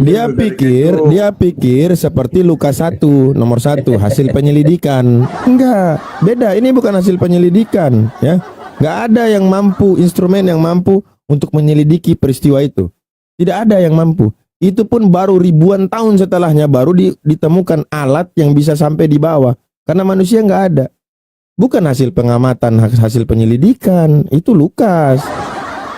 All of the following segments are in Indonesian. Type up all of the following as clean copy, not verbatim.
Dia pikir seperti Lukas 1 nomor 1 hasil penyelidikan. Enggak, beda. Ini bukan hasil penyelidikan, ya. Enggak ada yang mampu, instrumen yang mampu untuk menyelidiki peristiwa itu. Tidak ada yang mampu. Itu pun baru ribuan tahun setelahnya baru ditemukan alat yang bisa sampai di bawah. Karena manusia enggak ada. Bukan hasil pengamatan, hasil penyelidikan. Itu Lukas.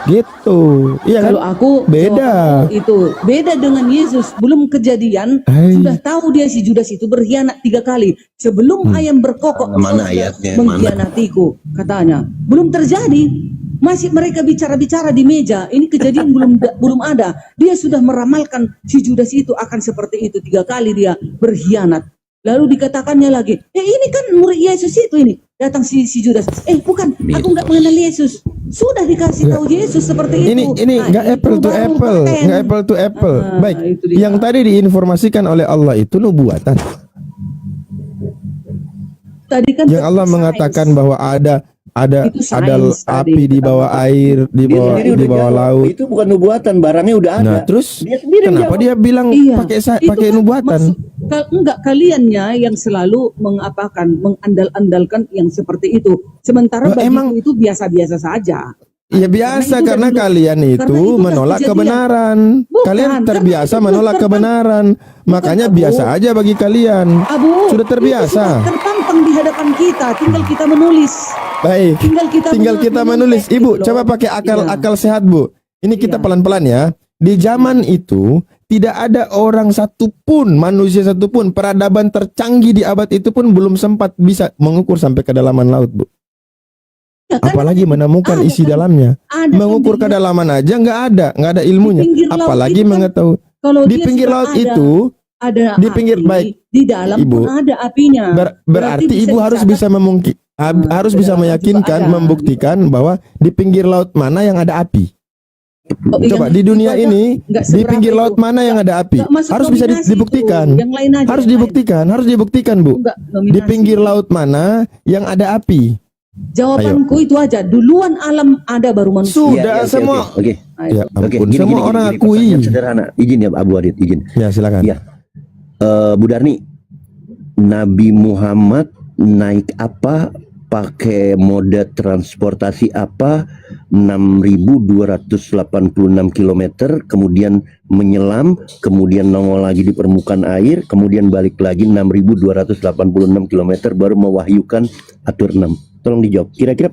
Gitu. Iya kan? Kalau aku beda. Itu beda dengan Yesus. Belum kejadian sudah tahu dia si Judas itu berkhianat 3 kali sebelum ayam berkokok. Mana ayatnya? Mengkhianatiku katanya. Belum terjadi. Masih mereka bicara-bicara di meja. Ini kejadian belum ada. Dia sudah meramalkan si Judas itu akan seperti itu 3 kali dia berkhianat. Lalu dikatakannya lagi, ini kan murid Yesus itu ini. Datang si Judas. Bukan, aku nggak mengenal Yesus. Sudah dikasih tahu Yesus seperti itu. Ini nggak apple to apple, nggak apple to apple. Baik, yang tadi diinformasikan oleh Allah itu nubuatan. Tadi kan yang Allah mengatakan bahwa ada api di bawah air, di bawah laut. Itu bukan nubuatan, barangnya udah ada. Nah, terus kenapa dia bilang pakai nubuatan? Enggak, kaliannya yang selalu mengandal-andalkan yang seperti itu. Sementara bagiku itu biasa-biasa saja. Ya biasa karena kalian itu menolak kebenaran. Kalian terbiasa menolak kebenaran. Makanya biasa aja bagi kalian. Sudah terbiasa. Terpampang di hadapan kita, tinggal kita menulis. Baik. Tinggal kita menulis. Ibu, coba pakai akal sehat, Bu. Ini kita pelan-pelan ya. Di zaman itu tidak ada orang satupun, manusia satupun, peradaban tercanggih di abad itu pun belum sempat bisa mengukur sampai kedalaman laut, Bu. Apalagi menemukan isi dalamnya. Mengukur kedalaman aja nggak ada ilmunya. Apalagi mengetahui di pinggir laut itu ada di pinggir api, baik di dalam Ibu, pun ada apinya. Berarti Ibu harus bisa harus bisa meyakinkan, membuktikan bahwa di pinggir laut mana yang ada api. Coba di dunia ini di pinggir laut mana yang ada api? Harus bisa dibuktikan. Harus dibuktikan, Bu. Di pinggir laut mana yang ada api? Jawabanku itu aja, duluan alam ada baru manusia. Sudah semua. Oke. Ya, ampun, semua orang akui. Sederhana. Izin ya Abu Adit, izin. Ya, silakan. Ya. Bu Darni, Nabi Muhammad naik apa? Pakai moda transportasi apa? 6.286 km, kemudian menyelam, kemudian nongol lagi di permukaan air, kemudian balik lagi 6.286 km baru mewahyukan atur 6. Tolong dijawab. Kira-kira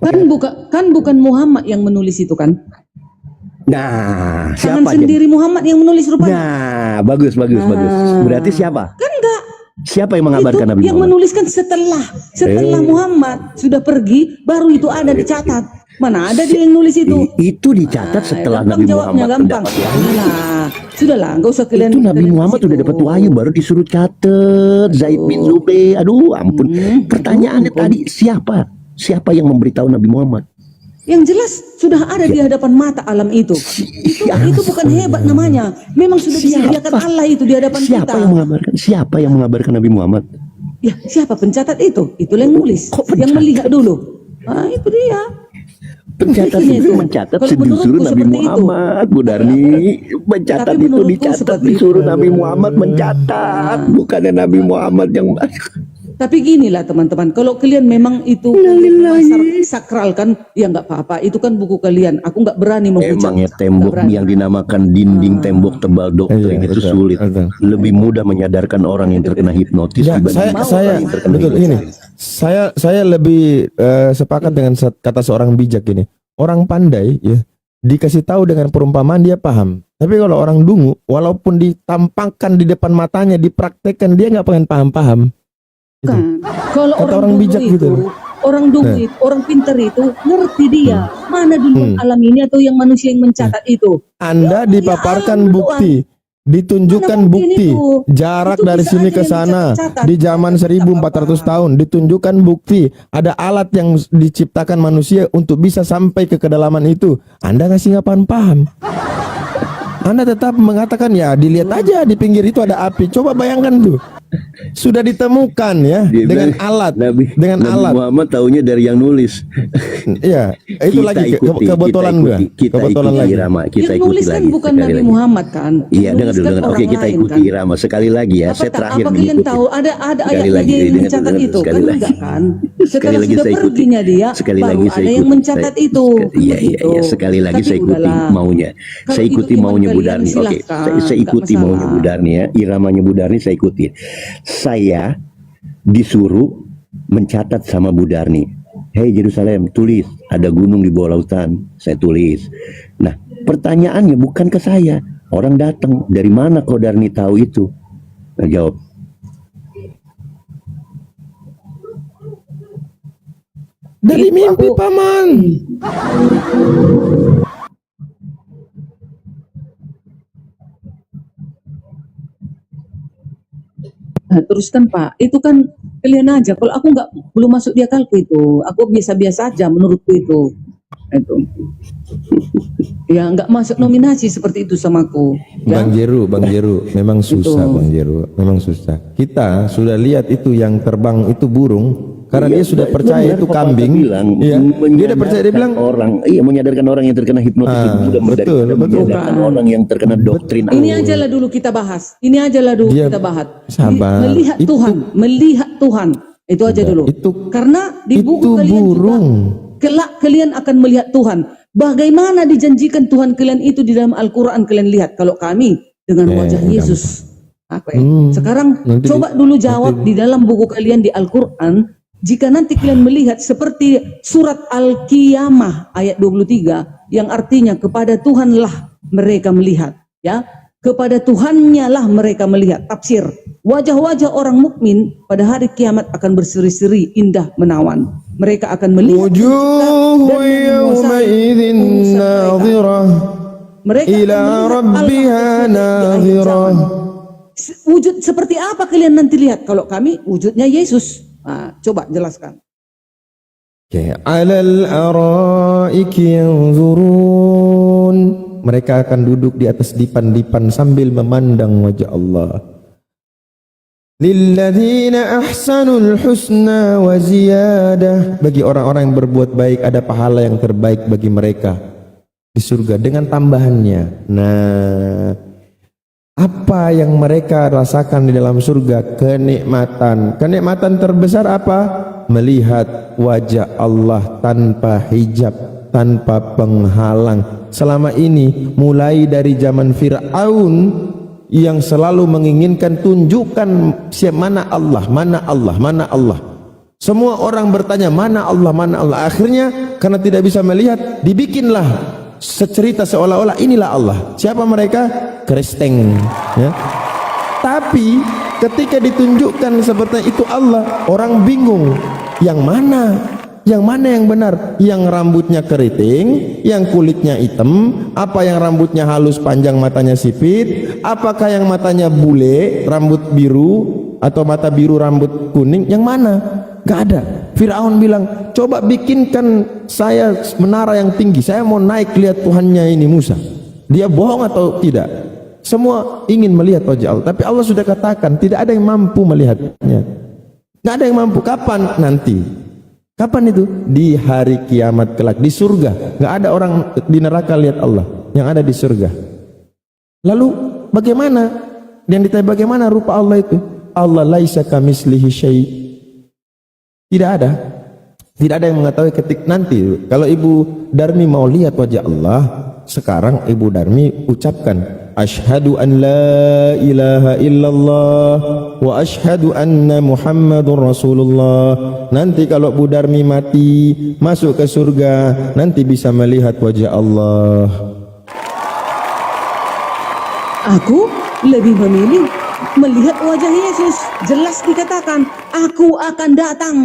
kan bukan Muhammad yang menulis itu kan? Nah, siapa sendiri Muhammad yang menulis rupanya? Nah, bagus. Berarti siapa? Kan enggak. Siapa yang mengabarkan Nabi yang Muhammad? menuliskan setelah Muhammad sudah pergi, baru itu ada dicatat. Mana ada dia yang nulis itu? Itu dicatat setelah Nabi Muhammad mendapat wahyu. Sudahlah, enggak usah kalian. Itu Nabi Muhammad sudah dapat wahyu baru disuruh catat Zaid bin Zubair. Aduh, ampun. Pertanyaannya tadi siapa? Siapa yang memberitahu Nabi Muhammad? Yang jelas sudah ada di hadapan mata alam itu. Itu bukan hebat namanya. Memang sudah disediakan Allah itu di hadapan kita. Siapa yang mengabarkan Nabi Muhammad? Ya, siapa pencatat itu? Itulah yang nulis. Yang melihat dulu. Nah, itu dia. Pencatat itu mencatat disuruh Nabi Muhammad, Bu Darni. Mencatat itu dicatat disuruh Nabi Muhammad mencatat, bukannya Nabi Muhammad yang. Tapi ginilah teman-teman, kalau kalian memang itu sakralkan, ya nggak apa-apa. Itu kan buku kalian. Aku nggak berani membaca. Emangnya tembok yang dinamakan dinding tembok tebal doktrin itu sulit. Lebih mudah menyadarkan orang yang terkena hipnotis dibanding saya betul ini. Saya lebih sepakat dengan kata seorang bijak ini. Orang pandai ya dikasih tahu dengan perumpamaan dia paham. Tapi kalau orang dungu, walaupun ditampakkan di depan matanya, dipraktekkan dia nggak pengen paham-paham. Kan. Kalau orang bijak itu, gitu. Orang dungu itu, orang pintar itu ngerti dia mana dulu alam ini atau yang manusia yang mencatat itu. Anda dipaparkan bukti, ditunjukkan bukti jarak dari sini ke sana di zaman 1400 tahun, ditunjukkan bukti ada alat yang diciptakan manusia untuk bisa sampai ke kedalaman itu. Anda ngasih ngapain paham? Anda tetap mengatakan ya dilihat aja di pinggir itu ada api. Coba bayangkan tuh. sudah ditemukan ya Dia dengan bilang, alat, Nabi Muhammad taunya dari yang nulis. Iya, itu Kita lagi ikuti, kebetulan kita gua. ikuti, kita Kebetulan ikuti lagi. irama, kita Yang ikuti nulis kan lagi bukan sekali Nabi lagi. Muhammad kan? Iya, Yang dengar nulis dulu, kan dengar. Oke, orang kita lain ikuti kan? irama sekali lagi ya. Saya terakhir Apa kalian mengikuti. tahu ada Sekali ayatnya lagi, dia yang dengar, mencatat dengar, itu sekali kan? lagi. Enggak kan? Sekali Setelah lagi sudah saya ikuti. perginya dia, Sekali baru lagi saya ada yang ikuti. mencatat itu. Kan Iya, begitu. iya. Sekali lagi Tapi saya ikuti udahlah. maunya. Kalau Saya itu ikuti iman maunya Bu kalian, Darni. Oke, silahkan, saya nggak ikuti maunya Bu masalah. Darni ya. Iramanya Bu Darni saya ikuti. Saya disuruh mencatat sama Bu Darni. Hei Yerusalem, tulis. Ada gunung di bawah lautan. Saya tulis. Nah, pertanyaannya bukan ke saya. Orang datang. Dari mana kau Darni tahu itu? Nah, jawab. Dari Itu mimpi aku- paman. Nah, teruskan Pak, itu kan kalian aja. Kalau aku nggak belum masuk di akalku itu, aku biasa-biasa aja menurutku itu. Ya nggak masuk nominasi seperti itu sama aku. Ya. Bang Jeru, memang susah Itu. Bang Jeru, memang susah. Kita sudah lihat itu yang terbang itu burung, karena Iya, dia sudah percaya benar, itu Papa kambing. bilang, Iya, dia udah percaya, dia bilang orang, iya menyadarkan orang yang terkena hipnotis Ah, itu mudah betul, betul. menyadarkan orang yang terkena doktrin. Ini aja lah dulu kita bahas. Ini aja lah dulu Dia- kita bahas. sabar. Melihat Itu- Tuhan, melihat Tuhan. Itu aja Sudah, dulu. itu- Karena di buku itu kalian burung. juga kelak kalian akan melihat Tuhan. Bagaimana dijanjikan Tuhan kalian itu di dalam Al-Quran kalian lihat. Kalau kami dengan wajah gampang. Yesus. Apa ya? Hmm, Sekarang nanti coba dulu jawab di dalam buku kalian di Al-Quran. Jika nanti kalian melihat seperti surat Al-Qiyamah ayat 23 yang artinya kepada Tuhanlah mereka melihat, ya. Kepada Tuhannya lah mereka melihat. Tafsir. Wajah-wajah orang mukmin pada hari kiamat akan berseri-seri indah menawan. Mereka akan melihat wujuhu dan menguasai yawmaidzin urusan mereka. nadhirah Mereka akan ila melihat rabbiha Allah di akhir nadhirah. zaman. Wujud seperti apa kalian nanti lihat? Kalau kami wujudnya Yesus. Nah, coba jelaskan. Alal araiki yanzurun. Mereka akan duduk di atas dipan-dipan sambil memandang wajah Allah. Lilladzina ahsanul husna wa ziyadah. Bagi orang-orang yang berbuat baik ada pahala yang terbaik bagi mereka di surga dengan tambahannya. Nah, apa yang mereka rasakan di dalam surga? Kenikmatan. Kenikmatan terbesar apa? Melihat wajah Allah tanpa hijab, tanpa penghalang. Selama ini mulai dari zaman Fir'aun yang selalu menginginkan tunjukkan siapa mana Allah, mana Allah, mana Allah. Semua orang bertanya mana Allah, mana Allah. Akhirnya karena tidak bisa melihat, dibikinlah secerita seolah-olah inilah Allah. Siapa mereka? Kristeng, ya. Tapi ketika ditunjukkan seperti itu Allah, orang bingung. Yang mana? Yang mana yang benar? Yang rambutnya keriting, yang kulitnya hitam, apa yang rambutnya halus panjang matanya sipit, apakah yang matanya bule, rambut biru, atau mata biru rambut kuning? Yang mana? Gak ada. Fir'aun bilang, coba bikinkan saya menara yang tinggi, saya mau naik lihat Tuhannya ini Musa. Dia bohong atau tidak? Semua ingin melihat wajah Allah, tapi Allah sudah katakan tidak ada yang mampu melihatnya. Gak ada yang mampu. Kapan? Nanti. Kapan itu? Di hari kiamat kelak, di surga. Gak ada orang di neraka lihat Allah, yang ada di surga. Lalu bagaimana? Yang ditanya bagaimana rupa Allah itu? Allah laisa kamislihi syai'. Tidak ada. Tidak ada yang mengetahui ketik nanti. Kalau Ibu Darmi mau lihat wajah Allah, sekarang Ibu Darmi ucapkan asyhadu an la ilaha illallah wa asyhadu anna Muhammadur Rasulullah. Nanti kalau Bu Darmi mati masuk ke surga, nanti bisa melihat wajah Allah. Aku lebih memilih melihat wajah Yesus. Jelas dikatakan, aku akan datang.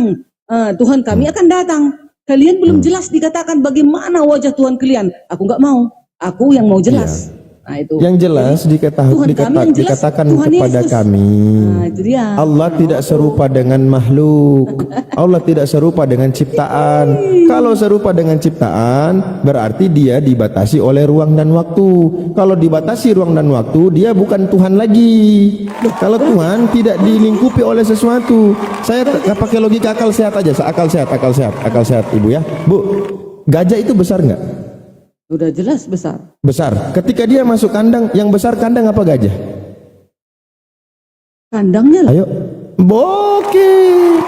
Tuhan kami akan datang. Kalian belum jelas dikatakan bagaimana wajah Tuhan kalian. Aku nggak mau. Aku yang mau jelas. Nah, itu. Yang jelas dikatakan Tuhan kepada Yesus. kami, Nah, itu dia. Allah tidak serupa dengan makhluk. Allah tidak serupa dengan ciptaan. Kalau serupa dengan ciptaan, berarti dia dibatasi oleh ruang dan waktu. Kalau dibatasi ruang dan waktu, dia bukan Tuhan lagi. Kalau Tuhan tidak dilingkupi oleh sesuatu. Saya pakai logika akal sehat aja, akal sehat, Ibu ya. Bu, gajah itu besar nggak? Udah jelas besar. Besar. Ketika dia masuk kandang, yang besar kandang apa gajah? Kandangnya lah. Ayo, bokeh.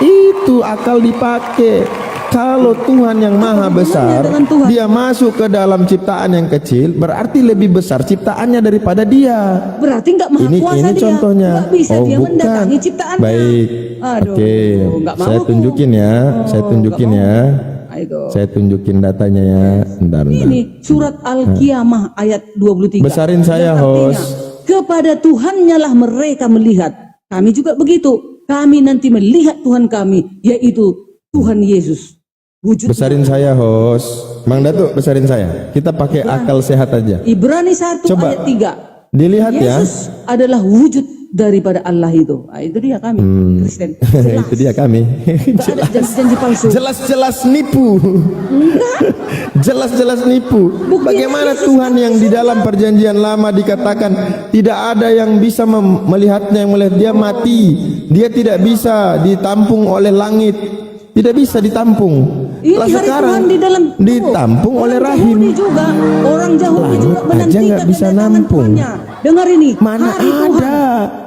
Itu akal dipakai. Kalau Tuhan yang maha besar, dengan Tuhan? dia masuk ke dalam ciptaan yang kecil, berarti lebih besar ciptaannya daripada dia. Berarti nggak maha kuasa Ini dia. contohnya. Nggak bisa dia mendatangi ciptaannya. Baik. Aduh, Oke, nggak mau saya aku. tunjukin ya. Saya tunjukin nggak ya. Nah, itu. Saya tunjukin datanya ya. Bentar. Ini surat Al-Qiyamah ayat 23. Besarin saya, Yang artinya, host. kepada Tuhannya lah mereka melihat. Kami juga begitu. Kami nanti melihat Tuhan kami, yaitu Tuhan Yesus. Wujudnya. Besarin saya, host. Bang Datuk, besarin saya. Kita pakai akal sehat aja. Ibrani 1 Coba. ayat 3. Dilihat ya. Yesus adalah wujud daripada Allah itu. Nah, itu dia kami Kristen. Itu dia kami. Nggak ada janji-janji palsu. Jelas-jelas nipu. Jelas-jelas nipu. Buktinya Bagaimana Yesus Tuhan yang di dalam perjanjian lama dikatakan tidak ada yang bisa melihatnya, yang melihat dia mati. Dia tidak bisa ditampung oleh langit. Tidak bisa ditampung. Ini Lah hari sekarang Tuhan di dalam ditampung oleh Orang rahim. Yahudi juga, orang Yahudi Langit juga aja menantikan nggak bisa kedatangan nampung. Tuhannya. Dengar ini, Mana hari Tuhan. ada?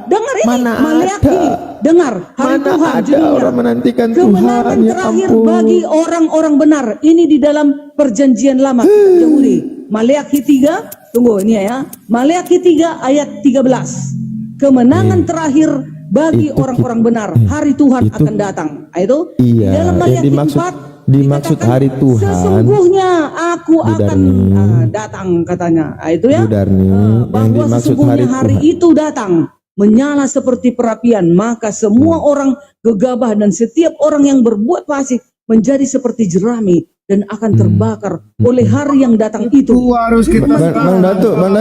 Dengar ini, Mana Maleakhi. ada? Dengar, hari Mana Tuhan ada judulnya. orang menantikan Kemenangan Tuhan, ya terakhir ampun. bagi orang-orang benar. Ini di dalam perjanjian lama Yahudi. Maleakhi 3, tunggu ini ya. Maleakhi 3 ayat 13. Kemenangan terakhir bagi Itu orang-orang benar. Hari Tuhan itu- akan datang. Nah, itu Iya, di dalam yang Maleakhi dimaksud 4 dimaksud dikatakan, hari Tuhan. sesungguhnya aku Bu akan Darni. datang katanya. Nah, itu ya. Bu Darni, yang Bahwa dimaksud sesungguhnya hari hari Tuhan. itu datang menyala seperti perapian, maka semua orang gegabah dan setiap orang yang berbuat fasik menjadi seperti jerami dan akan terbakar oleh hari yang datang itu. Bang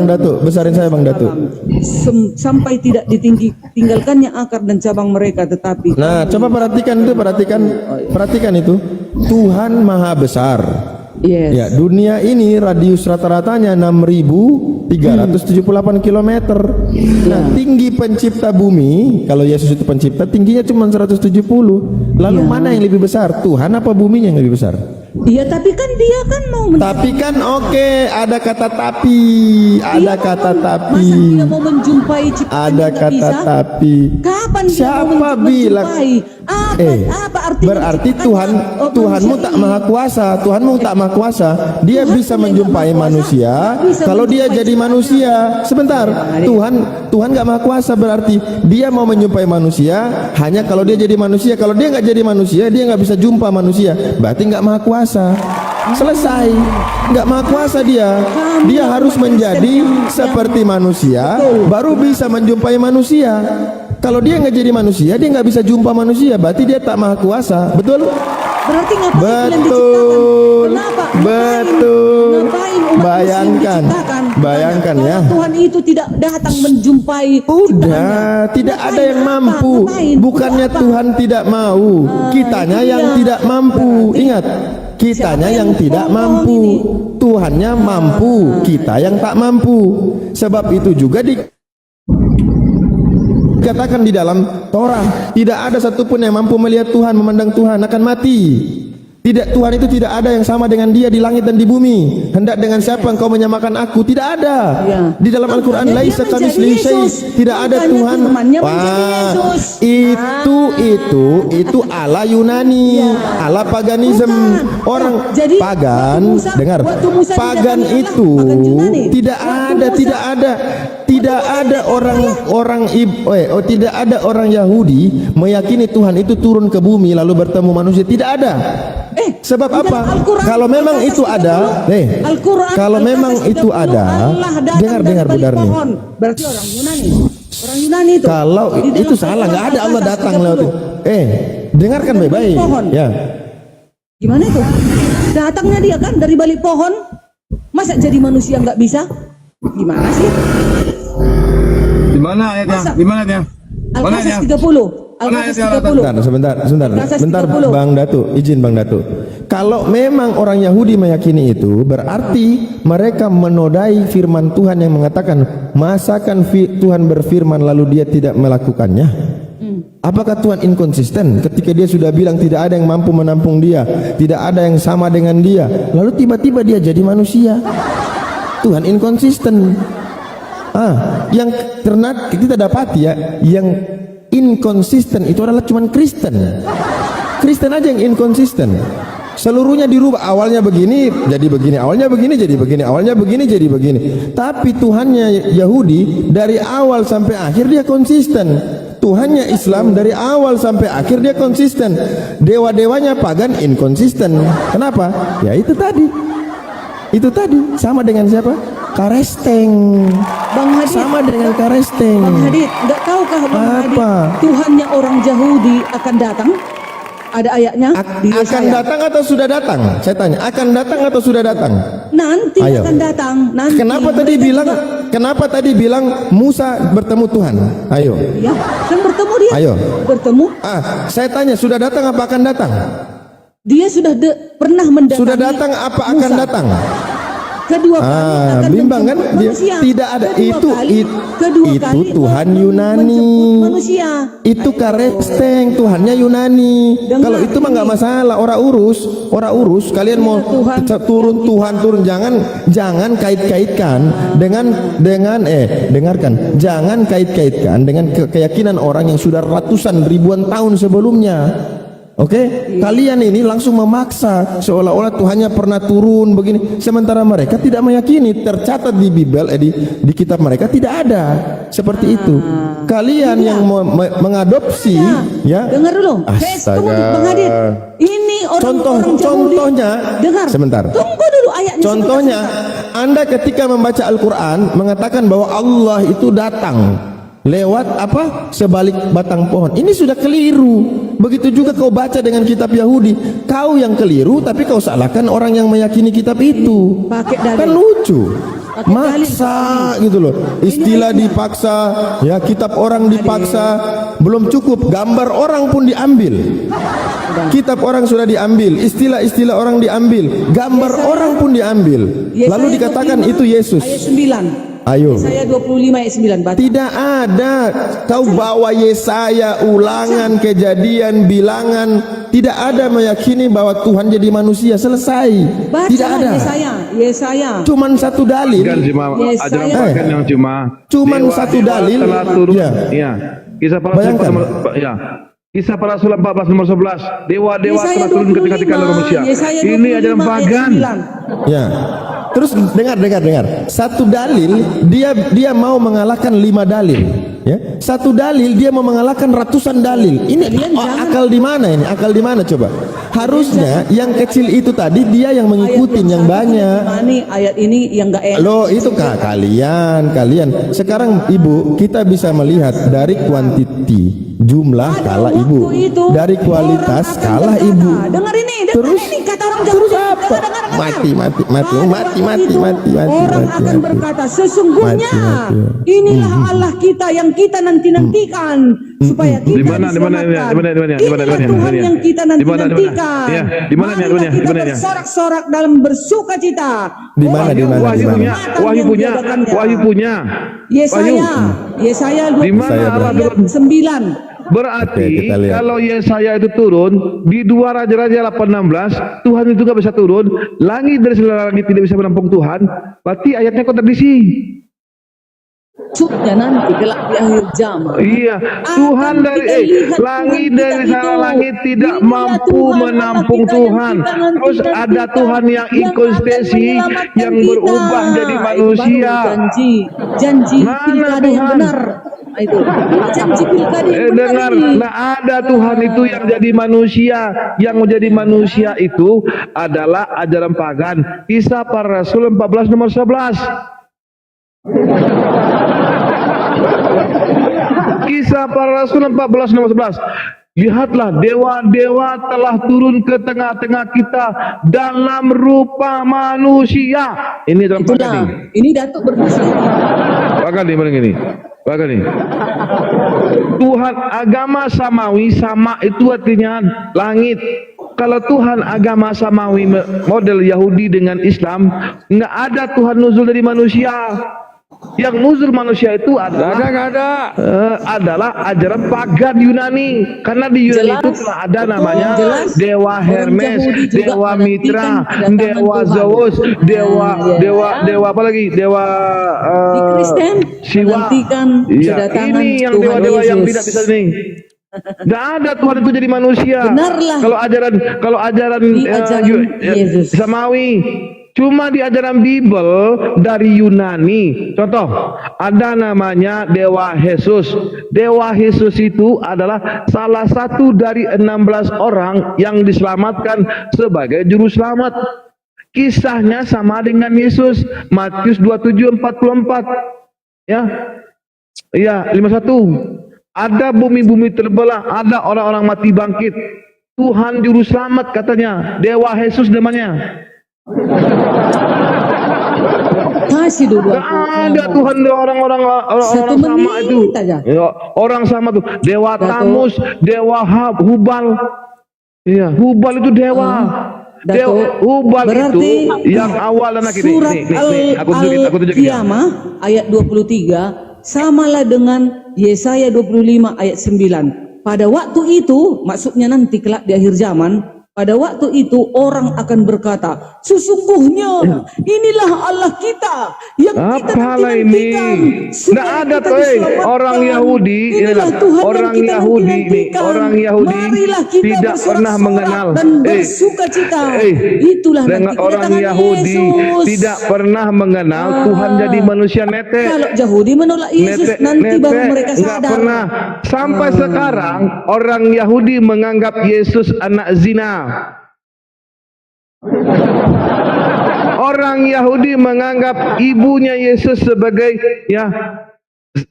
Datuk, besarin saya Bang Datuk. Sampai tidak ditinggalkannya akar dan cabang mereka, tetapi Nah, coba perhatikan itu. Tuhan Maha Besar. yes. Ya, dunia ini radius rata-ratanya 6.378 km. Nah, tinggi pencipta bumi, kalau Yesus itu pencipta, tingginya cuma 170. Lalu Ya. mana yang lebih besar? Tuhan apa buminya yang lebih besar? Iya, tapi kan dia kan mau Tapi kan oke, ada kata tapi, ada kata tapi, Masa dia mau menjumpai ciptaan ada yang kata bisa? tapi. Kapan dia Siapa mau bilang? menjumpai? Apa artinya Berarti ciptaannya? Tuhanmu tak maha kuasa. Tuhanmu tak maha kuasa. Dia Tuhan bisa yang menjumpai nggak maha kuasa, manusia nggak bisa kalau dia menjumpai jadi ciptaannya. manusia. Sebentar, Tuhan nggak maha kuasa, berarti dia mau menjumpai manusia hanya kalau dia jadi manusia. Kalau dia nggak jadi manusia, dia nggak bisa jumpa manusia. Berarti nggak maha kuasa. Selesai, nggak maha kuasa dia. Dia harus menjadi seperti manusia, baru bisa menjumpai manusia. Kalau dia nggak jadi manusia, dia nggak bisa jumpa manusia. Berarti dia tak maha kuasa. Betul? Berarti ngapain bulan Betul. diciptakan? Kenapa? Betul. Ngapain umat Bayangkan. muslim diciptakan? Bayangkan Kalau ya. Tuhan itu tidak datang menjumpai ciptaannya. Udah, tidak Ngapain? ada yang Apa? mampu. Ngapain? Bukannya Apa? Tuhan tidak mau, kitanya itu yang dia. tidak mampu. Berarti Ingat, kitanya siapa yang yang tidak bohong mampu. ini? Tuhannya mampu, kita yang tak mampu. Sebab itu juga dikatakan di dalam Torah, tidak ada satupun yang mampu melihat Tuhan, memandang Tuhan, akan mati. Tidak, Tuhan itu tidak ada yang sama dengan dia di langit dan di bumi. Hendak dengan siapa engkau menyamakan aku? Tidak ada. Ya. Di dalam Al-Quran, Makanya laisa dia kamitslihi menjadi syai'. Yesus. Tidak ada Makanya Tuhan. firman-Nya menjadi Yesus. Itu ala Yunani, Ya. ala paganism. Bukan. Orang Jadi, pagan, waktu Musa- dengar, waktu Musa pagan didatangi Allah, itu pagan Yunani. tidak Waktu ada, Musa- tidak ada tidak ada orang Yahudi meyakini Tuhan itu turun ke bumi lalu bertemu manusia. Tidak ada. Sebab di apa? dalam Al-Quran, Kalau memang Al-Qasas itu ada, 30, Al-Quran, kalau Al-Qasas memang 30, itu ada, Allah datang dengar dari Bu balik Darni. pohon. Berarti orang Yunani. Orang Yunani itu. Kalau Di dalam itu salah, nggak ada Allah Al-Qasas datang 30. lewat itu. Dengarkan Dari baik-baik. pohon. Ya. Gimana itu? Datangnya dia kan dari balik pohon. Masa jadi manusia nggak bisa? Gimana sih? Di mana ayatnya? Masa? Di mana ayatnya? Mana ayatnya? Al-Qasas 30. Al-Qasas 30. Sebentar, Bang Datu, izin Bang Datu. Kalau memang orang Yahudi meyakini itu, berarti mereka menodai firman Tuhan yang mengatakan, masakan Tuhan berfirman lalu dia tidak melakukannya? Apakah Tuhan inkonsisten ketika dia sudah bilang tidak ada yang mampu menampung dia, tidak ada yang sama dengan dia, lalu tiba-tiba dia jadi manusia? Tuhan inkonsisten. Yang kita dapati ya, yang inkonsisten itu adalah cuman Kristen. Kristen aja yang inkonsisten. Seluruhnya dirubah, awalnya begini jadi begini, awalnya begini jadi begini, awalnya begini jadi begini. Tapi Tuhannya Yahudi dari awal sampai akhir dia konsisten. Tuhannya Islam dari awal sampai akhir dia konsisten. Dewa-dewanya pagan inkonsisten. Kenapa? Ya itu tadi. Itu tadi sama dengan siapa? Karesteng. Bang Hadid. Sama dengan Karesteng. Bang Hadid, nggak tahukah Bang Hadid, Apa? Tuhannya orang Yahudi akan datang? Ada ayatnya di Akan Yesaya. datang atau sudah datang? Saya tanya, akan datang atau sudah datang? Nanti Ayo. akan datang. Nanti. Kenapa tadi bilang Musa bertemu Tuhan? Ayo. Ya, kan bertemu dia. Ayo. Bertemu. Saya tanya, sudah datang apa akan datang? Dia sudah pernah mendatangi. Sudah datang apa akan Musa. datang? Kedua kali akan bimbang kan? menjemput manusia. Tidak ada. Kedua Itu kali Tuhan akan Yunani. menjemput manusia. Itu Karesteng, Tuhannya Yunani. Dengar Kalau itu mah nggak ini. masalah. Orang urus. Kalian mau Tuhan. turun. Jangan kait-kaitkan dengan dengarkan. Jangan kait-kaitkan dengan keyakinan orang yang sudah ratusan ribuan tahun sebelumnya. Oke, kalian ini langsung memaksa seolah-olah Tuhannya pernah turun begini, sementara mereka tidak meyakini. Tercatat di Bible, di kitab mereka tidak ada seperti itu. Kalian yang mengadopsi, ya. Dengar dulu. Tunggu, Bang Hadid. Ini orang Yahudi. Contohnya, Dengar. sebentar. Tunggu dulu ayatnya. Contohnya, Anda ketika membaca Al-Quran mengatakan bahwa Allah itu datang lewat apa? Sebalik batang pohon. Ini sudah keliru. Begitu juga kau baca dengan kitab Yahudi. Kau yang keliru, tapi kau salahkan orang yang meyakini kitab itu. Pakai dalil. Kan lucu. Pakai dalil. Maksa gitu loh. Istilah dipaksa, ya kitab orang dipaksa. Belum cukup, gambar orang pun diambil. Kitab orang sudah diambil, istilah-istilah orang diambil, gambar orang pun diambil. Lalu dikatakan itu Yesus. Ayat 9. Ayo. Yesaya 25 ayat 9. Baca. Tidak ada. Kau bawa Yesaya, Ulangan, Kejadian, Bilangan. Tidak ada meyakini bahwa Tuhan jadi manusia. Selesai. Baca Tidak ada. Yesaya. Cuman satu dalil. Kan cuma Yesaya. ajaran pagan yang Cuman Dewa satu dalil. telah turun. Ya. Iya. Kisah para Bayangkan. Kisah para Rasul 14 nomor 11. Dewa-dewa Yesaya telah turun ketika 25, manusia. Yesaya Ini ajaran 25 ayat pagan. 9. Ya. Terus dengar. Satu dalil dia mau mengalahkan 5 dalil. Ya. Satu dalil dia mau mengalahkan ratusan dalil. Ini Kalian jangan- akal di mana ini? Akal di mana coba? Harusnya yang kecil itu tadi dia yang mengikutin yang banyak. Ayat ini yang enggak enak. Loh itu kalian. Sekarang Ibu, kita bisa melihat dari kuantiti jumlah Pada kalah waktu Ibu, itu, dari kualitas orang akan kalah berkata, Ibu. Dengar ini, Terus kata orang terus Yahudi. apa? Dengar. Mati. Pada waktu itu, orang akan berkata, sesungguhnya Mati. inilah Allah kita yang kita nanti-nantikan supaya kita Di mana diselamatkan. di mana Inilah Tuhan yang kita nanti-nantikan. Iya, di mana Marilah kita di mana? bersorak-sorak dalam bersuka cita. Di mana? Wahyu punya. Yesaya Di mana Allah turun? 9. Berarti Oke, kita lihat. kalau Yesaya itu turun di 2 Raja-Raja 18, Tuhan itu juga bisa turun. Langit dari segala langit tidak bisa menampung Tuhan. Berarti ayatnya kontradiksi. Maksudnya nanti kelak di akhir zaman. Iya, Tuhan Akan dari kita lihat langit Tuhan dari kita segala itu. langit tidak Inilah mampu Tuhan menampung Allah kita yang Tuhan. kita nanti-nantikan. Terus ada Tuhan yang akan inkonsistensi, menyelamatkan yang kita. berubah jadi Itu manusia. baru janji Mana pilkada yang Tuhan? benar. Itu janji pilkada yang benar Dengar, ini. nah ada Tuhan itu yang jadi manusia. Yang menjadi manusia itu adalah ajaran pagan. Kisah para Rasul 14 nomor 11. Kisah para Rasul 14 nomor 11. Lihatlah, dewa-dewa telah turun ke tengah-tengah kita dalam rupa manusia. Ini dalam Itulah, Pak ini Datuk berbicara. Gani paling ini. Pak Gani. Tuhan agama samawi, sama itu artinya langit. Kalau Tuhan agama samawi model Yahudi dengan Islam, nggak ada Tuhan nuzul dari manusia. Yang nuzul manusia itu adalah adalah ajaran pagan Yunani. Karena di Yunani Jelas. itu telah ada namanya Jelas. dewa Hermes, Yahudi juga dewa Mitra, menantikan dewa kedatangan Zeus, Tuhan. dewa Ya. dewa apa lagi? Dewa Di Kristen Siwa. menantikan Iya, kedatangan ini yang Tuhan dewa-dewa yang Yesus. tidak bisa ini. Tidak ada Tuhan itu jadi manusia. Benarlah. Kalau ajaran Di ajaran Yesus. samawi, cuma di ajaran Bible dari Yunani. Contoh, ada namanya Dewa Yesus. Dewa Yesus itu adalah salah satu dari 16 orang yang diselamatkan sebagai juru selamat. Kisahnya sama dengan Yesus. Matius 27:44. Ya. Iya, 51. Ada bumi-bumi terbelah, ada orang-orang mati bangkit. Tuhan juru selamat katanya, Dewa Yesus namanya. Kasih dulu Gak aku. ada Tuhan orang-orang Satu sama menit itu. aja. Ya, orang sama tuh, Dewa Datuk. Tamus, Dewa Hubal. Iya, Hubal itu dewa. Datuk, Hubal berarti itu yang awal anak ini. Surat Nih, aku tunjukin ya. Al-Qiyamah ayat 23 samalah dengan Yesaya 25 ayat 9. Pada waktu itu, maksudnya nanti kelak di akhir zaman, pada waktu itu orang akan berkata, sesungguhnya inilah Allah kita yang kita Apalah nanti-nantikan. ini? Supaya Nggak ada kita tuh, diselamatkan. orang Yahudi, Inilah Tuhan orang yang kita Yahudi ini, nanti-nantikan. orang Yahudi Marilah kita tidak pernah bersorak-sorak mengenal. dan bersuka cita. Itulah dengan nanti orang kedatangan Yahudi Yesus. tidak pernah mengenal Tuhan jadi manusia nete. Kalau Yahudi menolak Yesus, nanti baru mereka nggak sadar. pernah. Sampai sekarang orang Yahudi menganggap Yesus anak zina. Orang Yahudi menganggap ibunya Yesus sebagai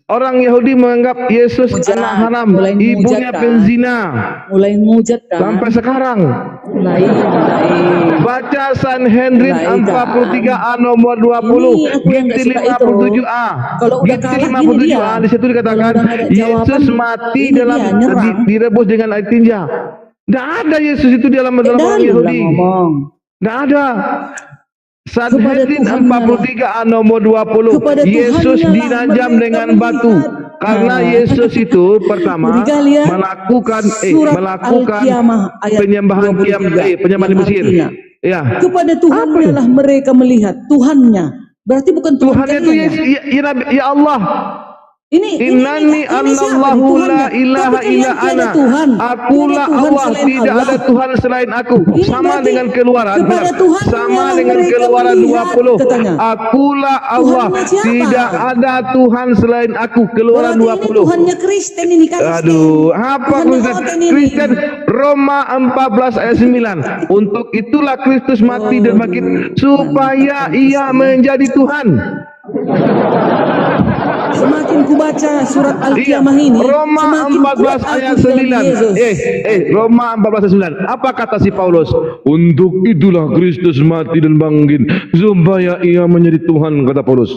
orang Yahudi menganggap Yesus Mujad, anak haram, mulai ibunya mujad, kan? penzina. Mulai mujad kan? Sampai sekarang. Lain. Baca Sanhedrin Lain, kan? 43A nomor 20, Ini aku yang nggak Ginti suka itu. 57A. Kalau udah Ginti kalah gini 57A dia. di situ dikatakan Kalau udah ada jawaban, Yesus mati ini dalam dia nyerang. direbus dengan air tinja. Tidak ada Yesus itu dalam orang Dalam Yahudi. ngomong. Tidak ada. Sanhedrin Tuhannya 43A nomor 20. Kepada Yesus Tuhannya lah dinajam mereka dengan melihat. batu. Karena Yesus itu pertama Jadi kalian melakukan surat melakukan Al-Qiyamah ayat penyembahan 23, penyembahan di yang Mesir. artinya, Ya. kepada Tuhannya lah mereka melihat. Tuhannya. Berarti bukan Tuhan Tuhan itu kalian. ya Allah. Innani Allahu la ilaha illa ana. Akulah Allah, tidak ada Tuhan selain aku. Ini Sama berarti dengan keluaran. kepada Tuhannya Sama lah dengan mereka keluaran melihat, 20. katanya. Akulah Allah, Tuhannya siapa? tidak ada Tuhan selain aku. Keluaran Berarti ini 20. Tuhannya Kristen ini kan? Aduh, apa Tuhannya Kristen? Oten ini. Kristen Roma 14 ayat 9. Untuk itulah Kristus mati dan bangkit supaya ia menjadi Tuhan. Semakin kubaca surat Al-Qiyamah ini, Roma semakin 14 kuat ayat aku dalam 9. Yesus. Roma 14 ayat 9. Apa kata si Paulus? Untuk itulah Kristus mati dan bangkit supaya ia menjadi Tuhan, kata Paulus.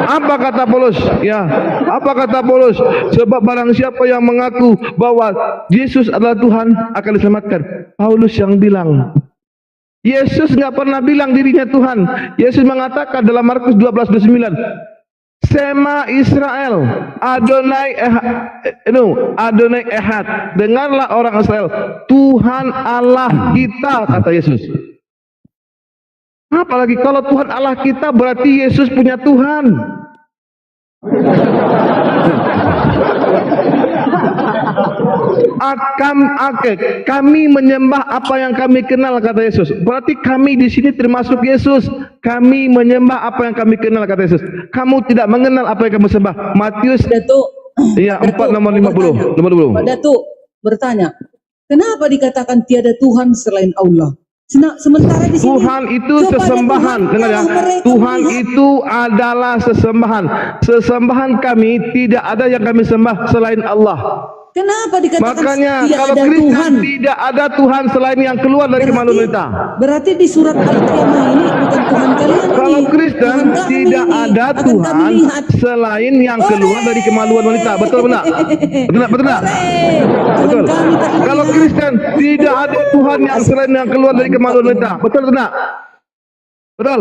Apa kata Paulus? Ya, apa kata Paulus? Sebab barang siapa yang mengaku bahwa Yesus adalah Tuhan akan diselamatkan. Paulus yang bilang. Yesus nggak pernah bilang dirinya Tuhan. Yesus mengatakan dalam Markus 12:9, Sema Israel, Adonai Ehad. Dengarlah orang Israel, Tuhan Allah kita, kata Yesus. Apalagi kalau Tuhan Allah kita berarti Yesus punya Tuhan. Kami menyembah apa yang kami kenal, kata Yesus. Berarti kami di sini termasuk Yesus. Kami menyembah apa yang kami kenal, kata Yesus. Kamu tidak mengenal apa yang kamu sembah. Matius Datuk, ya 4 nomor 50. Nomor 20. Pak Datuk bertanya, kenapa dikatakan tiada Tuhan selain Allah? Sementara di sini Tuhan itu kepada sesembahan. Tuhan Dengar ya. lah mereka Tuhan melihat. itu adalah sesembahan. Sesembahan kami tidak ada yang kami sembah selain Allah. Kenapa dikatakan Makanya tidak kalau ada Kristen Tuhan? tidak ada Tuhan selain yang keluar dari kemaluan wanita. Berarti di surat Al-Qiyamah ini bukan Tuhan kalian ini. Kalau Kristen Tuhan kami tidak ini ada akan Tuhan kami lihat. selain yang keluar dari kemaluan wanita. Betul benar? Betul benar? Betul. Kalau Kristen tidak ada Tuhan yang selain yang keluar dari kemaluan wanita. Betul benar? Betul.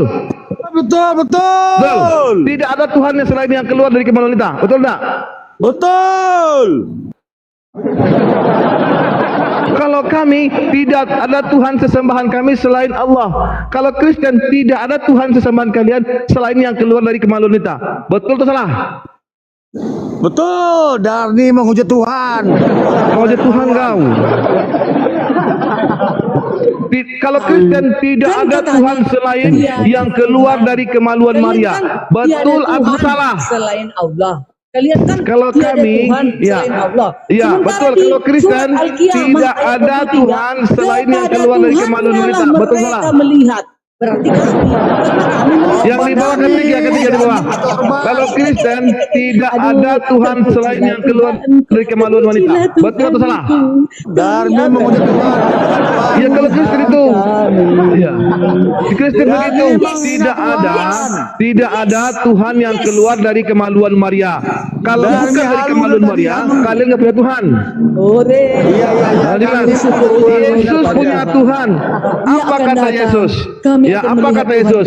Betul, betul. Betul. Tidak ada Tuhan yang selain yang keluar dari kemaluan wanita. Betul tak? Betul. Kalau kami tidak ada Tuhan sesembahan kami selain Allah. Kalau Kristen tidak ada Tuhan sesembahan kalian selain yang keluar dari kemaluan wanita. Betul atau salah? Betul. Darni menghujat Tuhan. Mau jadi Tuhan kau. Kalau Kristen tidak Kan ada katanya, Tuhan selain yang keluar dari kemaluan Maria. Betul atau salah? Selain Allah. Kalian kan Kalau tiada kami, Tuhan ya, selain Allah. ya Sementara betul. di Kalau Kristen surat Al-Qiyamah tidak ayat ada 23, Tuhan selain yang kepada keluar dari Tuhannya kemaluan lah wanita. Betul mereka salah? melihat. Berarti kami, karena kami melihat Yang di bawah kami. ketiga di bawah. Kalau Kristen tidak ada Tuhan selain yang keluar dari kemaluan wanita. Betul atau salah? Darni menghujat Tuhan. Ya kalau Kristen itu, ya di Kristen begitu tidak ada Tuhan yang keluar dari kemaluan Maria. Kalau bukan dari kemaluan Maria, kalian nggak punya Tuhan. Ore. Nah, jelas. Yesus punya Tuhan. Apa kata Yesus? Ya apa kata Yesus?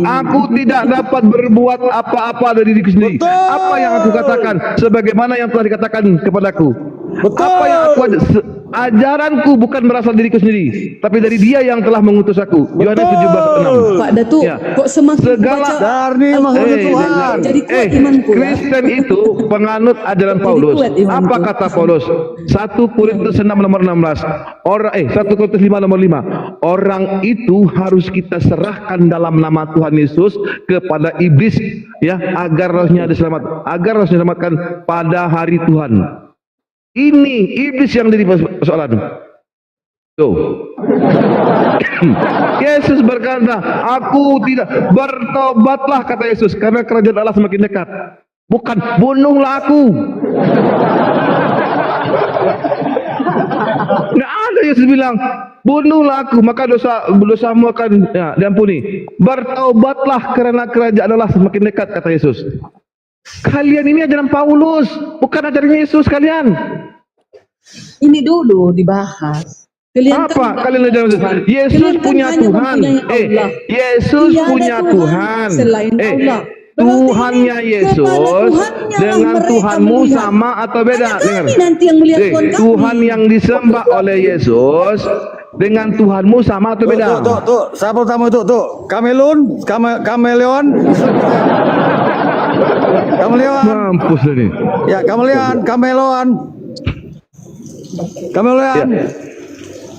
Aku tidak dapat berbuat apa-apa dari diriku sendiri. Apa yang aku katakan sebagaimana yang telah dikatakan kepadaku. Apa yang aku ajaranku bukan berasal diriku sendiri, tapi dari Dia yang telah mengutus aku. Yohanes 17:6. Pak Datuk, Ya. kok semakin Segala- baca Darni menghujat Tuhan. jadi kuat imanku ya. Kristen itu penganut ajaran Paulus. kuat imanku. Apa kata Paulus? 1 Korintus 6 nomor 16. 1 Korintus 5 nomor 5. Orang itu harus kita serahkan dalam nama Tuhan Yesus kepada iblis ya, agar rohnya diselamatkan pada hari Tuhan. Ini iblis yang jadi persoalan. Tuh. Yesus berkata, aku tidak, bertobatlah kata Yesus, karena kerajaan Allah semakin dekat. Bukan, bunuhlah aku. Nggak ada Yesus bilang, bunuhlah aku, maka dosamu akan diampuni. Bertobatlah karena kerajaan Allah semakin dekat kata Yesus. Kalian ini ajaran Paulus, bukan ajaran Yesus kalian. Ini dulu dibahas. Kalian Apa kan kalian ajaran Yesus? Yesus kalian kan punya hanya Tuhan. mempunyai Allah. Yesus Tiada punya Tuhan. selain Allah. Berarti Tuhannya ini Yesus kepada Tuhannya lah dengan mereka Tuhanmu melihat. sama atau beda? Hanya Dengar. kami nanti yang melihat Tuhan kami. Tuhan yang disembah oleh Yesus dengan Tuhanmu sama atau beda? Tuh. Siapa tamu itu? Tuh. Kameleon. Kameleon. Mampus ini. Ya, kameleon. Ya.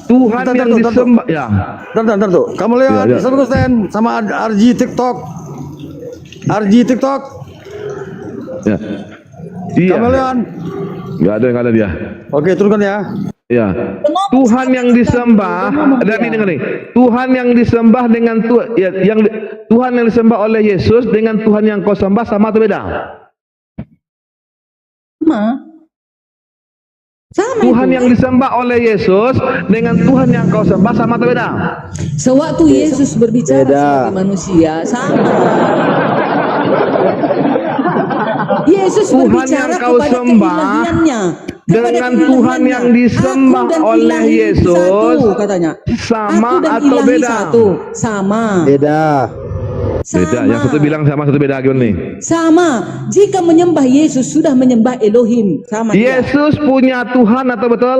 Tuhan Bentar, yang tuh. disembah ya. Ntar tuh. Kameleon. Ya. 100% sama RG TikTok. Ya. Iya. Kameleon. Enggak ada dia. Oke, turunkan ya. Ya. Tuhan yang disembah dan ini dengar nih. Tuhan yang disembah dengan Tuhan yang disembah oleh Yesus dengan Tuhan yang kau sembah sama atau beda? Sama Tuhan itu. yang disembah oleh Yesus dengan Tuhan yang kau sembah sama atau beda? Sewaktu Yesus berbicara sebagai manusia, sama. Yesus Tuhan berbicara yang kau kepada sembah keilahiannya, kepada dengan Tuhan keilahiannya. yang disembah Aku dan oleh ilahi Yesus satu, katanya. sama Aku dan atau ilahi beda? satu, sama. Beda. Beda. Yang satu bilang sama, satu beda gimana nih? Sama. Jika menyembah Yesus sudah menyembah Elohim, sama dia. Yesus punya Tuhan atau betul?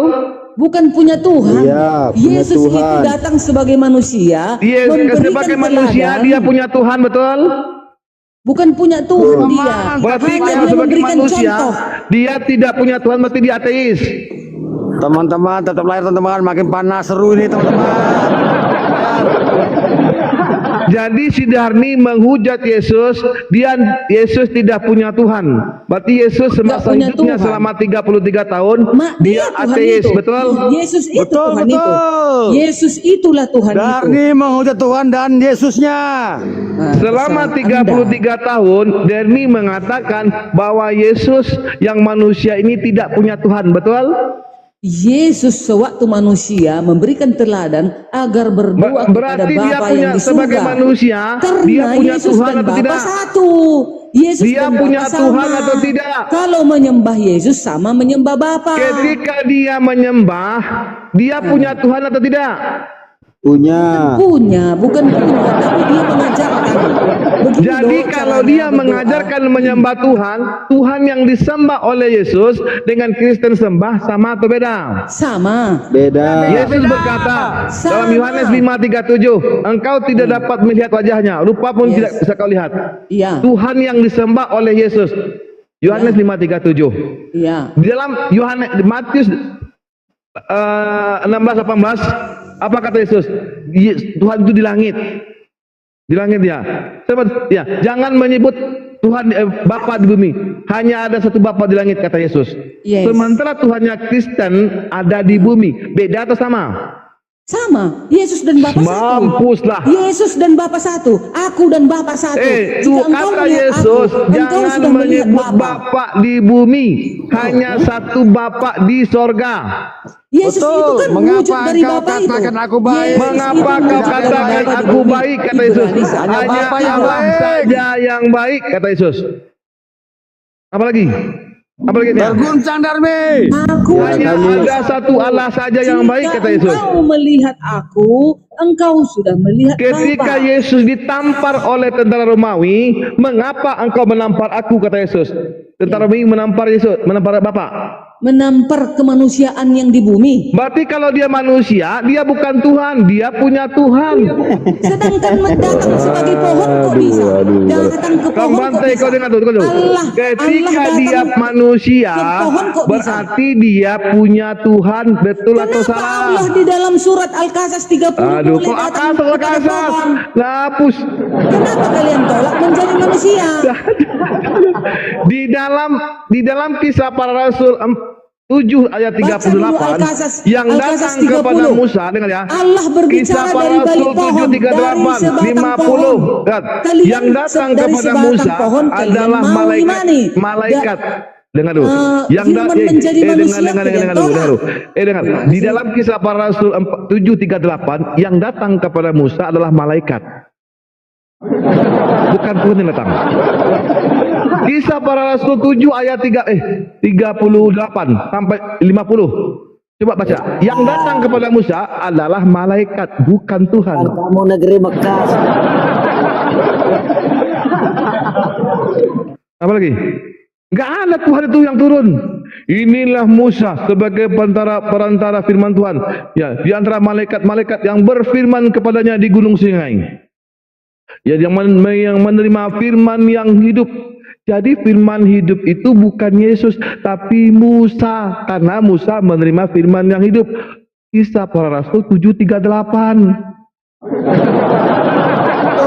Bukan punya Tuhan. Iya, punya Yesus itu Tuhan. datang sebagai manusia, Dia memberikan sebagai manusia teladan. dia punya Tuhan betul? Bukan punya Tuhan dia. Berarti Hanya kalau dia sebagai memberikan manusia contoh. dia tidak punya Tuhan, berarti dia ateis. Teman-teman, tetap lahir teman-teman. Makin panas seru ini teman-teman. jadi si Darni menghujat Yesus, Yesus tidak punya Tuhan. Berarti Yesus semasa punya hidupnya Tuhan. selama 33 tahun dia Tuhan ateis, itu. betul? Yesus itu Betul, Tuhan betul. itu. Yesus itulah Tuhan itu. Darni menghujat Tuhan dan Yesusnya. Nah, Selama kesalahan 33 tahun Darni mengatakan bahwa Yesus yang manusia ini tidak punya Tuhan, betul? Yesus sewaktu manusia memberikan teladan agar berdoa kepada Berarti dia Bapa punya yang di sebagai surga. manusia, Karena dia punya Yesus Tuhan dan atau Bapa tidak? satu. Yesus Dia dan punya Bapa Tuhan sama. atau tidak? Kalau menyembah Yesus sama menyembah Bapa. Ketika dia menyembah, dia punya Tuhan atau tidak? Punya. Punya, bukan punya, tapi dia mengajarkan. Begini Jadi loh kalau caranya dia berdoa. mengajarkan menyembah Tuhan, Tuhan yang disembah oleh Yesus dengan Kristen sembah sama atau beda? Sama. Beda. Yesus berkata dalam Sama. Yohanes 5:37, engkau tidak dapat melihat wajahnya, rupa pun Yes. tidak bisa kau lihat. Iya, Tuhan yang disembah oleh Yesus. Yohanes 5:37. iya. Di dalam Matius 16:18, apa kata Yesus? Tuhan itu di langit. Di langit ya. Ya, jangan menyebut Tuhan Bapa di bumi. Hanya ada satu Bapa di langit, kata Yesus. Yes. Sementara Tuhannya Kristen ada di bumi. Beda atau sama? Sama. Yesus dan Bapa satu. Mampuslah. Yesus dan Bapa satu. Aku dan Bapa satu. Tuh Jika engkau kata melihat Yesus, aku, engkau jangan sudah melihat menyebut Bapa. Bapa di bumi. Hanya satu Bapa di sorga. Yesus Betul. itu kan Mengapa wujud dari engkau Bapa itu. katakan aku baik? Yesus Mengapa itu kau wujud dari katakan Bapa di aku bumi. baik, kata Itu Yesus? Alisa. Hanya Hanya Bapa yang Allah baik. saja yang baik, kata Yesus. Apa lagi? Apa lagi? Berguncang Darmi. Aku Hanya ada satu Allah saja yang baik, kata Yesus. Jika engkau melihat aku, engkau sudah melihat Ketika Bapa. Yesus ditampar oleh tentara Romawi, mengapa engkau menampar aku, kata Yesus? Tentara Romawi menampar Yesus, menampar Bapa. Menampar kemanusiaan yang di bumi. Berarti kalau dia manusia, dia bukan Tuhan, dia punya Tuhan. Sedangkan datang sebagai pohon kok bisa? Datang ke Kau pohon kok bantai, bisa? kau dengar tuh, dengar tuh. Allah, Ketika Allah dia datang manusia, ke pohon kok bisa? berarti dia punya Tuhan, betul atau Kenapa salah? Allah di dalam surat Al-Qasas 30 Aduh, boleh kok datang akasas, kepada akasas, pohon? lapus. Kenapa kalian tolak menjadi manusia? Di dalam kisah para rasul 7 ayat Baca dulu 38 Al-Qasas, yang Al-Qasas datang kepada 30. Musa, dengar ya. Allah berbicara Kisah para dari balik rasul pohon, 7:38 dari sebatang 50. pohon. Lihat, Kalian yang datang dari kepada sebatang Musa pohon, kalian adalah mau malaikat. imani. Malaikat. Dengar dulu. Firman menjadi manusia, kalian dengar dulu. tolak. Dengar. Di dalam kisah para rasul 7:38 yang datang kepada Musa adalah malaikat. Bukan Tuhan yang datang. Kisah para rasul 7 ayat 38 sampai 50. Coba baca. Yang datang kepada Musa adalah malaikat, bukan Tuhan. Kamu negeri Mekah. Apa lagi? Enggak ada Tuhan itu yang turun. Inilah Musa sebagai perantara firman Tuhan. Ya, di antara malaikat-malaikat yang berfirman kepadanya di Gunung Sinai. Ya, yang menerima firman yang hidup. Jadi firman hidup itu bukan Yesus, tapi Musa. Karena Musa menerima firman yang hidup. Kisah para Rasul 7:38.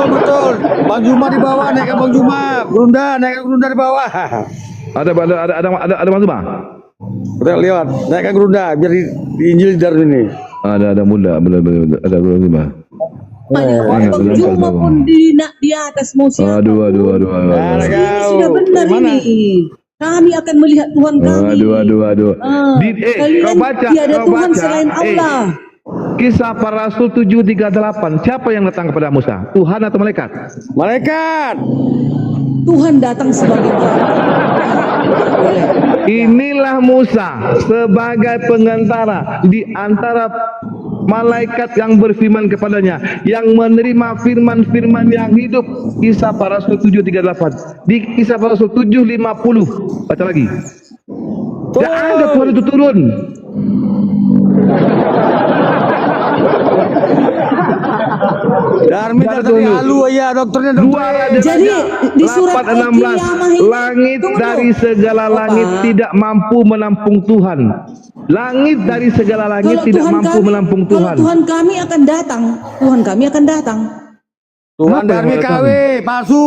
Betul. Bang Juma di bawah, naik ke Bang Juma. Berunda, naik ke Berunda di bawah. Ada Bang Zuma? Udah lewat, naik ke Berunda biar di Injil Darmi ini. Ada muda, ada Bang Zuma. Bang Juma pun di atas Musa. Aduh. Ini sudah benar ini. Kami akan melihat Tuhan kami. Aduh. Kalian Kau baca, tiada Tuhan selain Allah. Kisah para Rasul 7:38. Siapa yang datang kepada Musa? Tuhan atau malaikat? Malaikat. Tuhan datang sebagai boleh. Inilah Musa sebagai pengantara di antara malaikat yang berfirman kepadanya, yang menerima firman-firman yang hidup. Kisah para Rasul 7:38. Di Kisah para Rasul 7:50. Baca lagi. Tidak ada Tuhan itu turun. Darmi dari halu ya dokternya dokter. Jadi di surat 8:16 Al-Qiyamah ini, langit tunggu dari dulu. segala Bapak, langit tidak mampu menampung Tuhan. Langit dari segala langit kalau tidak Tuhan mampu kami- menampung kalau Tuhan. Tuhan kami akan datang. Tuhan kami akan datang. Tuhan Apa yang Darmi datang? KW palsu.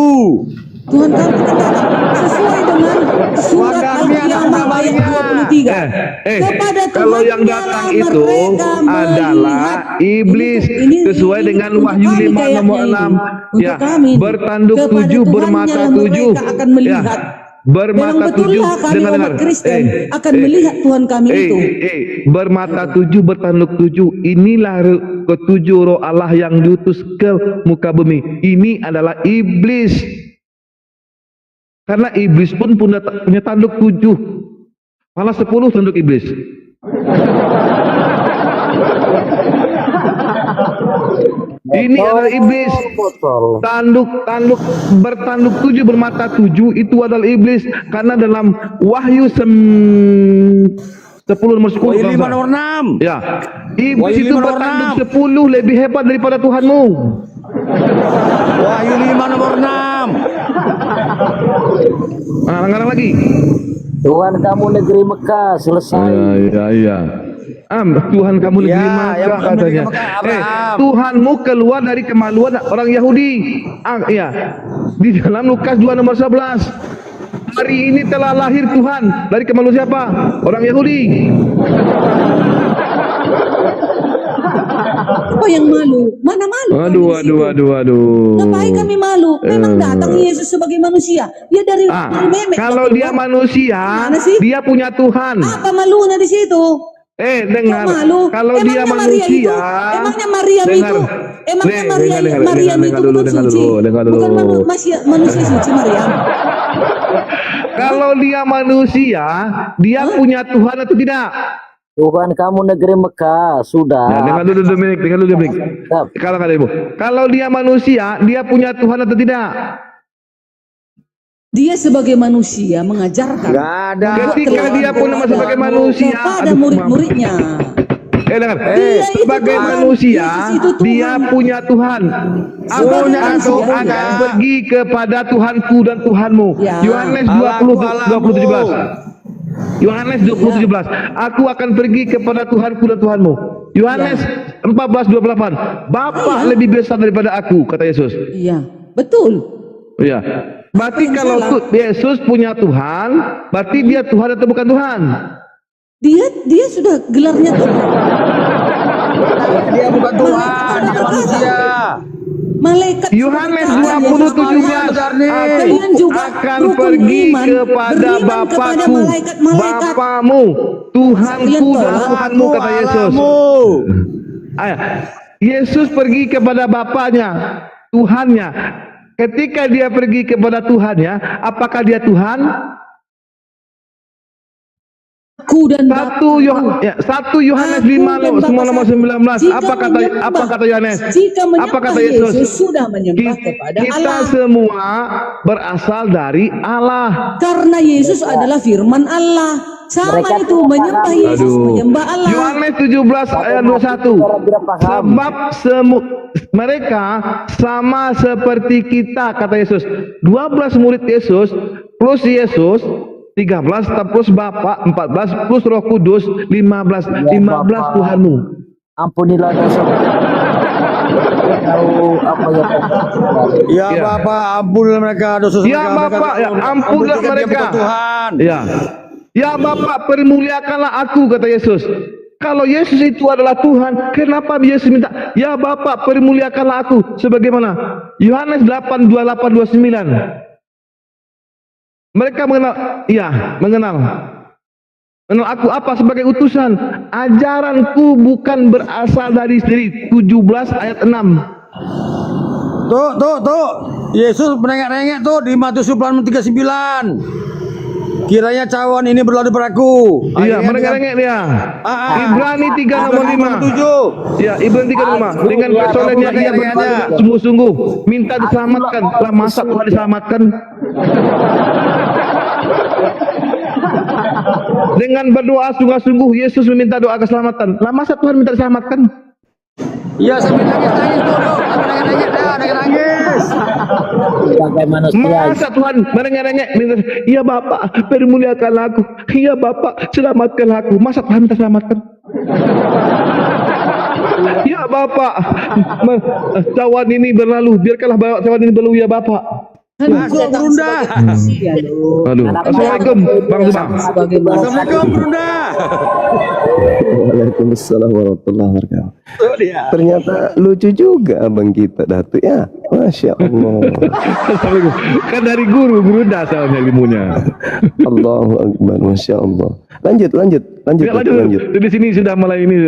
Tuhan kami akan datang sesuai dengan surat Tuhan kami akan Al-Qiyamah ayat kabarnya. 23. Kepada Kalau Tuhan yang datang nyala itu mereka adalah melihat. iblis sesuai dengan untuk Wahyu kami 5 nomor kayaknya 6. ini. Untuk Ya, kami ini. bertanduk Kepada 7 Tuhan bermata nyala 7. mereka akan melihat. Bermata Memang 7 betullah kami umat Kristen akan melihat Tuhan kami itu. Bermata 7 bertanduk 7. Inilah ketujuh roh Allah yang diutus ke muka bumi. Ini adalah iblis. Karena iblis pun punya tanduk 7. Malah 10 tanduk iblis. Ini adalah iblis. Tanduk bertanduk 7 bermata 7 itu adalah iblis, karena dalam Wahyu 10 nomor 10 Wahyu 5 bangsa. nomor 6. Ya, iblis Wahyu itu 5 nomor bertanduk 6. 10 lebih hebat daripada Tuhanmu. Wahyu 5 nomor 6. Nah, sekarang lagi. Tuhan kamu negeri Mekah selesai. Iya. Tuhan kamu negeri Ya, yang Makkah kamu negeri katanya. Makkah, Abraham. Tuhanmu keluar dari kemaluan orang Yahudi. Iya. Di dalam Lukas 2 nomor 11. Hari ini telah lahir Tuhan dari kemaluan siapa? Orang Yahudi. Apa yang malu? Mana malu? Aduh. Ngapain kami malu? Memang datang Yesus sebagai manusia. Dia dari memek. Kalau dia manusia, Mana sih? dia punya Tuhan. Apa malunya di situ? Dengar. Kok malu? Kalau dia Maria manusia, emangnya Maria dengar. itu, emangnya Maria Dengar itu dulu, bukan dengar suci, dulu, dengar dulu. bukan manusia suci Maria. Kalau dia manusia, dia punya Tuhan atau tidak? Tuhan kamu negeri Mekah sudah. Nah, dengar dulu Dominik. Siap. Kalau dia manusia, dia punya Tuhan atau tidak? Dia sebagai manusia mengajarkan Gak ada. Ketika dia pun sebagai manusia, kepada murid-muridnya. Dengar. Dia itu Sebagai Tuhan. manusia, Yesus itu Tuhan. dia punya Tuhan. Aku Sebagai akan manusia. pergi kepada Tuhanku dan Tuhanmu. Ya. Yohanes Allahku, 20:17. Yohanes 20:17. Aku akan pergi kepada Tuhanku dan Tuhanmu. Yohanes 14:28. Bapa lebih besar daripada aku, kata Yesus. Iya, betul. Iya. Berarti yang kalau salah? Yesus punya Tuhan, berarti dia Tuhan atau bukan Tuhan? Dia sudah gelarnya Tuhan. Dia bukan Tuhan, dia manusia. Malaikat Yohanes sudah 20:17. Kalian Aku juga akan rukun pergi iman, kepada beriman kepada Bapakku, malaikat-malaikat. Bapamu, Tuhanku Kalian dan tolak Tuhanmu, kata Yesus. Yesus pergi kepada Bapaknya, Tuhannya. Ketika dia pergi kepada Tuhannya, apakah dia Tuhan? Aku dan 1 Yohanes 5 semua nomor 19. Apa kata Yohanes? Jika Apa kata menyembah Yesus? Yesus sudah menyembah kepada Kita Allah. semua berasal dari Allah. Karena Yesus adalah firman Allah. Sama Mereka itu tidak menyembah paham. Yesus, menyembah Allah. Yohanes 17 ayat 21. Tidak paham. Sebab mereka sama seperti kita, kata Yesus. 12 murid Yesus plus Yesus 13 plus Bapa 14 plus Roh Kudus 15 Tuhanmu. Ampunilah dosa. Tahu apa yang Ya Ya. Bapak, ampunilah mereka dosa Ya Bapak, ya ampunilah Dia mereka. bukan Tuhan. Ya Bapak, permuliakanlah aku, kata Yesus. Kalau Yesus itu adalah Tuhan, kenapa Yesus minta, ya Bapak, permuliakanlah aku? Sebagaimana Yohanes 8:28-29. Mereka mengenal aku apa sebagai utusan. Ajaranku bukan berasal dari sendiri. 17 ayat 6. Tuh. Yesus menengok-nengok tuh di Matius 39. Kiranya cawan ini berlalu beraku. Iya, merengek-rengek dia. Ibrani 3 nomor 5. 7. Ya, Ibrani 3 nomor 5. Dengan persoalannya ia berdoa sungguh-sungguh, minta diselamatkan. Lah masa Tuhan diselamatkan? Dengan berdoa sungguh-sungguh, Yesus meminta doa keselamatan. Lah masa Tuhan minta diselamatkan? Iya, sambil nangis tuh. Sambil nangis. sebagai manusia. Masa Tuhan merengek-rengek minta, ya Bapak, permuliakanlah aku. Ya Bapak, selamatkanlah aku. Masa Tuhan minta selamatkan? Ya Bapak, cawan ini berlalu, biarkanlah cawan ini berlalu ya Bapak. Kan Masuk, dia kan Brunda. sebagai manusia loh. Aduh, Assalamualaikum Bang Zuma. Sebagai manusia. Assalamualaikum Brunda. Waalaikumsalam warahmatullahi wabarakatuh. Ternyata lucu juga abang kita Datu ya. Masya Allah. Assalamualaikum. Kan dari guru dasarnya ilmunya. Allahu Akbar. Masya Allah. Lanjut. Ya, lanjut. Di sini sudah mulai ini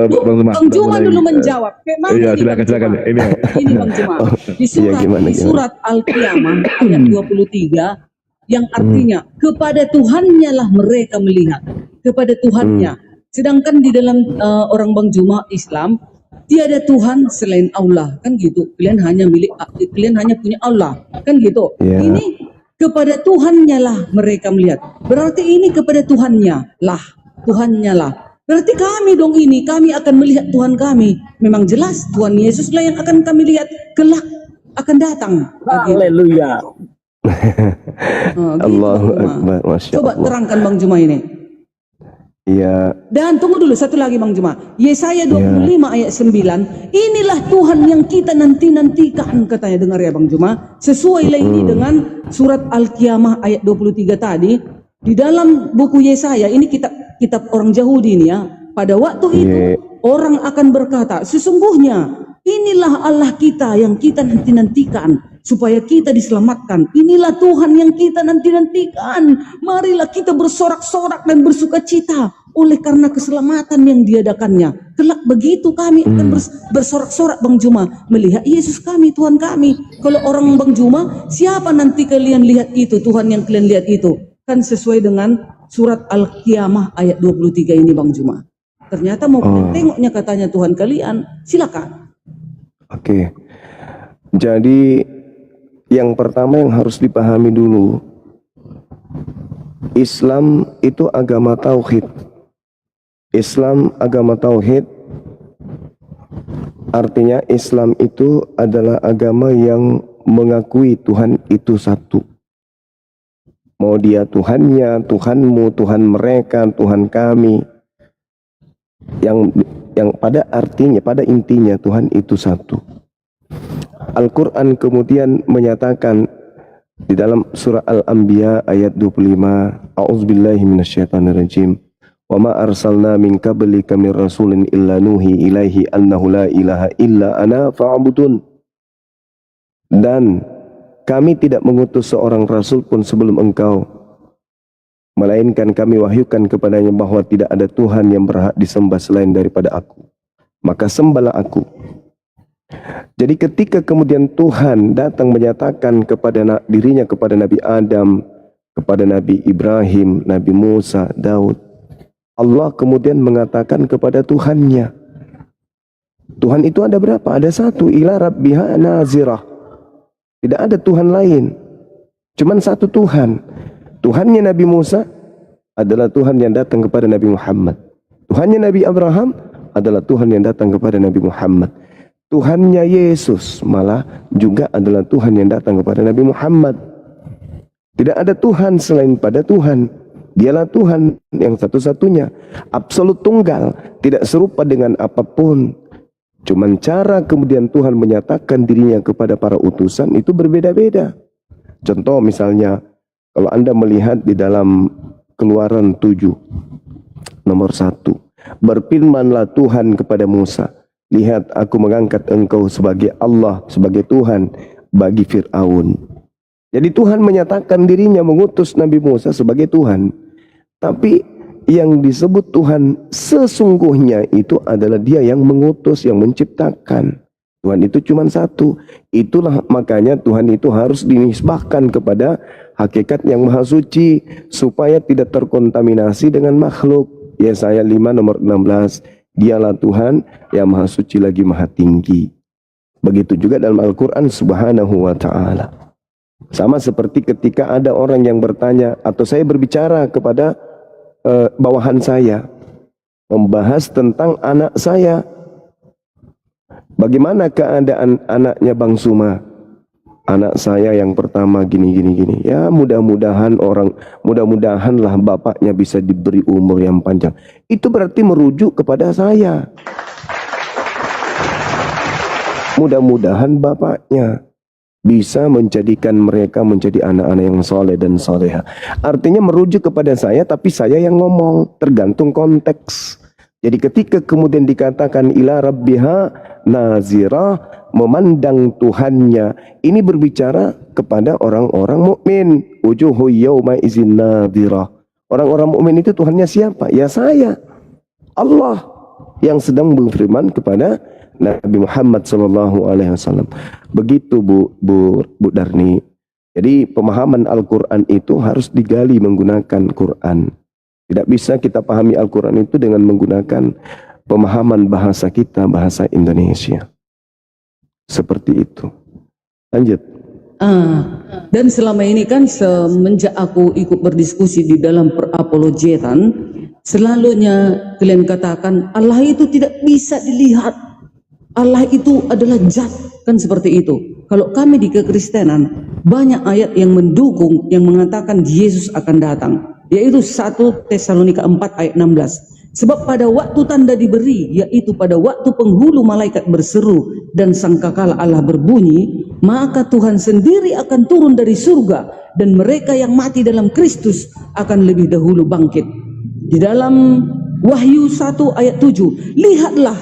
Bang Zuma. Bang Juma dulu menjawab. Kayak mana Iya, ini, Bang silakan. Juma? Ini. Ini Bang Juma. Di Iya, gimana? surat Al-Qiyamah ayat 23 yang artinya kepada Tuhannya lah mereka melihat, kepada Tuhannya. Sedangkan di dalam orang Bang Juma Islam tiada Tuhan selain Allah, kan gitu. Kalian hanya punya Allah, kan gitu. Ya. Ini kepada Tuhannya lah mereka melihat. Berarti ini kepada Tuhannya lah. Berarti kami dong ini, kami akan melihat Tuhan kami. Memang jelas Tuhan Yesus lah yang akan kami lihat kelak akan datang. Haleluya. Gitu, Allahu Bang Juma. Akbar. Masya Coba Allah. terangkan Bang Juma ini. Ya. Dan tunggu dulu satu lagi Bang Juma. Yesaya 25 ayat 9. Inilah Tuhan yang kita nantikan katanya, dengar ya Bang Juma. Sesuai lah ini dengan surat Al-Qiyamah ayat 23 tadi. Di dalam buku Yesaya ini kitab orang Yahudi ini ya. Pada waktu itu orang akan berkata, sesungguhnya inilah Allah kita yang kita nantikan supaya kita diselamatkan. Inilah Tuhan yang kita nantikan. Marilah kita bersorak-sorak dan bersuka cita oleh karena keselamatan yang diadakannya. Kelak begitu kami akan bersorak-sorak Bang Juma melihat Yesus kami, Tuhan kami. Kalau orang Bang Juma, siapa nanti kalian lihat itu, Tuhan yang kalian lihat itu? Kan sesuai dengan surat Al-Qiyamah ayat 23 ini Bang Juma. Ternyata mau kalian tengoknya katanya Tuhan kalian, silakan. Oke. Jadi yang pertama yang harus dipahami dulu, Islam itu agama tauhid. Islam agama tauhid artinya Islam itu adalah agama yang mengakui Tuhan itu satu. Mau dia Tuhannya, Tuhanmu, Tuhan mereka, Tuhan kami. Yang pada intinya Tuhan itu satu. Al-Quran kemudian menyatakan di dalam surah Al-Anbiya ayat 25, A'udzubillahi minasyaitonirrajim. Wa ma arsalna min qablika min rasulin illa nuhi ilaihi annahu la ilaha illa ana fa'budun. Dan kami tidak mengutus seorang rasul pun sebelum engkau, melainkan kami wahyukan kepadanya bahwa tidak ada Tuhan yang berhak disembah selain daripada aku. Maka sembahlah aku. Jadi ketika kemudian Tuhan datang menyatakan kepada dirinya kepada Nabi Adam, kepada Nabi Ibrahim, Nabi Musa, Daud, Allah kemudian mengatakan kepada Tuhannya. Tuhan itu ada berapa? Ada satu, ila rabbiha nazirah. Tidak ada Tuhan lain. Cuman satu Tuhan. Tuhannya Nabi Musa adalah Tuhan yang datang kepada Nabi Muhammad. Tuhannya Nabi Abraham adalah Tuhan yang datang kepada Nabi Muhammad. Tuhannya Yesus malah juga adalah Tuhan yang datang kepada Nabi Muhammad. Tidak ada Tuhan selain pada Tuhan. Dialah Tuhan yang satu-satunya, absolut tunggal, tidak serupa dengan apapun. Cuman cara kemudian Tuhan menyatakan dirinya kepada para utusan itu berbeda-beda. Contoh misalnya, kalau Anda melihat di dalam Keluaran 7 nomor 1, berfirmanlah Tuhan kepada Musa, lihat aku mengangkat engkau sebagai Allah, sebagai Tuhan bagi Fir'aun. Jadi Tuhan menyatakan dirinya mengutus Nabi Musa sebagai Tuhan. Tapi yang disebut Tuhan sesungguhnya itu adalah Dia yang mengutus, yang menciptakan. Tuhan itu cuma satu. Itulah makanya Tuhan itu harus dinisbahkan kepada hakikat yang maha suci supaya tidak terkontaminasi dengan makhluk. Yesaya 5 nomor 16. Dialah Tuhan yang maha suci lagi maha tinggi. Begitu juga dalam Al-Quran subhanahu wa ta'ala. Sama seperti ketika ada orang yang bertanya atau saya berbicara kepada bawahan saya, membahas tentang anak saya. Bagaimana keadaan anaknya Bang Suma? Anak saya yang pertama gini. Ya mudah-mudahanlah bapaknya bisa diberi umur yang panjang. Itu berarti merujuk kepada saya. Mudah-mudahan bapaknya bisa menjadikan mereka menjadi anak-anak yang soleh dan soleha. Artinya merujuk kepada saya, tapi saya yang ngomong, tergantung konteks. Jadi ketika kemudian dikatakan ila rabbiha nazira, memandang Tuhannya, ini berbicara kepada orang-orang mukmin. Wujuhu yauma izin nadhirah. Orang-orang mukmin itu Tuhannya siapa? Ya saya, Allah, yang sedang berfirman kepada Nabi Muhammad SAW. Begitu Bu Darni. Jadi pemahaman Al-Quran itu harus digali menggunakan Quran. Tidak bisa kita pahami Al-Quran itu dengan menggunakan pemahaman bahasa kita, bahasa Indonesia. Seperti itu. Lanjut. Dan selama ini kan semenjak aku ikut berdiskusi di dalam perapologetan, selalunya kalian katakan Allah itu tidak bisa dilihat, Allah itu adalah zat, kan seperti itu. Kalau kami di kekristenan banyak ayat yang mendukung, yang mengatakan Yesus akan datang, yaitu 1 Tesalonika 4 ayat 16. Sebab pada waktu tanda diberi, yaitu pada waktu penghulu malaikat berseru dan sangkakala Allah berbunyi, maka Tuhan sendiri akan turun dari surga dan mereka yang mati dalam Kristus akan lebih dahulu bangkit. Di dalam Wahyu 1 ayat 7, lihatlah,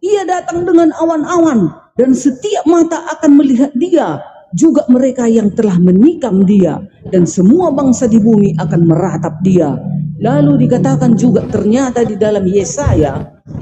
ia datang dengan awan-awan dan setiap mata akan melihat dia, juga mereka yang telah menikam dia, dan semua bangsa di bumi akan meratap dia. Lalu dikatakan juga ternyata di dalam Yesaya 25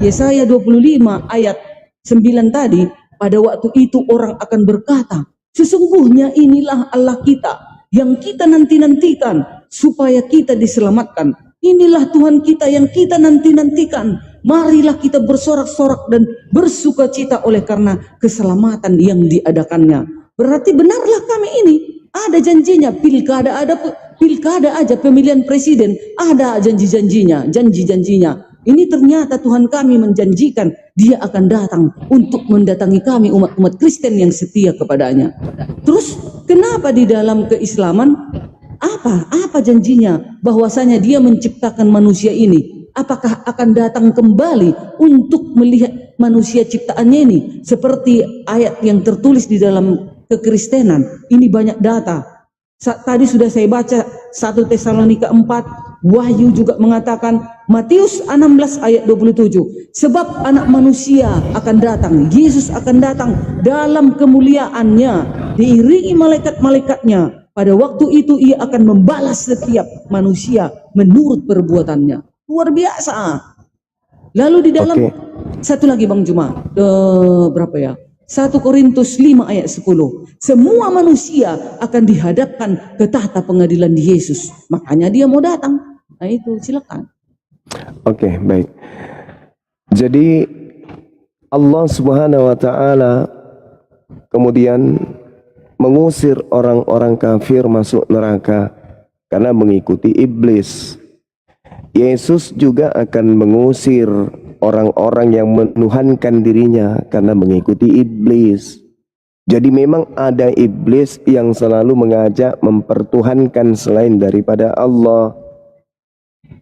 ayat 9 tadi, pada waktu itu orang akan berkata, sesungguhnya inilah Allah kita yang kita nanti-nantikan supaya kita diselamatkan. Inilah Tuhan kita yang kita nanti-nantikan. Marilah kita bersorak-sorak dan bersukacita oleh karena keselamatan yang diadakannya. Berarti benarlah kami ini. Ada janjinya, pilkada aja, pemilihan presiden, ada janji-janjinya. Ini ternyata Tuhan kami menjanjikan dia akan datang untuk mendatangi kami umat-umat Kristen yang setia kepadanya. Terus kenapa di dalam keislaman apa janjinya bahwasanya dia menciptakan manusia ini? Apakah akan datang kembali untuk melihat manusia ciptaannya ini? Seperti ayat yang tertulis di dalam kekristenan, ini banyak data. Tadi sudah saya baca 1 Tesalonika 4, Wahyu juga mengatakan, Matius 16 ayat 27, sebab anak manusia akan datang, Yesus akan datang dalam kemuliaannya, diiringi malaikat-malaikatnya. Pada waktu itu ia akan membalas setiap manusia menurut perbuatannya. Luar biasa. Lalu di dalam satu lagi Bang Juma, berapa ya? 1 Korintus 5 ayat 10. Semua manusia akan dihadapkan ke tahta pengadilan Yesus. Makanya dia mau datang. Nah itu silakan. Oke, baik. Jadi Allah Subhanahu wa taala kemudian mengusir orang-orang kafir masuk neraka karena mengikuti iblis. Yesus juga akan mengusir orang-orang yang menuhankan dirinya karena mengikuti iblis. Jadi memang ada iblis yang selalu mengajak mempertuhankan selain daripada Allah.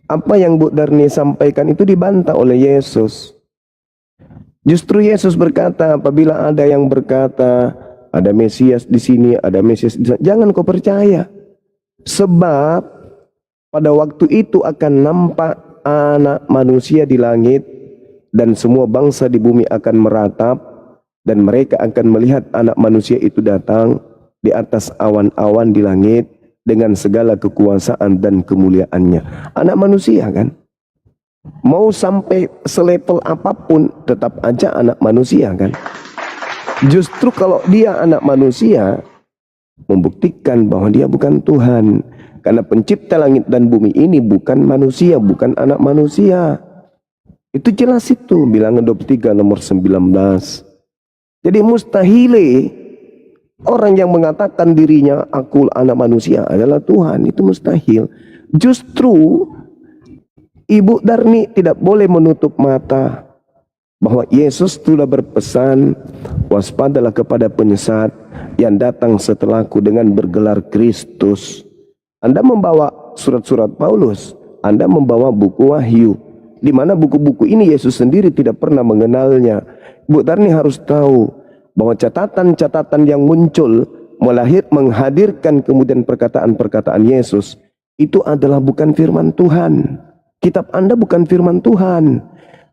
Apa yang Bu Darni sampaikan itu dibantah oleh Yesus. Justru Yesus berkata, apabila ada yang berkata ada Mesias di sini, ada Mesias di sana, jangan kau percaya. Sebab pada waktu itu akan nampak anak manusia di langit, dan semua bangsa di bumi akan meratap, dan mereka akan melihat anak manusia itu datang di atas awan-awan di langit dengan segala kekuasaan dan kemuliaannya. Anak manusia kan, mau sampai selevel apapun tetap aja anak manusia kan. Justru kalau dia anak manusia, membuktikan bahwa dia bukan Tuhan, karena pencipta langit dan bumi ini bukan manusia, bukan anak manusia. Itu jelas itu, bilangan 23 nomor 19. Jadi mustahile orang yang mengatakan dirinya aku anak manusia adalah Tuhan, itu mustahil. Justru Ibu Darni tidak boleh menutup mata bahwa Yesus telah berpesan, waspadalah kepada penyesat yang datang setelahku dengan bergelar Kristus. Anda membawa surat-surat Paulus, Anda membawa buku Wahyu, di mana buku-buku ini Yesus sendiri tidak pernah mengenalnya. Bu Darni harus tahu, bahwa catatan-catatan yang muncul menghadirkan kemudian perkataan-perkataan Yesus itu adalah bukan firman Tuhan. Kitab Anda bukan firman Tuhan.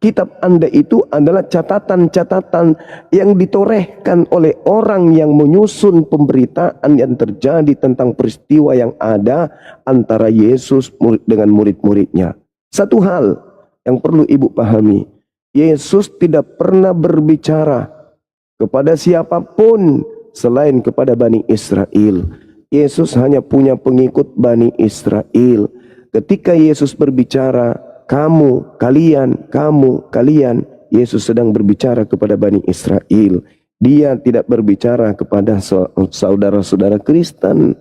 Kitab Anda itu adalah catatan-catatan yang ditorehkan oleh orang yang menyusun pemberitaan yang terjadi tentang peristiwa yang ada antara Yesus dengan murid-muridnya. Satu hal yang perlu ibu pahami, Yesus tidak pernah berbicara kepada siapapun selain kepada Bani Israel. Yesus hanya punya pengikut Bani Israel. Ketika Yesus berbicara, kamu, kalian, Yesus sedang berbicara kepada Bani Israel. Dia tidak berbicara kepada saudara-saudara Kristen.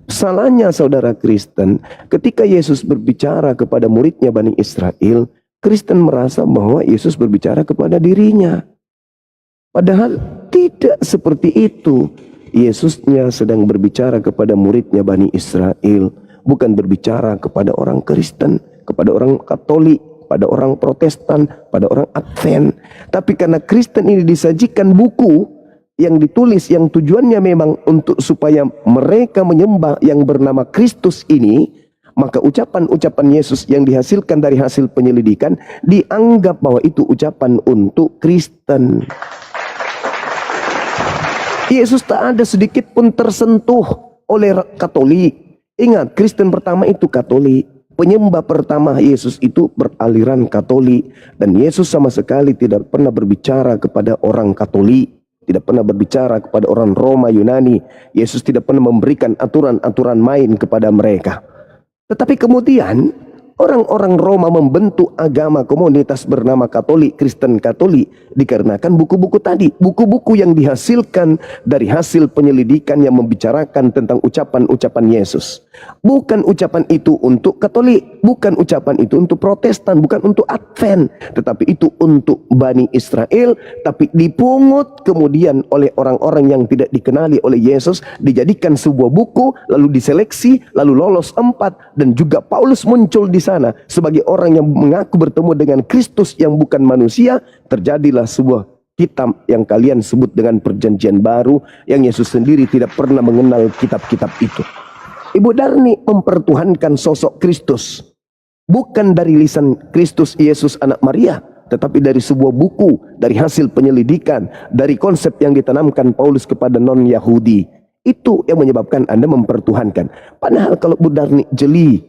Salahnya saudara Kristen, ketika Yesus berbicara kepada muridnya Bani Israel, Kristen merasa bahwa Yesus berbicara kepada dirinya. Padahal tidak seperti itu. Yesusnya sedang berbicara kepada muridnya Bani Israel, bukan berbicara kepada orang Kristen, kepada orang Katolik, pada orang Protestan, pada orang Advent. Tapi karena Kristen ini disajikan buku yang ditulis yang tujuannya memang untuk supaya mereka menyembah yang bernama Kristus ini, maka ucapan-ucapan Yesus yang dihasilkan dari hasil penyelidikan dianggap bahwa itu ucapan untuk Kristen. Yesus tak ada sedikit pun tersentuh oleh Katolik. Ingat, Kristen pertama itu Katolik. Penyembah pertama Yesus itu beraliran Katolik. Dan Yesus sama sekali tidak pernah berbicara kepada orang Katolik. Tidak pernah berbicara kepada orang Roma Yunani. Yesus tidak pernah memberikan aturan-aturan main kepada mereka. Tetapi kemudian orang-orang Roma membentuk agama komunitas bernama Katolik, Kristen Katolik, dikarenakan buku-buku tadi, buku-buku yang dihasilkan dari hasil penyelidikan yang membicarakan tentang ucapan-ucapan Yesus. Bukan ucapan itu untuk Katolik, bukan ucapan itu untuk Protestan, bukan untuk Advent, tetapi itu untuk Bani Israel, tapi dipungut kemudian oleh orang-orang yang tidak dikenali oleh Yesus, dijadikan sebuah buku, lalu diseleksi, lalu lolos 4, dan juga Paulus muncul di sana sebagai orang yang mengaku bertemu dengan Kristus yang bukan manusia. Terjadilah sebuah kitab yang kalian sebut dengan Perjanjian Baru, yang Yesus sendiri tidak pernah mengenal kitab-kitab itu. Ibu Darni mempertuhankan sosok Kristus bukan dari lisan Kristus Yesus anak Maria, tetapi dari sebuah buku, dari hasil penyelidikan, dari konsep yang ditanamkan Paulus kepada non-Yahudi. Itu yang menyebabkan Anda mempertuhankan. Padahal kalau Bu Darni jeli,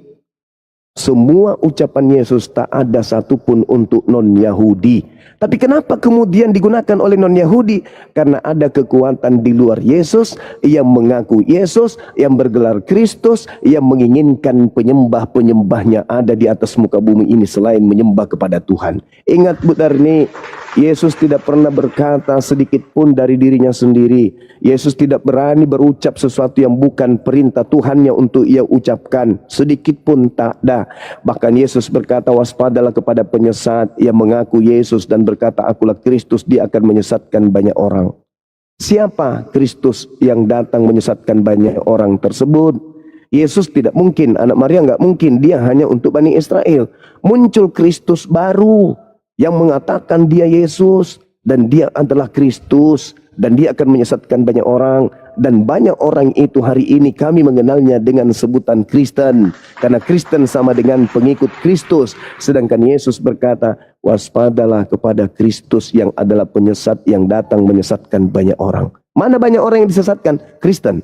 semua ucapan Yesus tak ada satupun untuk non-Yahudi. Tapi kenapa kemudian digunakan oleh non-Yahudi? Karena ada kekuatan di luar Yesus yang mengaku Yesus, yang bergelar Kristus, yang menginginkan penyembah-penyembahnya ada di atas muka bumi ini selain menyembah kepada Tuhan. Ingat Bu Darni, Yesus tidak pernah berkata sedikit pun dari dirinya sendiri. Yesus tidak berani berucap sesuatu yang bukan perintah Tuhannya untuk ia ucapkan. Sedikit pun tak ada. Bahkan Yesus berkata, waspadalah kepada penyesat yang mengaku Yesus dan berkata, akulah Kristus, dia akan menyesatkan banyak orang. Siapa Kristus yang datang menyesatkan banyak orang tersebut? Yesus tidak mungkin, anak Maria nggak mungkin, dia hanya untuk Bani Israel. Muncul Kristus baru yang mengatakan dia Yesus dan dia adalah Kristus dan dia akan menyesatkan banyak orang. Dan banyak orang itu hari ini kami mengenalnya dengan sebutan Kristen, karena Kristen sama dengan pengikut Kristus. Sedangkan Yesus berkata, waspadalah kepada Kristus yang adalah penyesat yang datang menyesatkan banyak orang. Mana banyak orang yang disesatkan? Kristen.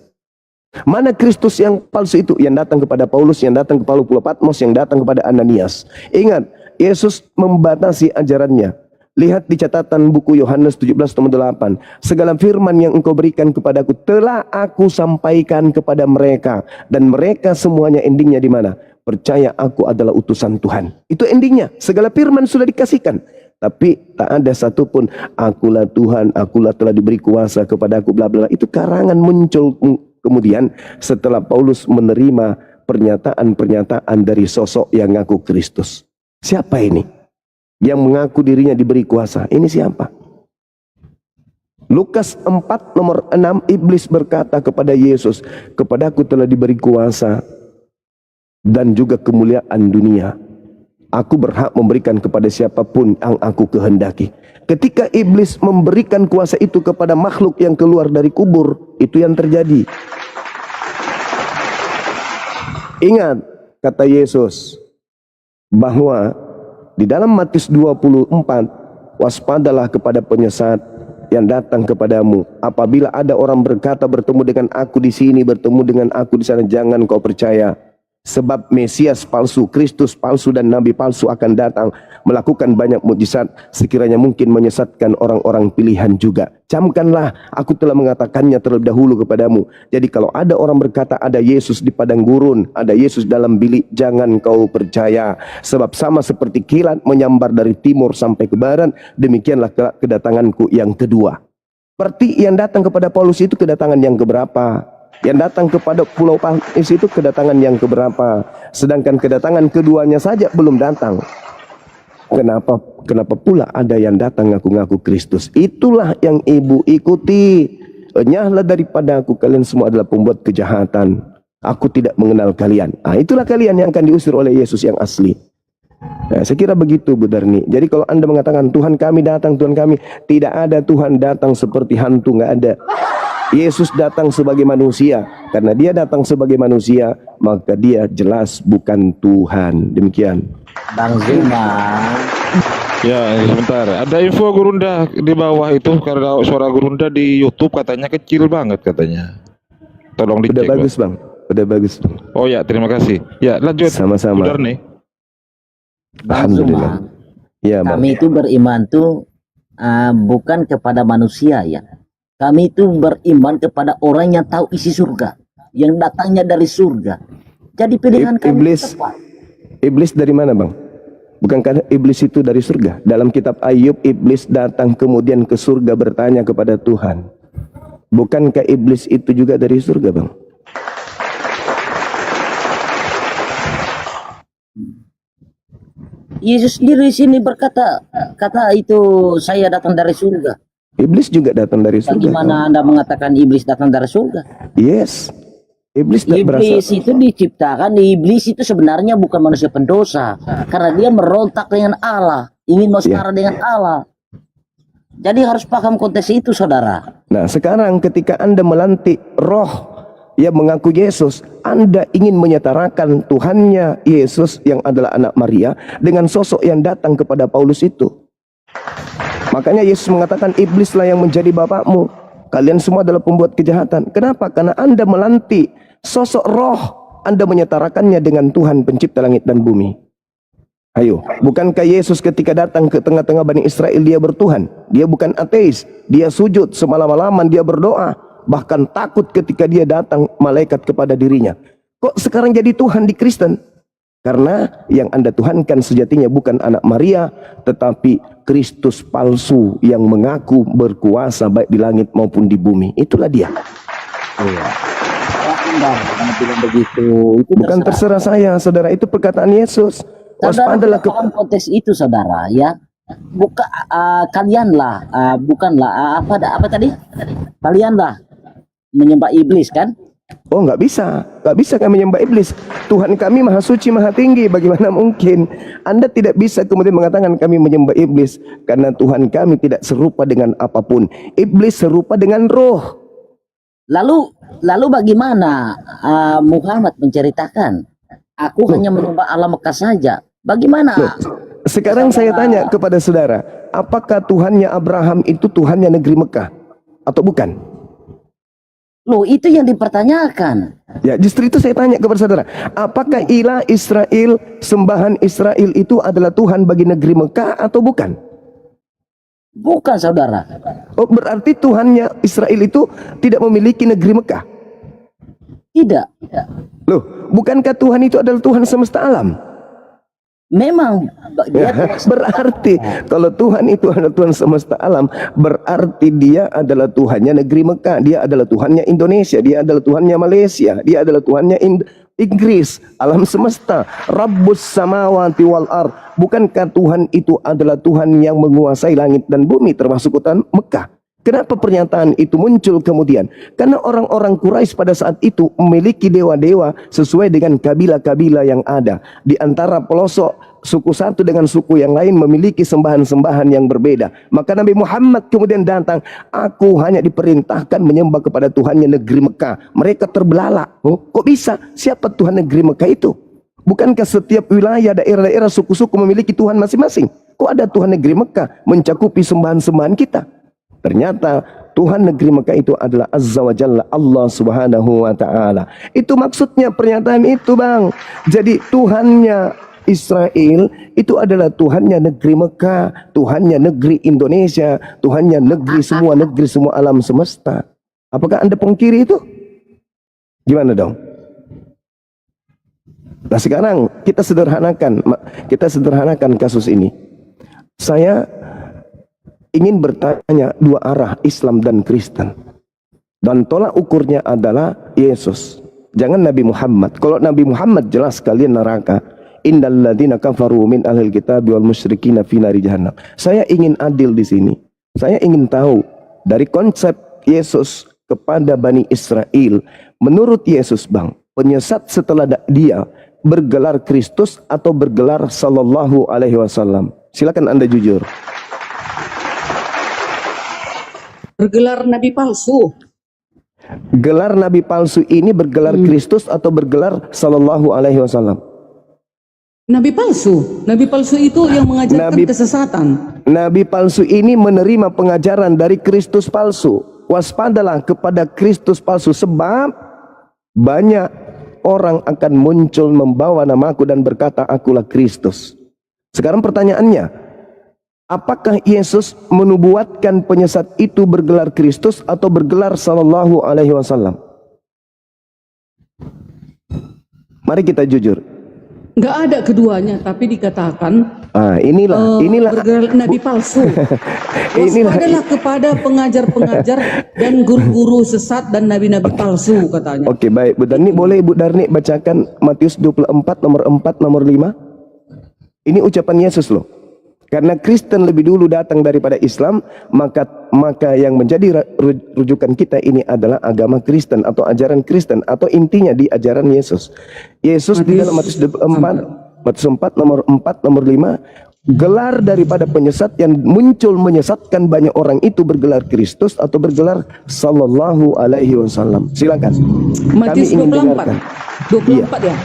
Mana Kristus yang palsu itu? Yang datang kepada Paulus, yang datang kepada Pulau Patmos, yang datang kepada Ananias. Ingat, Yesus membatasi ajarannya. Lihat di catatan buku Yohanes 17:8. Segala firman yang engkau berikan kepadaku telah aku sampaikan kepada mereka. Dan mereka semuanya endingnya di mana? Percaya aku adalah utusan Tuhan. Itu endingnya. Segala firman sudah dikasihkan. Tapi tak ada satupun akulah Tuhan, akulah telah diberi kuasa kepadaku, bla bla. Itu karangan muncul kemudian setelah Paulus menerima pernyataan-pernyataan dari sosok yang ngaku Kristus. Siapa ini? Yang mengaku dirinya diberi kuasa. Ini siapa? Lukas 4 nomor 6, iblis berkata kepada Yesus, kepadaku telah diberi kuasa dan juga kemuliaan dunia. Aku berhak memberikan kepada siapapun yang aku kehendaki. Ketika iblis memberikan kuasa itu kepada makhluk yang keluar dari kubur, itu yang terjadi. Ingat kata Yesus bahwa di dalam Matius 24, waspadalah kepada penyesat yang datang kepadamu. Apabila ada orang berkata bertemu dengan aku di sini, bertemu dengan aku di sana, jangan kau percaya. Sebab Mesias palsu, Kristus palsu dan Nabi palsu akan datang melakukan banyak mukjizat sekiranya mungkin menyesatkan orang-orang pilihan juga. Camkanlah, aku telah mengatakannya terlebih dahulu kepadamu. Jadi kalau ada orang berkata ada Yesus di padang gurun, ada Yesus dalam bilik, jangan kau percaya. Sebab sama seperti kilat menyambar dari timur sampai ke barat, demikianlah kedatanganku yang kedua. Berarti yang datang kepada Paulus itu kedatangan yang keberapa? Yang datang kepada Pulau Patmos itu kedatangan yang keberapa? Sedangkan kedatangan keduanya saja belum datang. Kenapa pula ada yang datang ngaku-ngaku Kristus? Itulah yang ibu ikuti. Enyahlah daripada aku, kalian semua adalah pembuat kejahatan. Aku tidak mengenal kalian. Itulah kalian yang akan diusir oleh Yesus yang asli. Saya kira begitu Bu Darni. Jadi kalau Anda mengatakan Tuhan kami datang, Tuhan kami, tidak ada Tuhan datang seperti hantu, nggak ada. Yesus datang sebagai manusia. Karena dia datang sebagai manusia, maka dia jelas bukan Tuhan. Demikian. Bang Zuma. Ya, sebentar. Ada info Gurunda di bawah itu, karena suara Gurunda di YouTube katanya kecil banget katanya. Tolong dicek. Udah bagus Bang. Udah bagus. Oh ya, terima kasih. Ya, lanjut. Sama-sama. Benar nih. Bang Zuma. Ya, Bang. Kami itu beriman tuh bukan kepada manusia ya. Kami itu beriman kepada orang yang tahu isi surga, yang datangnya dari surga. Jadi pilihan kami Iblis. tepat. Iblis dari mana Bang? Bukankah iblis itu dari surga? Dalam kitab Ayub, iblis datang kemudian ke surga bertanya kepada Tuhan. Bukankah iblis itu juga dari surga Bang? Yesus sendiri di sini berkata, kata itu saya datang dari surga. Iblis juga datang dari surga. Bagaimana Anda mengatakan iblis datang dari surga? Yes. Iblis Iblis itu diciptakan, iblis itu sebenarnya bukan manusia pendosa. Karena dia merontak dengan Allah, ingin mau setara dengan Allah. Jadi harus paham konteks itu saudara. Nah sekarang ketika Anda melantik roh yang mengaku Yesus, Anda ingin menyetarakan Tuhannya Yesus yang adalah anak Maria dengan sosok yang datang kepada Paulus itu. Makanya Yesus mengatakan iblislah yang menjadi bapakmu. Kalian semua adalah pembuat kejahatan. Kenapa? Karena Anda melantik sosok roh, Anda menyetarakannya dengan Tuhan pencipta langit dan bumi. Ayo, bukankah Yesus ketika datang ke tengah-tengah Bani Israel dia bertuhan? Dia bukan ateis. Dia sujud semalam-malaman, dia berdoa. Bahkan takut ketika dia datang malaikat kepada dirinya. Kok sekarang jadi Tuhan di Kristen? Karena yang Anda tuhankan sejatinya bukan anak Maria, tetapi Kristus palsu yang mengaku berkuasa baik di langit maupun di bumi. Itulah dia. Iya. Anda bilang begitu. Itu Bukan terserah saya, saudara. Itu perkataan Yesus. Saudara paham konteks itu, saudara, ya. Kalianlah, bukanlah apa tadi? Kalianlah menyembah iblis kan? Oh nggak bisa kami menyembah iblis. Tuhan kami maha suci maha tinggi. Bagaimana mungkin Anda tidak bisa kemudian mengatakan kami menyembah iblis? Karena Tuhan kami tidak serupa dengan apapun. Iblis serupa dengan roh. Lalu bagaimana Muhammad menceritakan aku hanya menyembah Allah Mekah saja? Bagaimana? Sekarang saya tanya kepada saudara, apakah Tuhannya Abraham itu Tuhannya negeri Mekah atau bukan? Loh, itu yang dipertanyakan. Ya, justru itu saya tanya kepada saudara, apakah ilah Israel, sembahan Israel itu adalah Tuhan bagi negeri Mekah atau bukan? Bukan, saudara. Oh, berarti Tuhannya Israel itu tidak memiliki negeri Mekah? Tidak. Loh, bukankah Tuhan itu adalah Tuhan semesta alam? Memang dia berarti kalau Tuhan itu adalah Tuhan semesta alam, berarti dia adalah Tuhannya negeri Mekah, dia adalah Tuhannya Indonesia, dia adalah Tuhannya Malaysia, dia adalah Tuhannya Inggris, alam semesta, Rabbus samawati wal ard. Bukankah Tuhan itu adalah Tuhan yang menguasai langit dan bumi termasuk kota Mekah? Kenapa pernyataan itu muncul kemudian? Karena orang-orang Quraisy pada saat itu memiliki dewa-dewa sesuai dengan kabilah-kabilah yang ada. Di antara pelosok suku satu dengan suku yang lain memiliki sembahan-sembahan yang berbeda. Maka Nabi Muhammad kemudian datang, aku hanya diperintahkan menyembah kepada Tuhannya negeri Mekah. Mereka terbelalak. Oh, kok bisa? Siapa Tuhan negeri Mekah itu? Bukankah setiap wilayah, daerah-daerah, suku-suku memiliki Tuhan masing-masing? Kok ada Tuhan negeri Mekah mencakupi sembahan-sembahan kita? Ternyata Tuhan negeri Mekah itu adalah Azza wa Jalla, Allah Subhanahu wa Ta'ala. Itu maksudnya pernyataan itu, Bang. Jadi Tuhannya Israel itu adalah Tuhannya negeri Mekah, Tuhannya negeri Indonesia, Tuhannya negeri semua alam semesta. Apakah Anda pungkiri itu? Gimana dong? Nah sekarang kita sederhanakan kasus ini. Saya ingin bertanya dua arah, Islam dan Kristen. Dan tolak ukurnya adalah Yesus. Jangan Nabi Muhammad. Kalau Nabi Muhammad jelas kalian neraka. Innal ladzina kafaru min ahlil kitabi wal musyrikina fi nari jahannam. Saya ingin adil di sini. Saya ingin tahu dari konsep Yesus kepada Bani Israel. Menurut Yesus, Bang, penyesat setelah dia bergelar Kristus atau bergelar Sallallahu Alaihi Wasallam? Silakan Anda jujur. Bergelar nabi palsu. Gelar nabi palsu ini bergelar Kristus atau bergelar Sallallahu Alaihi Wasallam? Nabi palsu. Nabi palsu itu yang mengajarkan kesesatan. Nabi palsu ini menerima pengajaran dari Kristus palsu. Waspadalah kepada Kristus palsu, sebab banyak orang akan muncul membawa namaku dan berkata akulah Kristus. Sekarang pertanyaannya, apakah Yesus menubuatkan penyesat itu bergelar Kristus atau bergelar Sallallahu Alaihi Wasallam? Mari kita jujur. Nggak ada keduanya, tapi dikatakan inilah bergelar nabi palsu. Waspadalah kepada pengajar-pengajar dan guru-guru sesat dan nabi-nabi palsu, katanya. Oke, baik. Bu Darni, boleh Ibu Darni bacakan Matius 24 nomor 4 nomor 5? Ini ucapan Yesus loh. Karena Kristen lebih dulu datang daripada Islam, maka yang menjadi rujukan kita ini adalah agama Kristen atau ajaran Kristen, atau intinya di ajaran Yesus. Yesus di dalam Matius 4 nomor 4 nomor 5, gelar daripada penyesat yang muncul menyesatkan banyak orang itu bergelar Kristus atau bergelar Sallallahu Alaihi Wasallam. Silakan. Matius Kami ingin 24. dengarkan. 24 ya.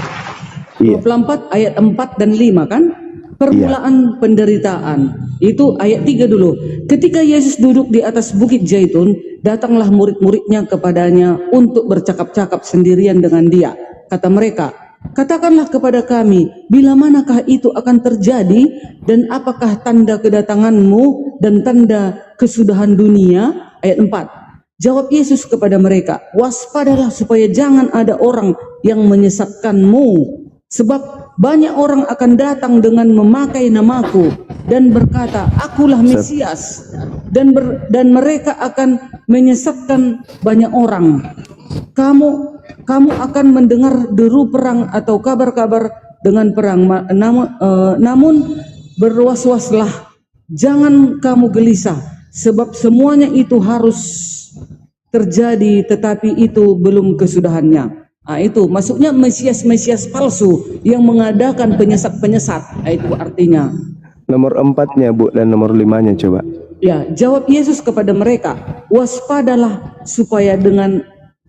Iya. 24 ayat 4 dan 5 kan? Permulaan penderitaan. Itu ayat 3 dulu. Ketika Yesus duduk di atas bukit Zaitun, datanglah murid-muridnya kepadanya untuk bercakap-cakap sendirian dengan dia. Kata mereka, katakanlah kepada kami, bila manakah itu akan terjadi, dan apakah tanda kedatanganmu dan tanda kesudahan dunia? Ayat 4. Jawab Yesus kepada mereka, waspadalah supaya jangan ada orang yang menyesatkanmu, sebab banyak orang akan datang dengan memakai namaku dan berkata, akulah Mesias, dan mereka akan menyesatkan banyak orang. Kamu akan mendengar deru perang atau kabar-kabar dengan perang, namun berwas-waslah, jangan kamu gelisah, sebab semuanya itu harus terjadi, tetapi itu belum kesudahannya. Itu maksudnya Mesias palsu yang mengadakan penyesat-penyesat. Itu artinya. Nomor 4-nya Bu, dan nomor 5-nya coba. Ya, jawab Yesus kepada mereka, waspadalah supaya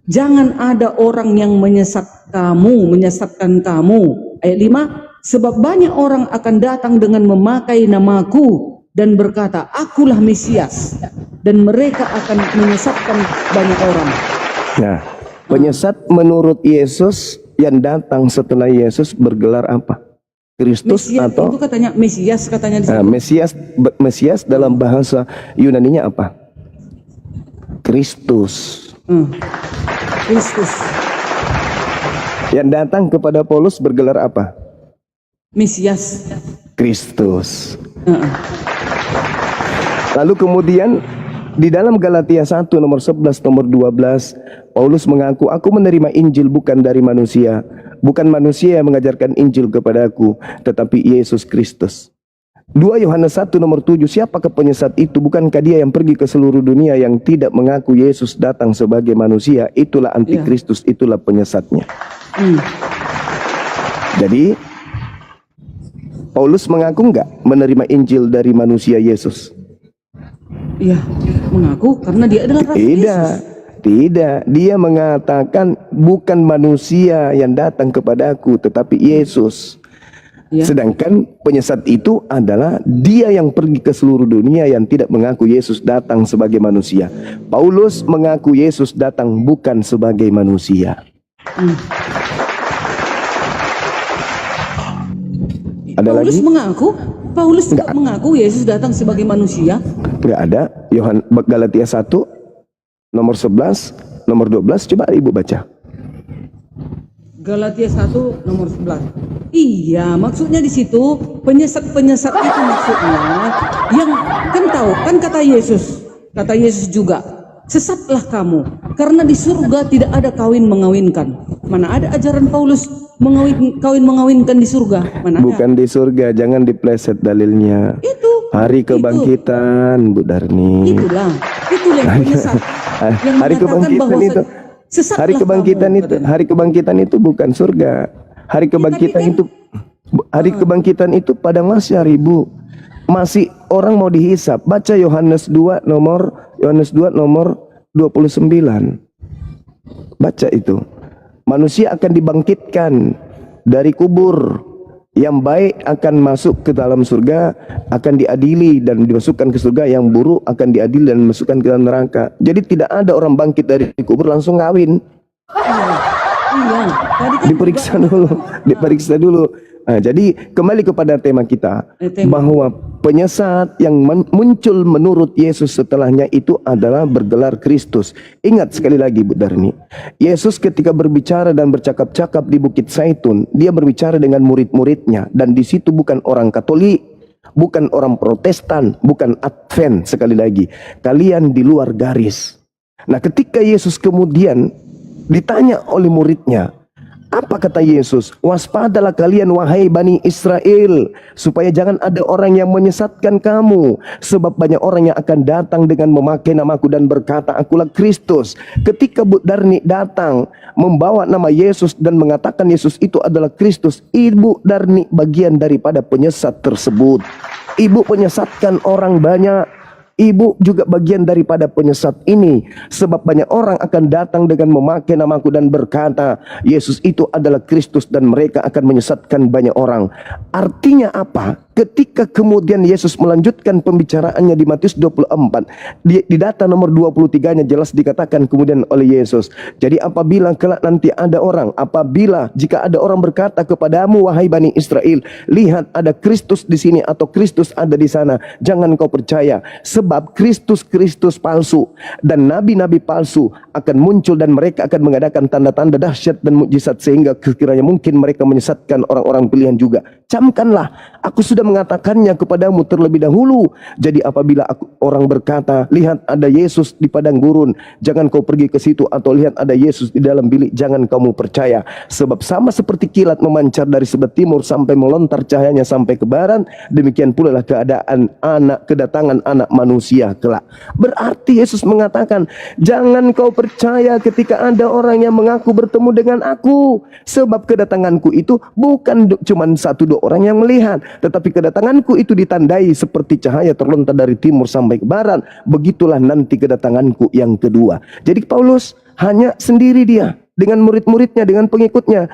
jangan ada orang yang menyesatkan kamu. Ayat 5, sebab banyak orang akan datang dengan memakai namaku dan berkata, akulah Mesias, dan mereka akan menyesatkan banyak orang. Nah, penyesat menurut Yesus yang datang setelah Yesus bergelar apa? Kristus Mesias, atau itu katanya Mesias, katanya di situ. Mesias dalam bahasa Yunaninya apa? Kristus. Kristus. Yang datang kepada Paulus bergelar apa? Mesias. Kristus. Lalu kemudian di dalam Galatia 1 nomor 11 nomor 12, Paulus mengaku, aku menerima Injil bukan dari manusia. Bukan manusia yang mengajarkan Injil kepadaku, tetapi Yesus Kristus. 2 Yohanes 1 nomor 7, siapakah penyesat itu? Bukankah dia yang pergi ke seluruh dunia yang tidak mengaku Yesus datang sebagai manusia? Itulah antikristus, itulah penyesatnya. Jadi Paulus mengaku nggak menerima Injil dari manusia Yesus? Iya, mengaku karena dia adalah Rasul Tidak, Yesus. tidak. Dia mengatakan bukan manusia yang datang kepadaku, tetapi Yesus. Ya. Sedangkan penyesat itu adalah dia yang pergi ke seluruh dunia yang tidak mengaku Yesus datang sebagai manusia. Paulus mengaku Yesus datang bukan sebagai manusia. Ada Paulus lagi? Paulus juga mengaku Yesus datang sebagai manusia. Enggak ada. Galatia 1 nomor 11, nomor 12, coba Ibu baca. Galatia 1 nomor 11. Iya, maksudnya di situ penyesat-penyesat itu maksudnya yang kan tahu kan kata Yesus juga, sesatlah kamu karena di surga tidak ada kawin mengawinkan. Mana ada ajaran Paulus kawin mengawinkan di surga? Mana ada? Bukan di surga, jangan dipleset dalilnya. Itu Hari kebangkitan, Bu Darni. itulah yang penyesat yang Hari mengatakan kebangkitan bahwa itu, sesatlah hari kebangkitan kamu, itu, katanya. hari kebangkitan itu bukan surga. Hari kebangkitan kan- itu, hari kebangkitan itu padang mahsyar, Ibu. Masih orang mau dihisap. Baca Yohanes 2 nomor 29. Baca itu. Manusia akan dibangkitkan dari kubur. Yang baik akan masuk ke dalam surga, akan diadili dan dimasukkan ke surga. Yang buruk akan diadili dan dimasukkan ke dalam neraka. Jadi tidak ada orang bangkit dari kubur langsung kawin. Iya, tadi kan Diperiksa juga- dulu, diperiksa dulu. Nah, jadi kembali kepada tema kita, bahwa penyesat yang muncul menurut Yesus setelahnya itu adalah bergelar Kristus. Ingat sekali lagi Bu Darni, Yesus ketika berbicara dan bercakap-cakap di Bukit Zaitun, dia berbicara dengan murid-muridnya, dan di situ bukan orang Katolik, bukan orang Protestan, bukan Advent. Sekali lagi, kalian di luar garis. Nah, ketika Yesus kemudian ditanya oleh muridnya, apa kata Yesus? Waspadalah kalian wahai Bani Israel, supaya jangan ada orang yang menyesatkan kamu. Sebab banyak orang yang akan datang dengan memakai namaku dan berkata, akulah Kristus. Ketika Bu Darni datang membawa nama Yesus dan mengatakan Yesus itu adalah Kristus, Ibu Darni bagian daripada penyesat tersebut. Ibu menyesatkan orang banyak. Ibu juga bagian daripada penyesat ini. Sebab banyak orang akan datang dengan memakai namaku dan berkata Yesus itu adalah Kristus, dan mereka akan menyesatkan banyak orang. Artinya apa? Ketika kemudian Yesus melanjutkan pembicaraannya di Matius 24, di data nomor 23-nya jelas dikatakan kemudian oleh Yesus, jadi apabila kelak nanti ada orang, jika ada orang berkata kepadamu wahai Bani Israel, lihat ada Kristus di sini atau Kristus ada di sana, jangan kau percaya. Sebab Kristus palsu dan nabi-nabi palsu akan muncul, dan mereka akan mengadakan tanda-tanda dahsyat dan mukjizat sehingga sekiranya mungkin mereka menyesatkan orang-orang pilihan juga. Camkanlah, aku sudah mengatakannya kepadamu terlebih dahulu. Jadi apabila orang berkata, lihat ada Yesus di padang gurun, jangan kau pergi ke situ, atau lihat ada Yesus di dalam bilik, jangan kamu percaya. Sebab sama seperti kilat memancar dari sebelah timur sampai melontar cahayanya sampai ke barat, demikian pula lah kedatangan anak manusia kelak. Berarti Yesus mengatakan, jangan kau percaya ketika ada orang yang mengaku bertemu dengan aku. Sebab kedatanganku itu bukan cuma 1-2 orang yang melihat, tetapi kedatanganku itu ditandai seperti cahaya terlontar dari timur sampai ke barat. Begitulah nanti kedatanganku yang kedua. Jadi Paulus hanya sendiri dia dengan murid-muridnya, dengan pengikutnya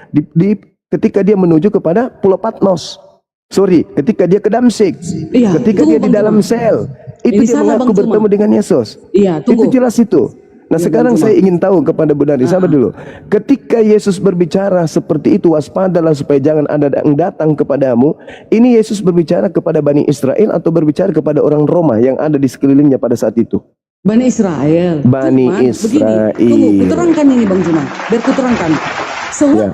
ketika dia menuju kepada Pulau Patmos. Ketika dia ke Damsyik, Iya, ketika tunggu, dia di Bang dalam Cuma. sel, itu Ini dia salah, mengaku Bang Cuma. bertemu dengan Yesus. Iya, tunggu. Itu jelas itu. Nah, Iya, sekarang Bang Cuma. saya ingin tahu kepada Bu Dari, sabar dulu. Ketika Yesus berbicara seperti itu, waspadalah supaya jangan ada yang datang kepadamu. Ini Yesus berbicara kepada Bani Israel atau berbicara kepada orang Roma yang ada di sekelilingnya pada saat itu? Bani Israel. Bani Cuman, Israel. Begini, tunggu, kuterangkan ini Bang Cuma. Biar kuterangkan.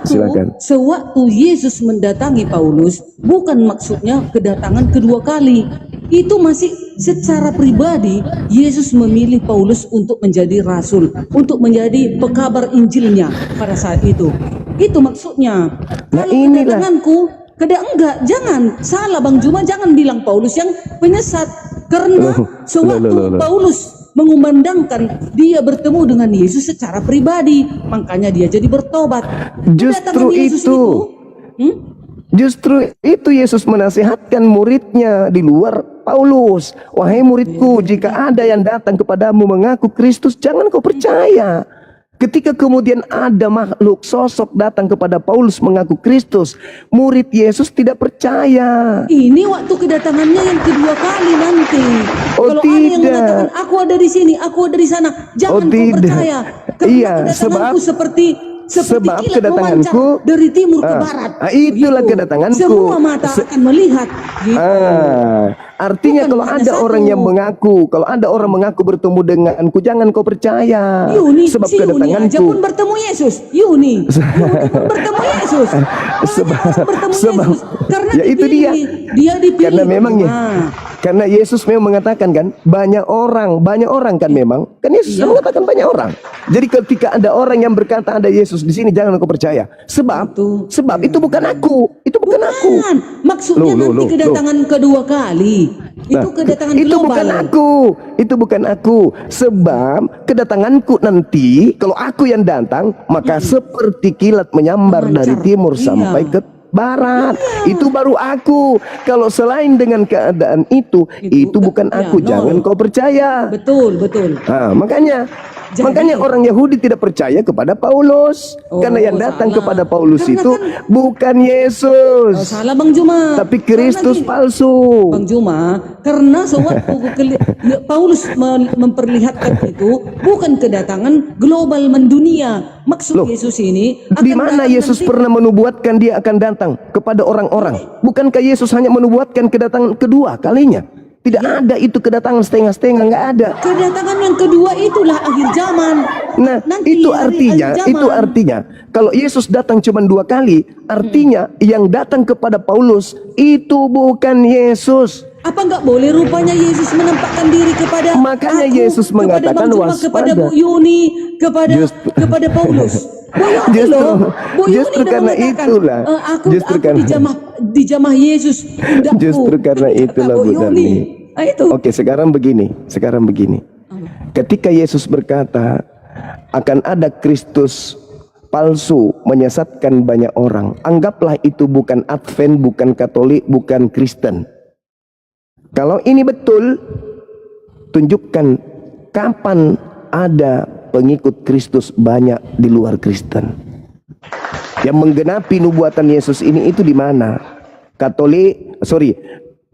silakan. Sewaktu Yesus mendatangi Paulus, bukan maksudnya kedatangan kedua kali. Itu masih secara pribadi Yesus memilih Paulus untuk menjadi rasul, untuk menjadi pekabar Injilnya pada saat itu. Itu maksudnya. Nah, Kalau inilah. kedatanganku, enggak, jangan salah Bang Juma, jangan bilang Paulus yang penyesat, karena sewaktu loh. Paulus mengumandangkan dia bertemu dengan Yesus secara pribadi, makanya dia jadi bertobat. Justru Kedatangan Yesus itu. Justru itu Yesus menasihatkan muridnya di luar Paulus. Wahai muridku, jika ada yang datang kepadamu mengaku Kristus, jangan kau percaya. Ketika kemudian ada makhluk sosok datang kepada Paulus mengaku Kristus, murid Yesus tidak percaya. Ini waktu kedatangannya yang kedua kali nanti. Oh, Kalau ada yang tidak. mengatakan aku ada di sini, aku ada di sana, jangan kau tidak. percaya. Karena Iya, kedatanganku seperti sebab kilat kedatanganku memancar dari timur ke barat. itulah Begitu. kedatanganku. Semua mata akan melihat. Gitu. Artinya Bukan kalau hanya ada satu. orang yang mengaku, kalau ada orang mengaku bertemu denganku, jangan kau percaya. Yuni, Sebab si Yuni aja kedatanganku. pun bertemu Yesus. Yuni pun bertemu Yesus. Banyak Sebab- orang bertemu sebab- Yesus. Karena ya itu dipilih. Dia dipilih. Karena memang ya, Ah. karena Yesus memang mengatakan kan banyak orang kan memang kan Yesus Iya. mengatakan banyak orang. Jadi ketika ada orang yang berkata ada Yesus di sini, jangan kau percaya. Sebab itu bukan aku, itu bukan aku. Bukan. Maksudnya nanti kedatangan kedua kali. Itu kedatangan itu global. bukan aku, itu bukan aku. Sebab kedatanganku nanti, kalau aku yang datang, maka seperti kilat menyambar Memancar. dari timur Iya. sampai ke barat. Itu baru aku. Kalau selain dengan keadaan itu bukan ya, aku. no. Jangan kau percaya. Betul. Nah, makanya Jadi- orang Yahudi tidak percaya kepada Paulus. Oh, Karena yang datang salah. kepada Paulus Karena itu kan- bukan Oh, Yesus, salah Bang Juma. tapi Kristus Karena gini, palsu. Bang Juma, karena sewaktu Paulus memperlihatkan itu bukan kedatangan global mendunia. Maksud Loh, Yesus ini Di mana datang Yesus nanti- pernah menubuatkan dia akan datang kepada orang-orang? Bukankah Yesus hanya menubuatkan kedatangan kedua kalinya? Tidak ada itu kedatangan setengah-setengah, nggak ada. Kedatangan yang kedua itulah akhir zaman. Nah, Nanti itu hari akhir zaman. artinya kalau Yesus datang cuma 2 kali, artinya yang datang kepada Paulus itu bukan Yesus. Apa nggak boleh rupanya Yesus menampakkan diri kepada Makanya aku, Yesus kepada mengatakan Bang Juma, waspada. kepada Bu Yuni, kepada Paulus. Bu Yuni loh. Bu Yuni justru udah karena mengatakan, itulah. aku Justru karena- dijamah Yesus. budakku. Justru karena Kata itulah, Bu Bu Yuni. Darni. Itu. Oke, sekarang begini. Ketika Yesus berkata akan ada Kristus palsu menyesatkan banyak orang, anggaplah itu bukan Advent, bukan Katolik, bukan Kristen. Kalau ini betul, tunjukkan kapan ada pengikut Kristus banyak di luar Kristen. Yang menggenapi nubuatan Yesus ini itu di mana?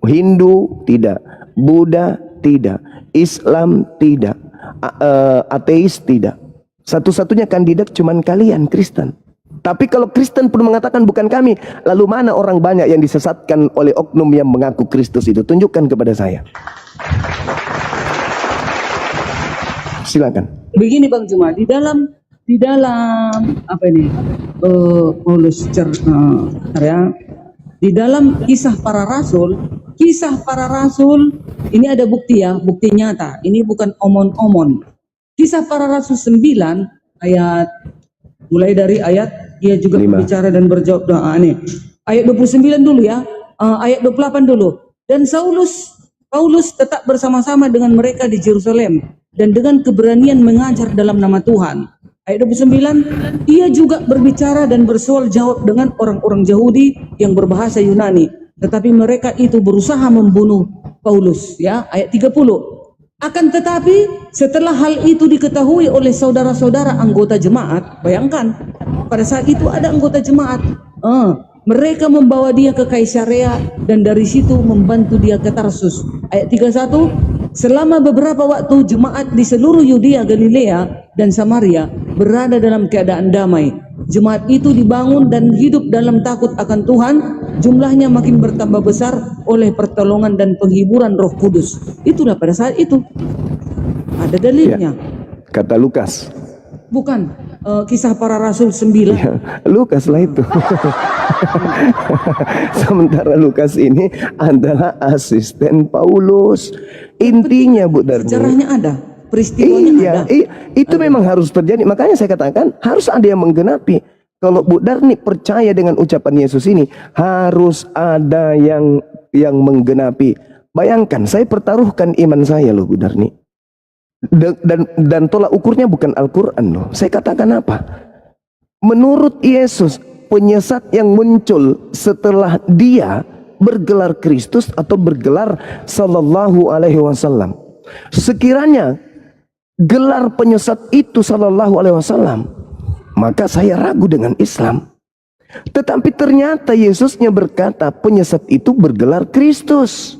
Hindu tidak, Buddha tidak, Islam tidak, ateis tidak. Satu-satunya kandidat cuman kalian Kristen. Tapi kalau Kristen pun mengatakan bukan kami, lalu mana orang banyak yang disesatkan oleh oknum yang mengaku Kristus itu? Tunjukkan kepada saya. Silakan. Begini Bang Juma, di dalam apa ini? Paulus di dalam kisah para rasul ini ada bukti ya, bukti nyata. Ini bukan omon-omon. Kisah para rasul 9 ayat mulai dari ayat dia juga 5. berbicara dan berjawab doa nih. Ayat 29 dulu ya. Ayat 28 dulu. Dan Paulus tetap bersama-sama dengan mereka di Yerusalem dan dengan keberanian mengajar dalam nama Tuhan. Ayat 29, ia juga berbicara dan bersoal jawab dengan orang-orang Yahudi yang berbahasa Yunani, tetapi mereka itu berusaha membunuh Paulus, ya. Ayat 30. Akan tetapi setelah hal itu diketahui oleh saudara-saudara anggota jemaat, bayangkan pada saat itu ada anggota jemaat, mereka membawa dia ke Kaisarea dan dari situ membantu dia ke Tarsus. Ayat 31, selama beberapa waktu jemaat di seluruh Yudea, Galilea dan Samaria berada dalam keadaan damai. Jemaat itu dibangun dan hidup dalam takut akan Tuhan. Jumlahnya makin bertambah besar oleh pertolongan dan penghiburan Roh Kudus. Itulah pada saat itu. Ada dalilnya. Kata Lukas. Bukan kisah para rasul 9. Ya, Lukas lah itu. Sementara Lukas ini adalah asisten Paulus. Intinya Bu Darni. Sejarahnya ada, peristiwanya ada. Itu memang harus terjadi. Makanya saya katakan harus ada yang menggenapi. Kalau Bu Darni percaya dengan ucapan Yesus ini, harus ada yang menggenapi. Bayangkan, saya pertaruhkan iman saya loh Bu Darni. Dan tolak ukurnya bukan Al-Quran loh. Saya katakan apa? Menurut Yesus, penyesat yang muncul setelah dia bergelar Kristus atau bergelar Sallallahu Alaihi Wasallam. Sekiranya gelar penyesat itu Sallallahu Alaihi Wasallam, maka saya ragu dengan Islam. Tetapi ternyata Yesusnya berkata penyesat itu bergelar Kristus.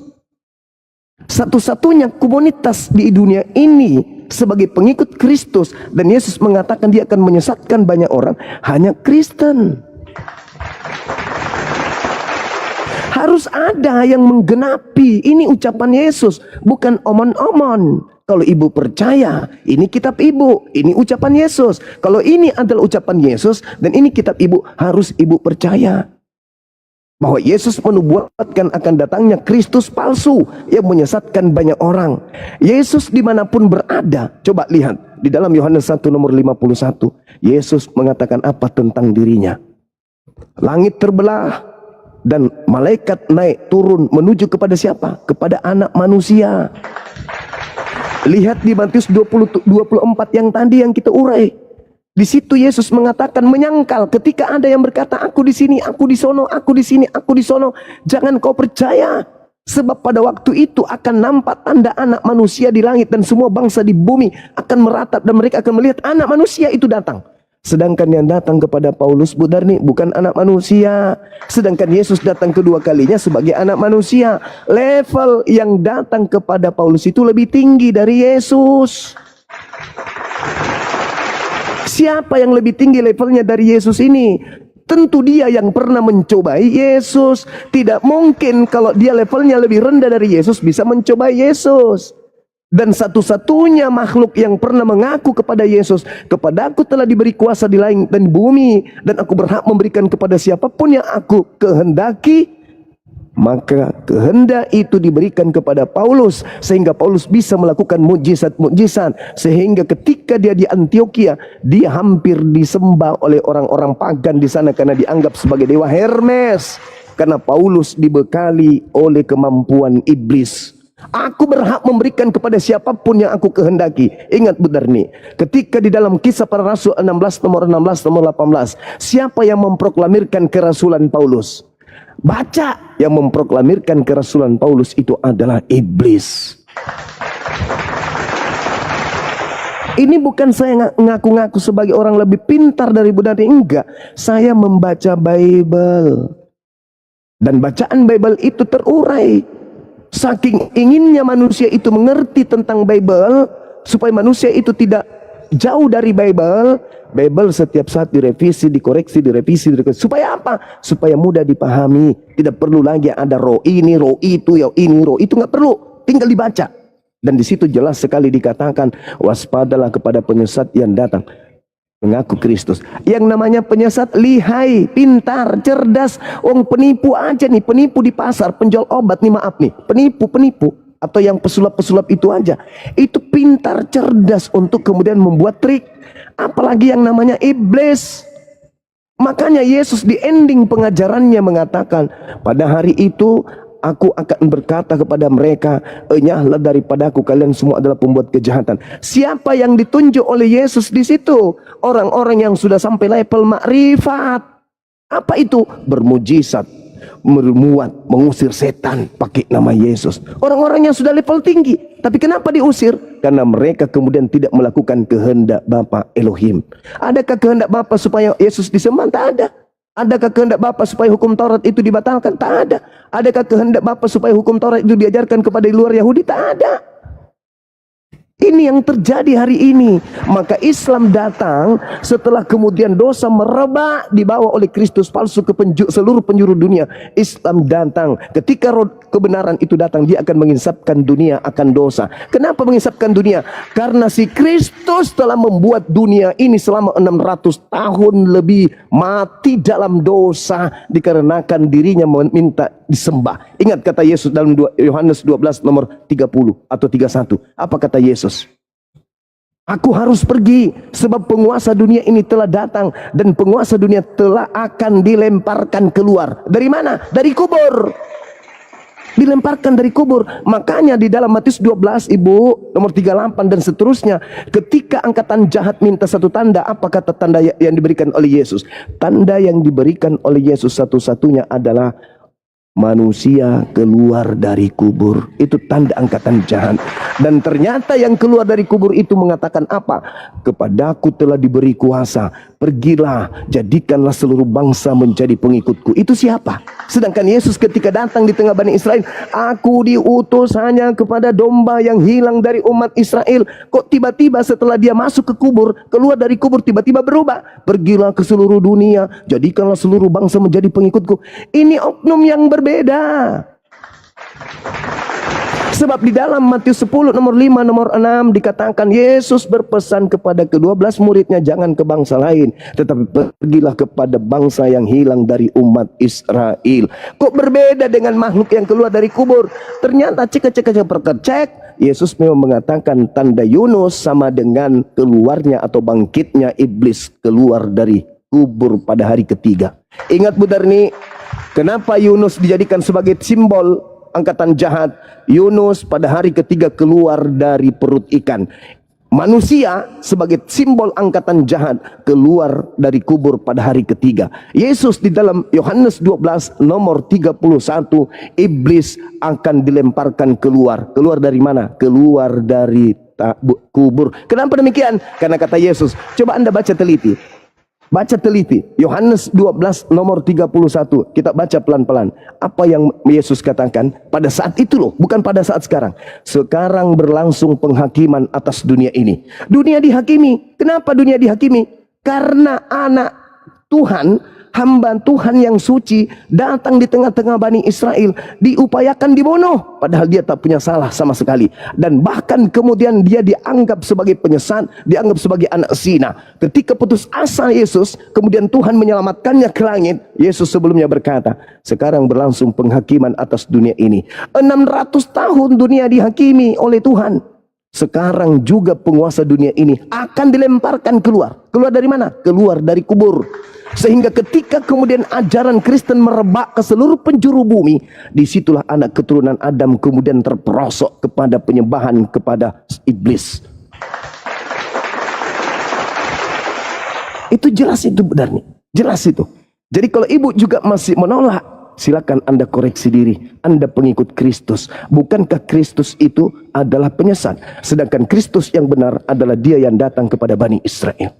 Satu-satunya komunitas di dunia ini sebagai pengikut Kristus, dan Yesus mengatakan dia akan menyesatkan banyak orang, hanya Kristen. Harus ada yang menggenapi. Ini ucapan Yesus, bukan omon-omon. Kalau ibu percaya, ini kitab ibu, ini ucapan Yesus. Kalau ini adalah ucapan Yesus dan ini kitab ibu, harus ibu percaya bahwa Yesus menubuatkan akan datangnya Kristus palsu yang menyesatkan banyak orang. Yesus dimanapun berada, coba lihat di dalam Yohanes 1 nomor 51, Yesus mengatakan apa tentang dirinya? Langit terbelah dan malaikat naik turun menuju kepada siapa? Kepada anak manusia. Lihat di Matius 24 yang tadi yang kita urai. Di situ Yesus mengatakan menyangkal ketika ada yang berkata aku di sini, aku di sono, aku di sini, aku di sono. Jangan kau percaya, sebab pada waktu itu akan nampak tanda anak manusia di langit dan semua bangsa di bumi akan meratap dan mereka akan melihat anak manusia itu datang. Sedangkan yang datang kepada Paulus Budarni bukan anak manusia. Sedangkan Yesus datang kedua kalinya sebagai anak manusia. Level yang datang kepada Paulus itu lebih tinggi dari Yesus. Siapa yang lebih tinggi levelnya dari Yesus ini? Tentu dia yang pernah mencobai Yesus. Tidak mungkin kalau dia levelnya lebih rendah dari Yesus bisa mencobai Yesus. Dan satu-satunya makhluk yang pernah mengaku kepada Yesus, kepadaku telah diberi kuasa di langit dan bumi, dan aku berhak memberikan kepada siapapun yang aku kehendaki. Maka kehendak itu diberikan kepada Paulus, sehingga Paulus bisa melakukan mukjizat-mukjizat, sehingga ketika dia di Antioquia, dia hampir disembah oleh orang-orang pagan di sana karena dianggap sebagai dewa Hermes, karena Paulus dibekali oleh kemampuan iblis. Aku berhak memberikan kepada siapapun yang aku kehendaki. Ingat Budarni, ketika di dalam Kisah Para Rasul 16 nomor 18, siapa yang memproklamirkan kerasulan Paulus? Baca, yang memproklamirkan kerasulan Paulus itu adalah iblis. Ini bukan saya ngaku-ngaku sebagai orang lebih pintar dari Budarni, enggak. Saya membaca Bible, dan bacaan Bible itu terurai. Saking inginnya manusia itu mengerti tentang Bible, supaya manusia itu tidak jauh dari Bible. Bible setiap saat direvisi, dikoreksi, supaya apa? Supaya mudah dipahami. Tidak perlu lagi ada roh ini, roh itu, ya ini, roh itu, nggak perlu. Tinggal dibaca. Dan di situ jelas sekali dikatakan, waspadalah kepada penyesat yang datang mengaku Kristus. Yang namanya penyesat lihai, pintar, cerdas. Penipu aja nih, penipu di pasar, penjual obat nih, maaf nih, penipu atau yang pesulap-pesulap itu aja. Itu pintar, cerdas untuk kemudian membuat trik. Apalagi yang namanya iblis. Makanya Yesus di ending pengajarannya mengatakan, pada hari itu aku akan berkata kepada mereka, enyahlah daripadaku, kalian semua adalah pembuat kejahatan. Siapa yang ditunjuk oleh Yesus di situ? Orang-orang yang sudah sampai level makrifat. Apa itu? Bermujizat, memuat, mengusir setan pakai nama Yesus. Orang-orang yang sudah level tinggi. Tapi kenapa diusir? Karena mereka kemudian tidak melakukan kehendak Bapa Elohim. Adakah kehendak Bapa supaya Yesus disembah? Tak ada. Adakah kehendak Bapa supaya hukum Taurat itu dibatalkan? Tak ada. Adakah kehendak Bapa supaya hukum Taurat itu diajarkan kepada luar Yahudi? Tak ada. Ini yang terjadi hari ini. Maka Islam datang setelah kemudian dosa merebak dibawa oleh Kristus palsu ke seluruh penjuru dunia. Islam datang ketika kebenaran itu datang, dia akan mengisapkan dunia akan dosa. Kenapa mengisapkan dunia? Karena si Kristus telah membuat dunia ini selama 600 tahun lebih mati dalam dosa dikarenakan dirinya meminta disembah. Ingat kata Yesus dalam Yohanes 12 nomor 30 atau 31. Apa kata Yesus? Aku harus pergi sebab penguasa dunia ini telah datang dan penguasa dunia telah akan dilemparkan keluar. Dari mana? Dari kubur. dilemparkan dari kubur. Makanya di dalam Matius 12 Ibu nomor 38 dan seterusnya, ketika angkatan jahat minta satu tanda, apa kata tanda yang diberikan oleh Yesus? Tanda yang diberikan oleh Yesus satu-satunya adalah manusia keluar dari kubur. Itu tanda angkatan jahat. Dan ternyata yang keluar dari kubur itu mengatakan apa? Kepadaku telah diberi kuasa, pergilah, jadikanlah seluruh bangsa menjadi pengikutku. Itu siapa? Sedangkan Yesus ketika datang di tengah Bani Israel, aku diutus hanya kepada domba yang hilang dari umat Israel. Kok tiba-tiba setelah dia masuk ke kubur, keluar dari kubur, tiba-tiba berubah, pergilah ke seluruh dunia, jadikanlah seluruh bangsa menjadi pengikutku. Ini oknum yang berbeda. Sebab di dalam Matius 10 nomor 5 nomor 6 dikatakan Yesus berpesan kepada ke-12 muridnya, jangan ke bangsa lain, tetapi pergilah kepada bangsa yang hilang dari umat Israel. Kok berbeda dengan makhluk yang keluar dari kubur? Ternyata cek Yesus memang mengatakan tanda Yunus sama dengan keluarnya atau bangkitnya iblis keluar dari kubur pada hari ketiga. Ingat Bu Darni, kenapa Yunus dijadikan sebagai simbol angkatan jahat? Yunus pada hari ketiga keluar dari perut ikan. Manusia sebagai simbol angkatan jahat keluar dari kubur pada hari ketiga. Yesus di dalam Yohanes 12 nomor 31, iblis akan dilemparkan keluar. Keluar dari mana? Keluar dari kubur. Kenapa demikian? Karena kata Yesus, coba Anda baca teliti. Baca teliti Yohanes 12 nomor 31. Kita baca pelan-pelan. Apa yang Yesus katakan pada saat itu loh, bukan pada saat sekarang. Sekarang berlangsung penghakiman atas dunia ini. Dunia dihakimi. Kenapa dunia dihakimi? Karena anak Tuhan, hamba Tuhan yang suci datang di tengah-tengah Bani Israel, diupayakan dibunuh padahal dia tak punya salah sama sekali, dan bahkan kemudian dia dianggap sebagai penyesat, dianggap sebagai anak zina. Ketika putus asa Yesus, kemudian Tuhan menyelamatkannya ke langit. Yesus sebelumnya berkata, sekarang berlangsung penghakiman atas dunia ini. 600 tahun dunia dihakimi oleh Tuhan. Sekarang juga penguasa dunia ini akan dilemparkan keluar. Keluar dari mana? Keluar dari kubur. Sehingga ketika kemudian ajaran Kristen merebak ke seluruh penjuru bumi, disitulah anak keturunan Adam kemudian terperosok kepada penyembahan kepada iblis. Itu jelas itu benarnya. Jelas itu. Jadi kalau ibu juga masih menolak, silakan Anda koreksi diri. Anda pengikut Kristus. Bukankah Kristus itu adalah penyesat? Sedangkan Kristus yang benar adalah dia yang datang kepada Bani Israel.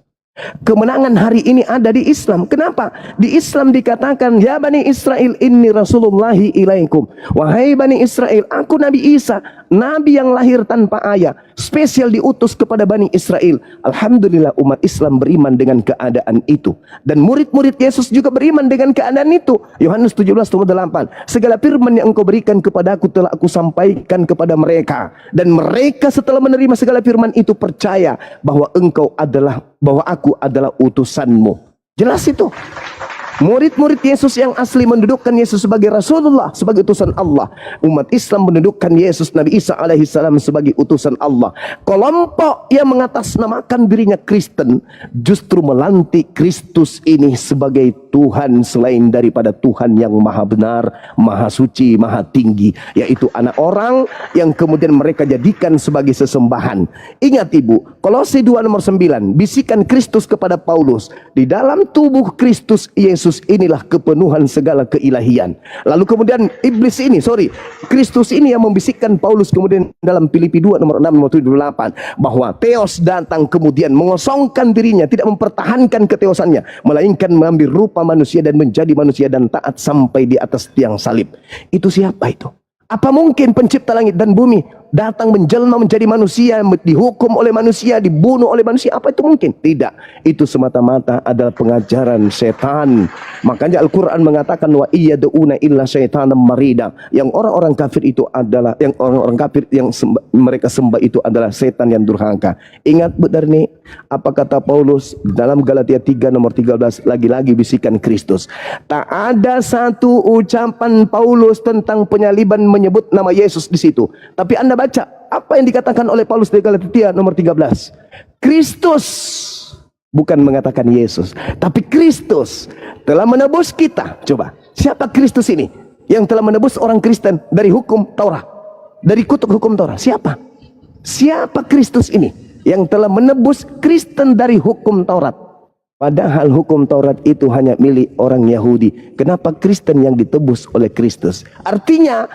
Kemenangan hari ini ada di Islam. Kenapa? Di Islam dikatakan, ya Bani Israel, inni Rasulullahi ilaikum. Wahai Bani Israel, aku Nabi Isa, Nabi yang lahir tanpa ayah, spesial diutus kepada Bani Israel. Alhamdulillah umat Islam beriman dengan keadaan itu. Dan murid-murid Yesus juga beriman dengan keadaan itu. Yohanes 17:8. Segala firman yang engkau berikan kepadaku telah aku sampaikan kepada mereka. Dan mereka setelah menerima segala firman itu percaya bahwa aku adalah utusanmu. Jelas itu. Murid-murid Yesus yang asli mendudukkan Yesus sebagai Rasulullah, sebagai utusan Allah. Umat Islam mendudukkan Yesus Nabi Isa alaihissalam sebagai utusan Allah. Kelompok yang mengatasnamakan dirinya Kristen justru melantik Kristus ini sebagai Tuhan selain daripada Tuhan yang maha benar, maha suci, maha tinggi, yaitu anak orang yang kemudian mereka jadikan sebagai sesembahan. Ingat Ibu, Kolose 2 nomor 9, bisikan Kristus kepada Paulus, di dalam tubuh Kristus Yesus inilah kepenuhan segala keilahian. Lalu kemudian Kristus ini yang membisikkan Paulus kemudian dalam Filipi 2 nomor 6 nomor 7-8 bahwa Theos datang kemudian mengosongkan dirinya, tidak mempertahankan keteosannya, melainkan mengambil rupa manusia dan menjadi manusia dan taat sampai di atas tiang salib. Itu siapa itu? Apa mungkin pencipta langit dan bumi datang menjelma menjadi manusia, dihukum oleh manusia, dibunuh oleh manusia? Apa itu mungkin? Tidak. Itu semata-mata adalah pengajaran setan. Makanya Al-Quran mengatakan wa iyyaduuna illa syaitanan marida. Yang orang-orang kafir itu adalah mereka sembah itu adalah setan yang durhaka. Ingat Bu Darni, apa kata Paulus dalam Galatia 3 nomor 13, lagi-lagi bisikan Kristus. Tak ada satu ucapan Paulus tentang penyaliban menyebut nama Yesus di situ. Tapi Anda baca apa yang dikatakan oleh Paulus di Galatia nomor 13. Kristus, bukan mengatakan Yesus, tapi Kristus telah menebus kita. Coba, siapa Kristus ini? yang telah menebus orang Kristen dari hukum Taurat, dari kutuk hukum Taurat? Siapa? Siapa Kristus ini yang telah menebus Kristen dari hukum Taurat? Padahal hukum Taurat itu hanya milik orang Yahudi. Kenapa Kristen yang ditebus oleh Kristus? Artinya,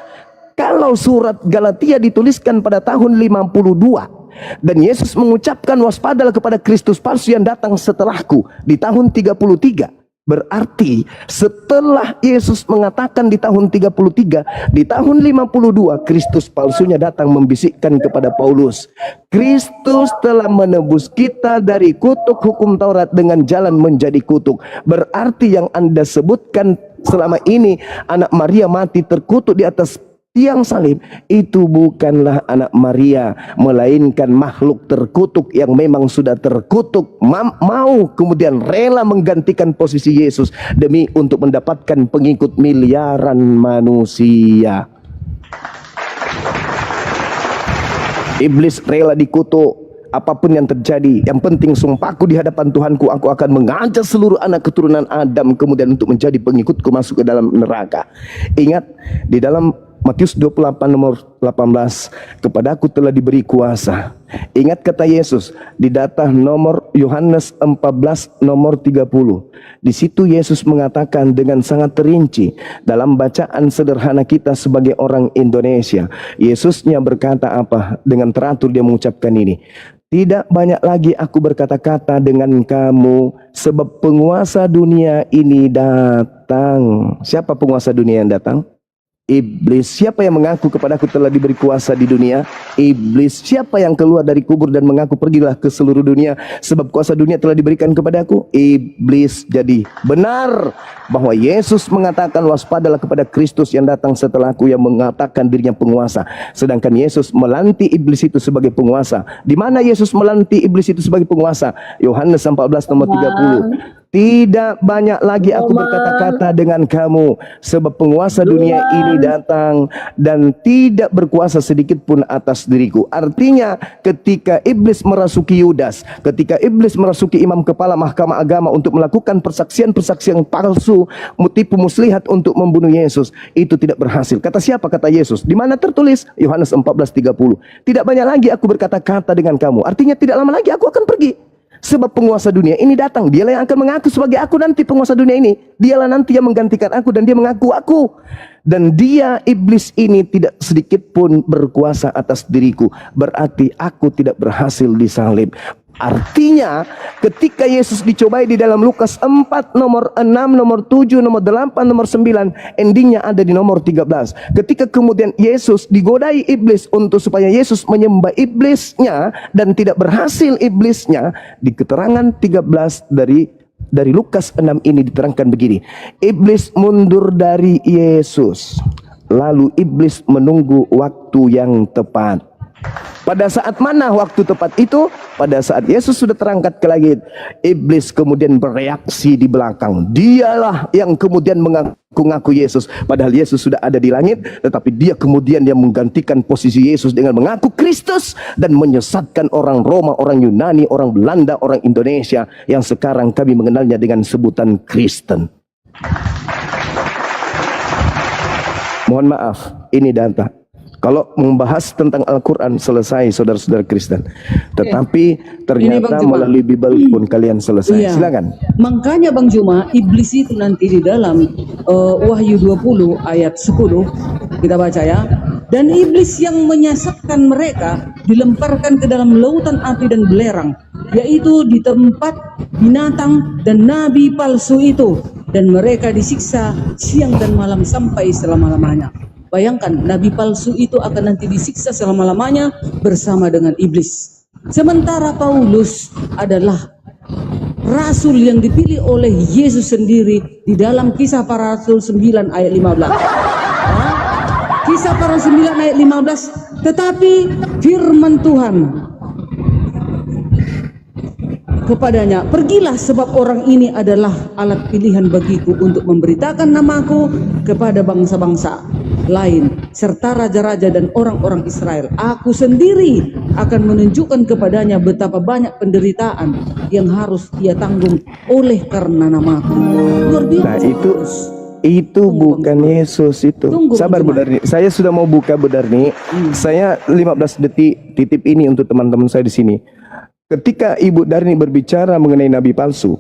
kalau surat Galatia dituliskan pada tahun 52 dan Yesus mengucapkan waspadalah kepada Kristus palsu yang datang setelahku di tahun 33, berarti setelah Yesus mengatakan di tahun 33, di tahun 52 Kristus palsunya datang membisikkan kepada Paulus, Kristus telah menebus kita dari kutuk hukum Taurat dengan jalan menjadi kutuk. Berarti yang Anda sebutkan selama ini anak Maria mati terkutuk di atas tiang salib, itu bukanlah anak Maria, melainkan makhluk terkutuk yang memang sudah terkutuk, mau kemudian rela menggantikan posisi Yesus demi untuk mendapatkan pengikut miliaran manusia. Iblis rela dikutuk. Apapun yang terjadi, yang penting sumpahku di hadapan Tuhanku, aku akan mengajak seluruh anak keturunan Adam kemudian untuk menjadi pengikutku masuk ke dalam neraka. Ingat, di dalam Matius 28 nomor 18, kepadaku telah diberi kuasa. Ingat kata Yesus di data nomor Yohanes 14 nomor 30. Di situ Yesus mengatakan dengan sangat terinci dalam bacaan sederhana kita sebagai orang Indonesia. Yesusnya berkata apa? Dengan teratur dia mengucapkan ini. Tidak banyak lagi aku berkata-kata dengan kamu, sebab penguasa dunia ini datang. Siapa penguasa dunia yang datang? Iblis. Siapa yang mengaku kepadaku telah diberi kuasa di dunia? Iblis. Siapa yang keluar dari kubur dan mengaku pergilah ke seluruh dunia sebab kuasa dunia telah diberikan kepadaku? Iblis. Jadi benar bahwa Yesus mengatakan waspadalah kepada Kristus yang datang setelahku yang mengatakan dirinya penguasa. Sedangkan Yesus melantik iblis itu sebagai penguasa. Di mana Yesus melantik iblis itu sebagai penguasa? Yohanes 14 nomor 30. Tidak banyak lagi aku berkata-kata dengan kamu, sebab penguasa dunia ini datang dan tidak berkuasa sedikit pun atas diriku. Artinya ketika iblis merasuki Yudas, ketika iblis merasuki imam kepala mahkamah agama untuk melakukan persaksian-persaksian palsu, tipu muslihat untuk membunuh Yesus, itu tidak berhasil. Kata siapa? Kata Yesus. Di mana tertulis? Yohanes 14:30. Tidak banyak lagi aku berkata-kata dengan kamu. Artinya tidak lama lagi aku akan pergi. Sebab penguasa dunia ini datang. Dialah yang akan mengaku sebagai aku nanti penguasa dunia ini. Dialah nanti yang menggantikan aku dan dia mengaku aku. Dan dia, iblis ini, tidak sedikit pun berkuasa atas diriku. Berarti aku tidak berhasil disalib. Artinya ketika Yesus dicobai di dalam Lukas 4 nomor 6, nomor 7, nomor 8, nomor 9, endingnya ada di nomor 13. Ketika kemudian Yesus digodai iblis untuk supaya Yesus menyembah iblisnya dan tidak berhasil iblisnya, di keterangan 13 dari Lukas 6 ini diterangkan begini. Iblis mundur dari Yesus. Lalu iblis menunggu waktu yang tepat. Pada saat mana waktu tepat itu? Pada saat Yesus sudah terangkat ke langit, iblis kemudian bereaksi di belakang. Dialah yang kemudian mengaku-ngaku Yesus, padahal Yesus sudah ada di langit, tetapi dia kemudian yang menggantikan posisi Yesus dengan mengaku Kristus dan menyesatkan orang Roma, orang Yunani, orang Belanda, orang Indonesia yang sekarang kami mengenalnya dengan sebutan Kristen. Mohon maaf, ini data. Kalau membahas tentang Al-Quran selesai saudara-saudara Kristen, tetapi ternyata melalui Bible pun kalian selesai. Iya. Silakan. Makanya Bang Juma, iblis itu nanti di dalam Wahyu 20 ayat 10 kita baca ya. Dan iblis yang menyesatkan mereka dilemparkan ke dalam lautan api dan belerang, yaitu di tempat binatang dan nabi palsu itu, dan mereka disiksa siang dan malam sampai selama-lamanya. Bayangkan, nabi palsu itu akan nanti disiksa selama-lamanya bersama dengan iblis. Sementara Paulus adalah rasul yang dipilih oleh Yesus sendiri di dalam Kisah Para Rasul 9 ayat 15. Kisah Para Rasul 9 ayat 15, tetapi firman Tuhan kepadanya, pergilah sebab orang ini adalah alat pilihan bagiku untuk memberitakan namaku kepada bangsa-bangsa lain serta raja-raja dan orang-orang Israel. Aku sendiri akan menunjukkan kepadanya betapa banyak penderitaan yang harus ia tanggung oleh karena namaku. Luar biasa. Nah itu Itu Tunggu, bukan Bang Juma. Yesus itu. Tunggu, Bang Sabar Bu Juma. Darni. Saya sudah mau buka Bu Darni. Saya 15 detik titip ini untuk teman-teman saya di sini. Ketika Ibu Darni berbicara mengenai nabi palsu,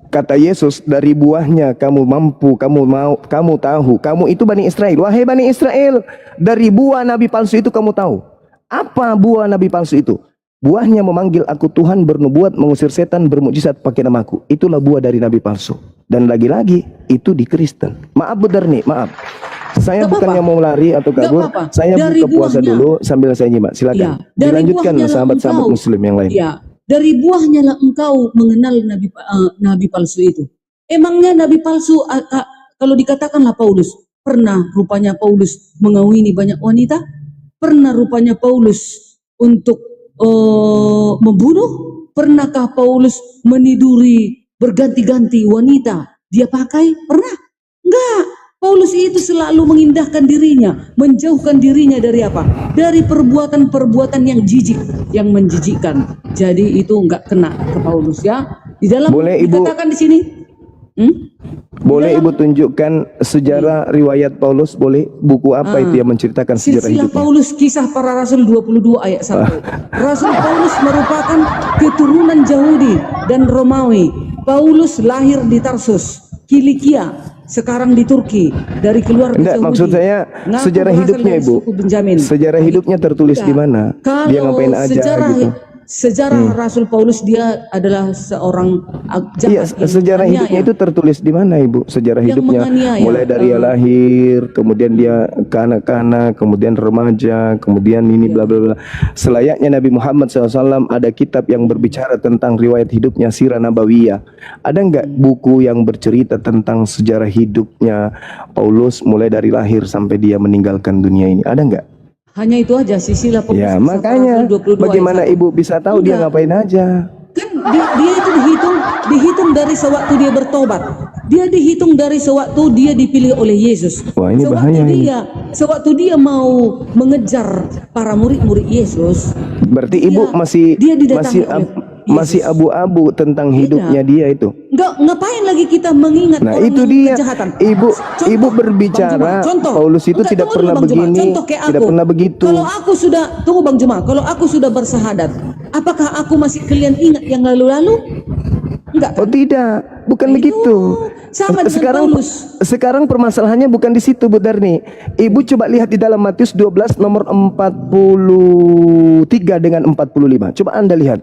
kata Yesus, dari buahnya kamu mampu, kamu tahu. Kamu itu Bani Israel. Wahai Bani Israel, dari buah nabi palsu itu kamu tahu. Apa buah nabi palsu itu? Buahnya memanggil aku Tuhan, bernubuat, mengusir setan, bermukjizat pakai namaku. Itulah buah dari nabi palsu. Dan lagi-lagi itu di Kristen. Maaf Bu Darni, maaf. Saya Gak bukannya apa-apa. mau lari atau Gak kabur. apa-apa. Saya Dari buka puasa buahnya. dulu sambil saya nyimak. Silakan. Ya, dari Dilanjutkan buahnya lah sahabat-sahabat engkau. muslim yang lain. Ya, dari buahnya lah engkau mengenal nabi palsu itu. Emangnya nabi palsu kalau dikatakanlah Paulus, pernah rupanya Paulus mengawini banyak wanita? Pernah rupanya Paulus untuk membunuh? Pernahkah Paulus meniduri berganti-ganti wanita dia pakai? Pernah? Enggak. Paulus itu selalu mengindahkan dirinya, menjauhkan dirinya dari apa? Dari perbuatan-perbuatan yang jijik, yang menjijikkan. Jadi itu enggak kena ke Paulus ya. Di dalam Boleh, Ibu? dikatakan di sini. Boleh Dalam- Ibu tunjukkan sejarah riwayat Paulus? Boleh? Buku apa itu yang menceritakan sejarah Silsilah hidupnya? Paulus, Kisah Para Rasul 22 ayat 1. Rasul Paulus merupakan keturunan Yahudi dan Romawi. Paulus lahir di Tarsus, Kilikia, sekarang di Turki, dari keluarga Enggak, Yahudi. maksud saya Ngaku sejarah berasal hidupnya dari Ibu. suku Benjamin. Sejarah hidupnya tertulis di mana? Dia Kalau ngapain aja gitu. Sejarah Rasul Paulus, dia adalah seorang Iya, jahat yang sejarah menganiaya. hidupnya itu tertulis di mana Ibu? Sejarah Yang hidupnya menganiaya. mulai dari dia lahir, kemudian dia kanak-kanak, kemudian remaja, kemudian ini bla bla bla. Selayaknya Nabi Muhammad SAW ada kitab yang berbicara tentang riwayat hidupnya, Sirah Nabawiyah. Ada nggak buku yang bercerita tentang sejarah hidupnya Paulus mulai dari lahir sampai dia meninggalkan dunia ini? Ada nggak? Hanya itu aja silsilah Paulus. Ya Kisah Para makanya Rasul 22 ayat bagaimana 1. Ibu bisa tahu dia Enggak. ngapain aja? Kan dia itu dihitung dari sewaktu dia bertobat. Dia dihitung dari sewaktu dia dipilih oleh Yesus. Wah, ini Sewaktu bahaya ini. Sewaktu dia mau mengejar para murid-murid Yesus. Berarti Ibu Dia- dia didatangi oleh masih Yesus. abu-abu tentang hidupnya dia itu. Enggak, ngapain lagi kita mengingat Nah orang itu yang dia, kejahatan? Ibu berbicara, Bang Juma, contoh. Paulus itu Enggak, tidak tunggu pernah dulu, Bang Juma. begini, Contoh kayak tidak aku. pernah begitu. Kalau aku sudah, tunggu Bang Juma, kalau aku sudah bersahadat, apakah aku masih kalian ingat yang lalu-lalu? Enggak Oh kan? tidak, bukan Nah, begitu. itu sama dengan Paulus. Sekarang permasalahannya bukan di situ Bu Darni. Ibu coba lihat di dalam Matius 12 nomor 43 dengan 45. Coba Anda lihat.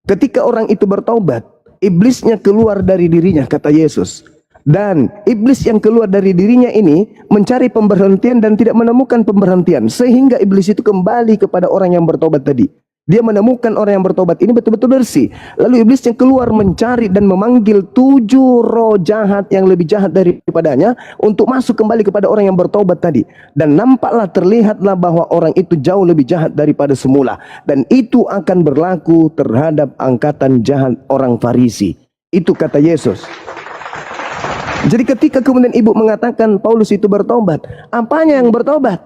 Ketika orang itu bertobat, iblisnya keluar dari dirinya, kata Yesus. Dan iblis yang keluar dari dirinya ini mencari pemberhentian dan tidak menemukan pemberhentian. Sehingga iblis itu kembali kepada orang yang bertobat tadi. Dia menemukan orang yang bertobat ini betul-betul bersih. Lalu iblis yang keluar mencari dan memanggil 7 roh jahat yang lebih jahat daripadanya untuk masuk kembali kepada orang yang bertobat tadi. Dan nampaklah terlihatlah bahwa orang itu jauh lebih jahat daripada semula. Dan itu akan berlaku terhadap angkatan jahat orang Farisi. Itu kata Yesus. Jadi ketika kemudian ibu mengatakan Paulus itu bertobat, apanya yang bertobat?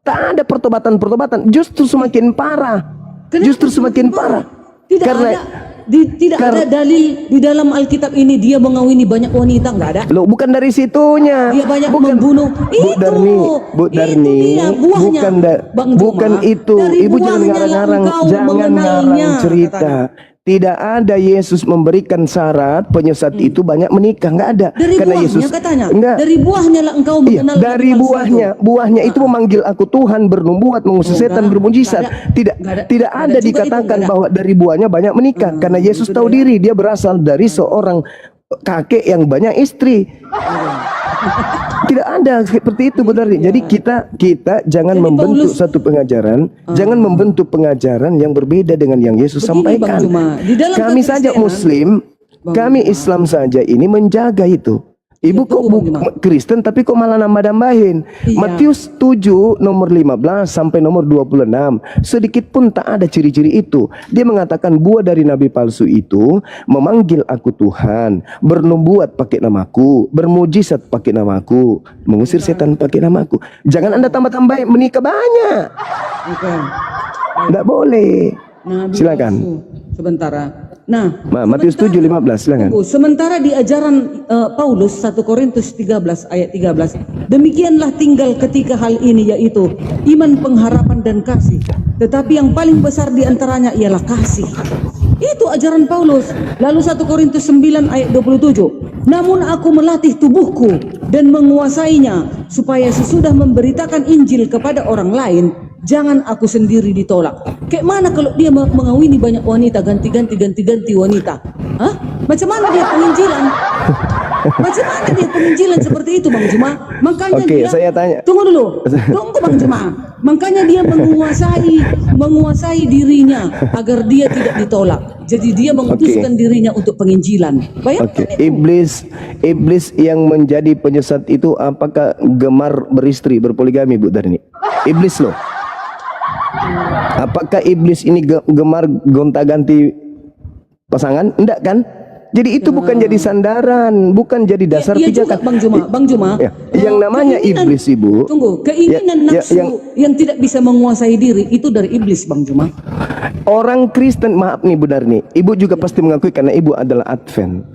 Tak ada pertobatan-pertobatan, justru semakin parah. Kenapa Justru semakin parah. Tidak Karena ada tidak ada dalil di dalam Alkitab ini dia mengawini banyak wanita, enggak ada. loh, bukan dari situnya. Dia banyak bukan membunuh. Bu Darni, Bu Itu Darni, dia buahnya. bukan Bang Juma, bukan itu. dari Ibu jangan buahnya lah ngarang-ngarang, engkau jangan mengenalnya, ngarang cerita. katanya. Tidak ada Yesus memberikan syarat penyesat itu banyak menikah, enggak ada. Dari Karena buahnya Yesus katanya. enggak. Dari buahnya lah engkau Iya, mengenal dari nabi palsu buahnya, itu. buahnya itu memanggil aku Tuhan, bernubuat, mengusir Oh, setan, enggak, bermujizat. enggak ada, Tidak enggak ada ada juga itu, dikatakan enggak ada. bahwa dari buahnya banyak menikah, karena Yesus itu tahu dia. diri dia berasal dari seorang kakek yang banyak istri. Tidak ada seperti itu benar. Jadi kita jangan Jadi membentuk Paulus- satu pengajaran, jangan membentuk pengajaran yang berbeda dengan yang Yesus Begini, Bang sampaikan. Juma, di dalam Kami saja kekristenan, Muslim, kami Islam saja ini menjaga itu. Ibu Iya, kok tunggu, Bang Juma. Kristen tapi kok malah nambah-nambahin. Iya. Matius 7 nomor 15 sampai nomor 26. Sedikit pun tak ada ciri-ciri itu. Dia mengatakan buah dari nabi palsu itu memanggil aku Tuhan, bernubuat pakai namaku, bermujizat pakai namaku, mengusir setan pakai namaku. Jangan Anda tambah-tambahin menikah banyak. Oke. Enggak boleh. Nabi Silakan. palsu. Sebentar. Nah, Matius 7:15 silakan. sementara di ajaran Paulus 1 Korintus 13 ayat 13, demikianlah tinggal ketika hal ini, yaitu iman, pengharapan dan kasih. Tetapi yang paling besar di antaranya ialah kasih. Itu ajaran Paulus. Lalu 1 Korintus 9 ayat 27. Namun aku melatih tubuhku dan menguasainya, supaya sesudah memberitakan Injil kepada orang lain, jangan aku sendiri ditolak. Kayak mana kalau dia mengawini banyak wanita, ganti wanita? Hah? Macam mana dia penginjilan? Macam mana dia penginjilan seperti itu, Bang Juma? Makanya Oke, dia, saya tanya. Tunggu dulu, tunggu Bang Juma. Makanya dia menguasai dirinya agar dia tidak ditolak. Jadi dia mengutuskan dirinya untuk penginjilan. Bayangkan itu. Iblis yang menjadi penyesat itu apakah gemar beristri, berpoligami, Bu Darni? Iblis loh. Apakah iblis ini gemar gonta-ganti pasangan? Enggak kan? Jadi itu bukan jadi sandaran, bukan jadi dasar Iya pijakan. juga, Bang Juma. Ya, yang namanya iblis, Ibu. Tunggu, keinginan nafsu yang tidak bisa menguasai diri itu dari iblis, Bang Juma. Orang Kristen, maaf nih Bu Darni, Ibu juga pasti mengakui karena Ibu adalah Advent.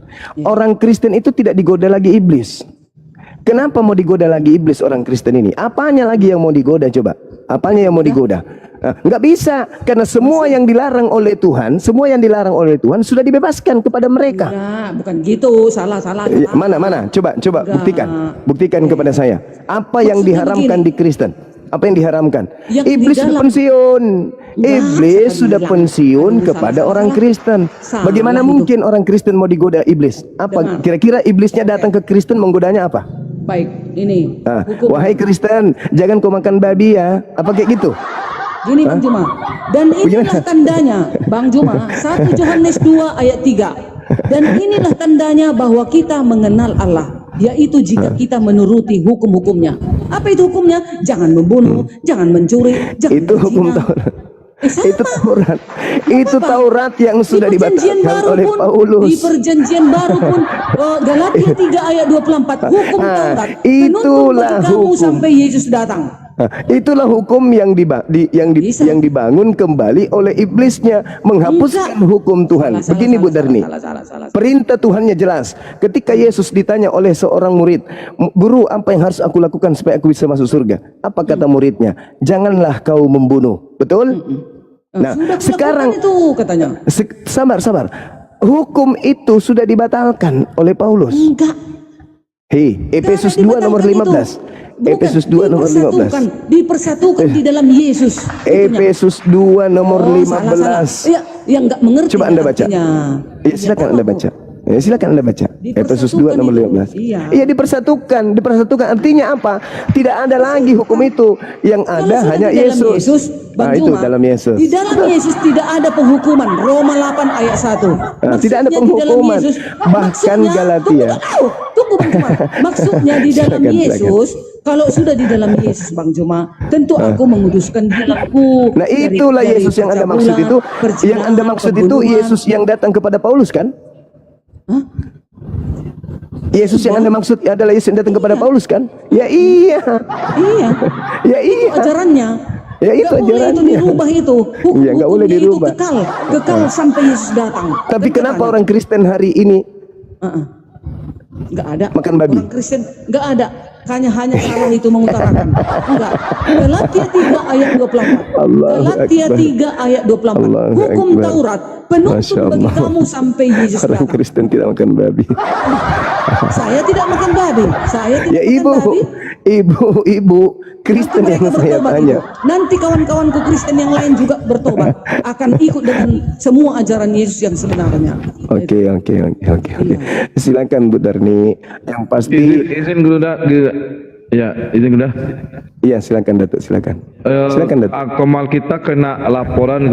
Orang Kristen itu tidak digoda lagi iblis. Kenapa mau digoda lagi iblis orang Kristen ini? Apanya lagi yang mau digoda coba? Apanya yang mau digoda? Nggak bisa, karena semua yang dilarang oleh Tuhan, sudah dibebaskan kepada mereka. Enggak, bukan gitu, salah. Mana? Coba buktikan kepada saya. Apa yang diharamkan di Kristen? Apa yang diharamkan? Iblis sudah pensiun. Iblis sudah pensiun kepada orang Kristen. Bagaimana mungkin orang Kristen mau digoda iblis? Apa kira-kira iblisnya datang ke Kristen menggodanya apa? Baik, ini hukum. Wahai Kristen, jangan kau makan babi ya. Apa kayak gitu? Gini Bang Juma. Dan inilah tandanya, Bang Juma, 1 Yohanes 2 ayat 3. Dan inilah tandanya bahwa kita mengenal Allah, yaitu jika kita menuruti hukum-hukumnya. Apa itu hukumnya? Jangan membunuh, jangan mencuri, jangan itu hukum Taurat. Itu Taurat. Itu Taurat yang sudah dibatalkan oleh Paulus. Di perjanjian baru pun Galatia 3 ayat 24, hukum Taurat itulah menuntut kamu hukum sampai Yesus datang. Itulah hukum yang dibangun kembali oleh iblisnya, menghapuskan hukum Tuhan. Begini Bu Darni, perintah Tuhannya jelas. Ketika Yesus ditanya oleh seorang murid, "Guru, apa yang harus aku lakukan supaya aku bisa masuk surga?" Apa kata muridnya? "Janganlah kau membunuh." Betul? Nah, sekarang itu katanya. Sabar. Hukum itu sudah dibatalkan oleh Paulus. Enggak. Hei, Efesus 2 nomor 15. Efesus 2 nomor 15. Dipersatukan di dalam Yesus. Efesus 2 nomor 15. Salah. Ya enggak mengerti. Coba Anda baca. Artinya. Ya, silakan Anda baca. Silakan Anda baca. Efesus 2 nomor 15. Iya, dipersatukan. Dipersatukan artinya apa? Tidak ada lagi hukum itu. Yang ada hanya Yesus. Itu dalam Yesus. Di dalam Yesus tidak ada penghukuman. Roma 8 ayat 1. Tidak ada penghukuman. Bahkan Galatia. Tunggu Bang Juma. Maksudnya di dalam Yesus, kalau sudah di dalam Yesus Bang Juma, tentu aku menguduskan diriku. Nah, itulah Yesus yang Anda maksud itu. Yang Anda maksud itu Yesus yang datang kepada Paulus kan? Yesus yang Anda maksud adalah Yesus yang datang kepada Paulus kan? Ya iya. Ya iya. Itu ajarannya. Ya itu ajarannya. Itu dirubah itu. Ya nggak boleh dirubah. Itu kekal sampai Yesus datang. Tapi kenapa orang Kristen hari ini nggak ada makan babi? Orang Kristen nggak ada. Hanya salah itu mengutarakan. Enggak. Galatia 3 ayat 24. Galatia 3 ayat 24. Hukum Taurat penuntut bagi kamu sampai Yesus datang. Orang Kristen tidak makan babi. Saya tidak makan babi. Saya tidak makan babi. Ibu Kristen yang saya tanya. Nanti kawan-kawanku Kristen yang lain juga bertobat, akan ikut dengan semua ajaran Yesus yang sebenarnya. Oke. Silakan Bu Darni. Yang pasti izin Guru Iya, silakan Datuk, silakan. Silakan Datuk. Komal kita kena laporan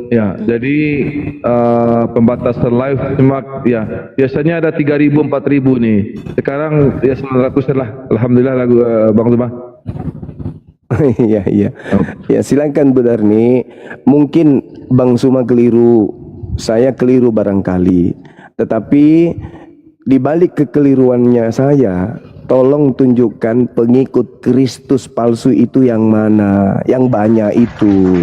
ya. Jadi pembatasan live cuma ya biasanya ada 3.000 4.000 nih. Sekarang ya 900 lah. Alhamdulillah lagu Bang Zuma. Iya. Ya, silakan Bu Darni. Mungkin Bang Suma keliru, saya keliru barangkali. Tetapi di balik kekeliruannya saya, tolong tunjukkan pengikut Kristus palsu itu yang mana, yang banyak itu.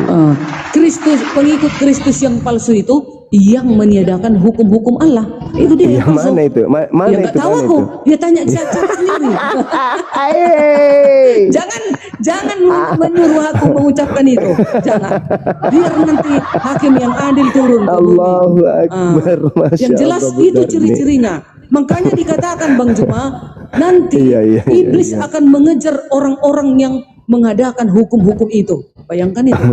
Pengikut Kristus yang palsu itu yang meniadakan hukum-hukum Allah. Itu dia yang palsu. Mana itu? Mana Ya nggak itu? tahu Mana aku. itu? Dia tanya cara sendiri. Hey. Jangan menyuruh aku mengucapkan itu. Jangan. Biar nanti hakim yang adil turun ke bumi. Allahu Akbar. Masya Yang jelas Allah, Bu itu Darni. ciri-cirinya. Makanya dikatakan Bang Juma, nanti Iya, iblis iya. akan mengejar orang-orang yang mengadakan hukum-hukum itu. Bayangkan itu.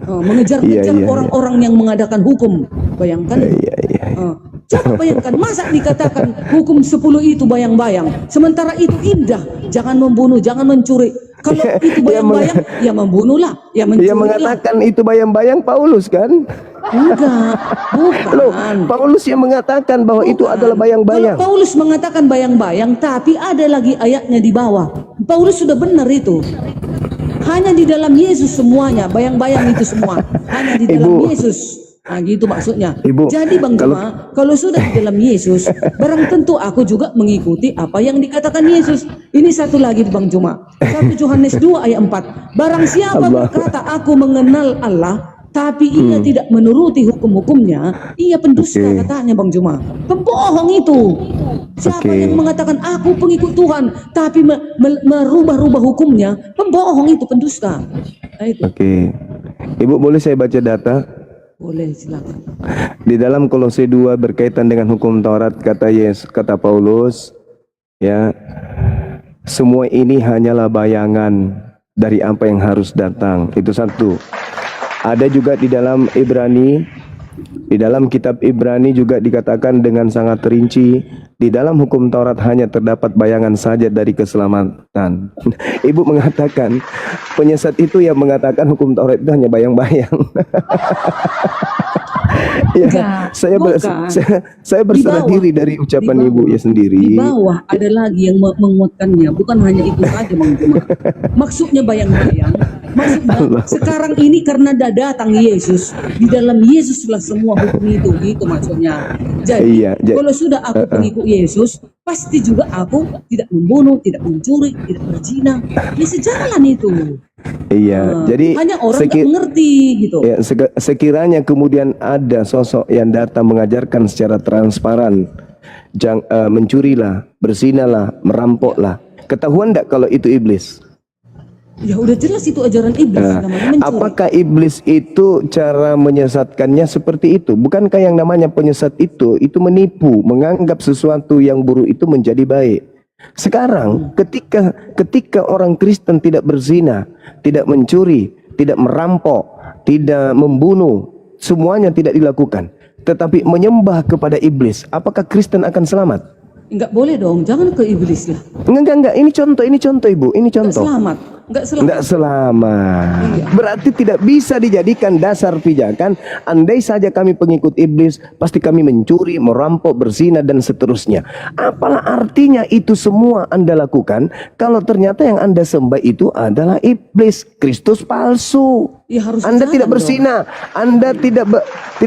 Mengejar-ngejar Iya, iya, orang-orang yang mengadakan hukum. Bayangkan itu. Iya, iya. Coba bayangkan, masa dikatakan hukum 10 itu bayang-bayang, sementara itu indah. Jangan membunuh, jangan mencuri. Kalau itu bayang-bayang, ya membunuhlah, ya mencuri. Dia mengatakan itu bayang-bayang Paulus kan? Enggak, Loh, bukan. Paulus yang mengatakan bahwa itu Bukan. adalah bayang-bayang. Kalau Paulus mengatakan bayang-bayang, tapi ada lagi ayatnya di bawah. Paulus sudah benar itu. Hanya di dalam Yesus semuanya, bayang-bayang itu semua. Hanya di dalam Ibu. Yesus. Nah gitu maksudnya. Ibu, Jadi Bang Juma, kalau sudah di dalam Yesus, barang tentu aku juga mengikuti apa yang dikatakan Yesus. Ini satu lagi Bang Juma. 1 Yohanes 2 ayat 4. Barang siapa Allah. berkata aku mengenal Allah, tapi ia tidak menuruti hukum-hukumnya, ia pendusta Oke. katanya Bang Juma. Pembohong itu. Siapa Oke. yang mengatakan aku pengikut Tuhan, tapi merubah-rubah hukumnya, pembohong itu pendusta. Nah, itu. Oke. Ibu boleh saya baca data? Boleh, silakan. Di dalam Kolose 2 berkaitan dengan hukum Taurat, kata Paulus, ya, semua ini hanyalah bayangan dari apa yang harus datang. Itu satu. Ada juga di dalam Ibrani, di dalam kitab Ibrani juga dikatakan dengan sangat rinci, di dalam hukum Taurat hanya terdapat bayangan saja dari keselamatan. Ibu mengatakan penyesat itu yang mengatakan hukum Taurat itu hanya bayang-bayang. Ya, Enggak, bukan. saya berserah Di bawah. diri dari ucapan Di ibu bawah. ya sendiri. Di bawah ada lagi yang menguatkannya, bukan hanya itu saja Bang Juma. Maksudnya bayang-bayang. Maksudnya sekarang ini karena datang Yesus, di dalam Yesuslah semua hukum itu, gitu maksudnya. Jadi Iya, kalau sudah aku pengikut Yesus, pasti juga aku tidak membunuh, tidak mencuri, tidak berzina. Ya sejalan itu. Iya, jadi Hanya orang seki- tak mengerti gitu. ya, sekiranya kemudian ada sosok yang datang mengajarkan secara transparan, mencurilah, berzinalah, merampoklah. Ketahuan enggak kalau itu iblis? Ya udah jelas itu ajaran iblis, namanya mencuri. Apakah iblis itu cara menyesatkannya seperti itu? Bukankah yang namanya penyesat itu menipu, menganggap sesuatu yang buruk itu menjadi baik? Sekarang ketika orang Kristen tidak berzina, tidak mencuri, tidak merampok, tidak membunuh, semuanya tidak dilakukan, tetapi menyembah kepada iblis, apakah Kristen akan selamat? Enggak boleh dong, jangan ke iblis lah. Enggak, ini contoh Ibu, ini Enggak contoh. selamat, enggak selamat. Enggak selamat. Iya. Berarti tidak bisa dijadikan dasar pijakan. Andai saja kami pengikut iblis, pasti kami mencuri, merampok, berzina dan seterusnya. Apalah artinya itu semua Anda lakukan kalau ternyata yang Anda sembah itu adalah iblis, Kristus palsu. Ya harus Anda jalan tidak dong. berzina, Anda tidak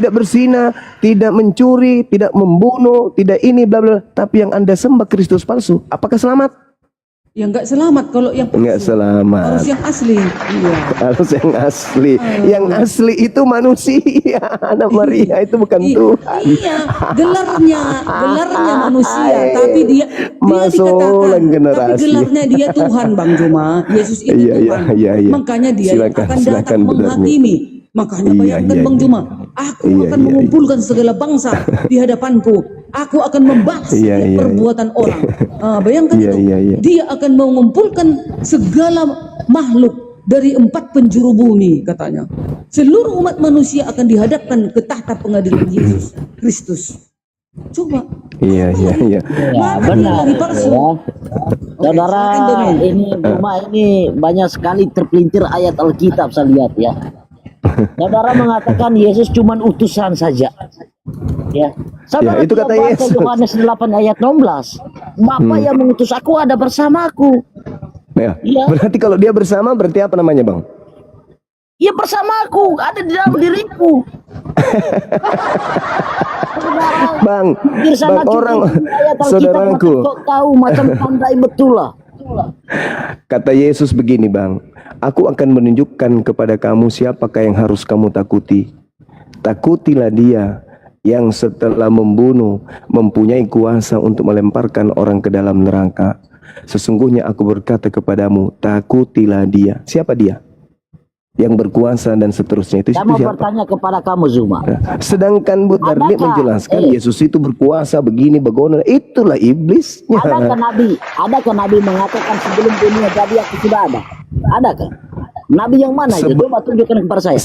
berzina, tidak mencuri, tidak membunuh, tidak ini bla bla, tapi yang Anda sembah Kristus palsu. Apakah selamat? Ya enggak selamat kalau yang palsu. Enggak selamat. Harus yang asli. Iya. Harus yang asli. Yang asli itu manusia. Anak Maria itu bukan Tuhan. Iya, gelarnya manusia, tapi dia Masuk dikatakan, generasi. tapi gelarnya dia Tuhan Bang Juma. Yesus itu Iya, Tuhan. iya. Makanya dia yang Silakan, akan silakan, datang Bu Darni. menghakimi. Makanya Iya, bayangkan iya, Bang iya. Juma, aku Iya, akan iya, mengumpulkan segala bangsa di hadapanku. Aku akan membahas Iya, setiap iya, perbuatan orang. Bayangkan Iya, itu. iya, iya. Dia akan mengumpulkan segala makhluk dari 4 penjuru bumi katanya. Seluruh umat manusia akan dihadapkan ke tahta pengadilan Yesus Kristus. Coba. Iya. Ya, Mana dia benar. lagi palsu? Ya. Oke, Saudara, silakan, Domin. ini cuma ini banyak sekali terpelintir ayat Alkitab saya lihat ya. Saudara mengatakan Yesus cuma utusan saja. Ya. Saudara Ya, itu tidak kata baca Yesus. Yohanes 8 ayat 16. Bapa yang mengutus aku ada bersamaku. Ya. Iya. Berarti kalau dia bersama berarti apa namanya, Bang? Ya bersamaku, ada di dalam diriku. Bang, Pikir sana Bang orang cukup ayat Alkitab, saudaraku. maka kau tahu macam pandai betul lah. Kata Yesus begini, Bang. Aku akan menunjukkan kepada kamu siapakah yang harus kamu takuti. Takutilah dia yang setelah membunuh mempunyai kuasa untuk melemparkan orang ke dalam neraka. Sesungguhnya aku berkata kepadamu, takutilah dia. Siapa dia? Yang berkuasa dan seterusnya itu Saya mau siapa? bertanya kepada kamu Zuma. Sedangkan Bu Darni Adakah- menjelaskan eh. Yesus itu berkuasa begini begono. Itulah iblisnya. Adakah Nabi mengatakan sebelum dunia jadi aku sudah ada? Adakah? Nabi yang mana itu? Coba tunjukkan kepada saya.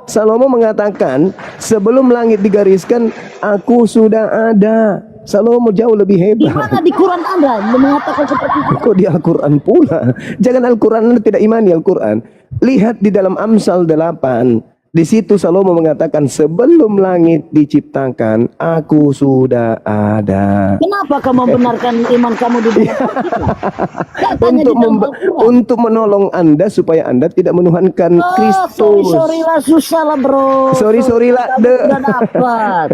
Salomo mengatakan sebelum langit digariskan aku sudah ada. Salomo jauh lebih Di hebat. mana di Quran Anda mengatakan seperti itu? Kok di Al-Quran pula? Jangan Al-Quran Anda tidak imani Al-Quran. Lihat di dalam Amsal 8. Di situ Salomo mengatakan sebelum langit diciptakan aku sudah ada. Kenapa kamu membenarkan iman kamu di dalam Al-Quran? Untuk menolong Anda supaya Anda tidak menuhankan Kristus. Sorry lah, susah lah bro. Sorry lah, Kamu sudah dapat.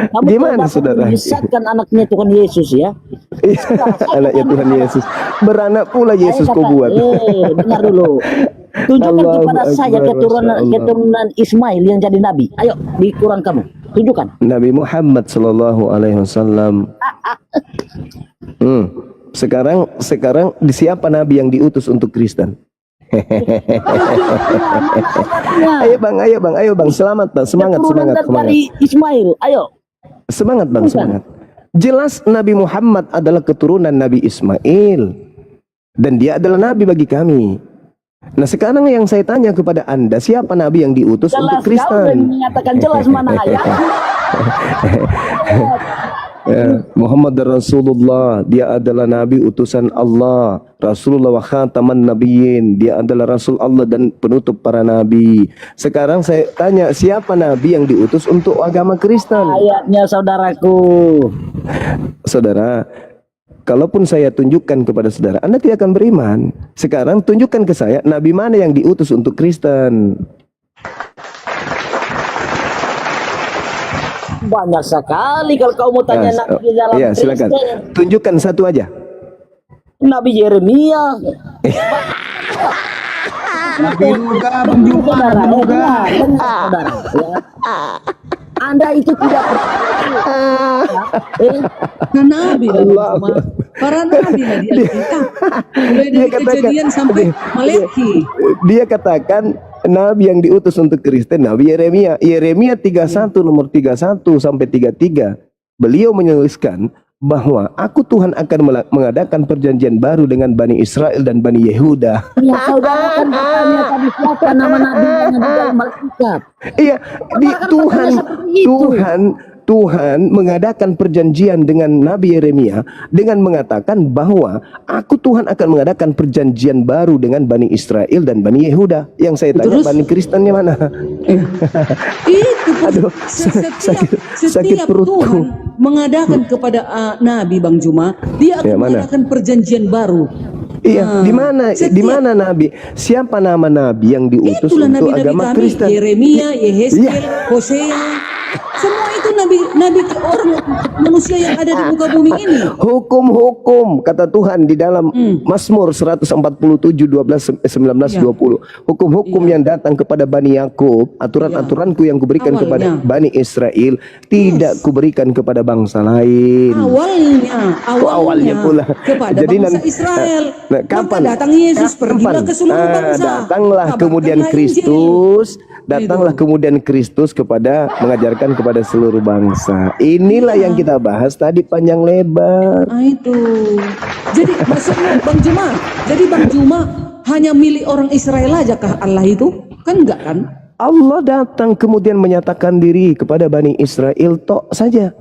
Kamu Gimana, dapat saudara? menyesatkan anaknya Tuhan Yesus ya. Anaknya Tuhan Yesus. Beranak pula Yesus Saya kau kata, buat. dengar dulu. Tunjukkan Allahu kepada saya Akbar, Masya Allah. keturunan Ismail yang jadi nabi. Ayo di Quran kamu tunjukkan. Nabi Muhammad Sallallahu Alaihi Wasallam. Sekarang di siapa Nabi yang diutus untuk Kristen? Ayo bang, selamat bang, semangat. Dari Ismail, ayo. Semangat bang, semangat. Jelas Nabi Muhammad adalah keturunan Nabi Ismail dan dia adalah Nabi bagi kami. Nah sekarang yang saya tanya kepada Anda, siapa Nabi yang diutus untuk Jelas, kau udah Kristen? menyatakan jelas mana ayat. Muhammad Rasulullah, dia adalah Nabi utusan Allah. Rasulullah wa khataman nabiyyin, dia adalah Rasul Allah dan penutup para Nabi. Sekarang saya tanya, siapa Nabi yang diutus untuk agama Kristen? Ayatnya saudaraku. Saudara, kalaupun saya tunjukkan kepada saudara, Anda tidak akan beriman. Sekarang tunjukkan ke saya, Nabi mana yang diutus untuk Kristen? Banyak sekali kalau kau mau tanya Nabi di dalam Iya, silakan. Kristen. Tunjukkan satu aja. Nabi Yeremia. Nabi Nuga, Bang Juma, Nabi Nuga. Saudara, ya. Anda itu tidak Nah, nabi lah cuma para nabi lah di Alkitab. Mulai dari Kejadian sampai Malaki. Dia katakan Nabi yang diutus untuk Kristen, Nabi Yeremia. Yeremia 31 nomor 31 sampai 33. Beliau menuliskan bahwa aku Tuhan akan mengadakan perjanjian baru dengan Bani Israel dan Bani Yehuda. Ya saudara kan bertanya tadi siapa nama nabi yang di dalam Alkitab. Iya, Tuhan mengadakan perjanjian dengan Nabi Yeremia dengan mengatakan bahwa aku Tuhan akan mengadakan perjanjian baru dengan Bani Israel dan Bani Yehuda. Yang saya tanya, Terus? Bani Kristennya mana? Itu Aduh, sakit setiap perutku. Tuhan mengadakan kepada Nabi Bang Juma, dia akan Ya, mana? mengadakan perjanjian baru. Iya, di mana? Di mana Nabi? Siapa nama Nabi yang diutus Itulah untuk nabi-nabi agama kami, Kristen? Yeremia, Yehezkiel, Iya. Hosea. Semua itu nabi orang manusia yang ada di muka bumi ini. Hukum-hukum kata Tuhan di dalam Mazmur 147 12 19 Iya. 20. Hukum-hukum yang datang kepada Bani Yakub, aturan-aturanku yang kuberikan Awalnya. kepada Bani Israel tidak kuberikan kepada bangsa lain. Awalnya pula. kepada Jadi bangsa nanti- Israel. Nah, kapan? Maka datang Yesus, pergilah ke seluruh bangsa. Datanglah kemudian Kristus. Datanglah kemudian Kristus kepada mengajarkan kepada seluruh bangsa. Inilah yang kita bahas tadi panjang lebar. Itu. Jadi maksudnya Bang Juma hanya milik orang Israel aja kah Allah itu? Kan enggak kan? Allah datang kemudian menyatakan diri kepada Bani Israel tok saja.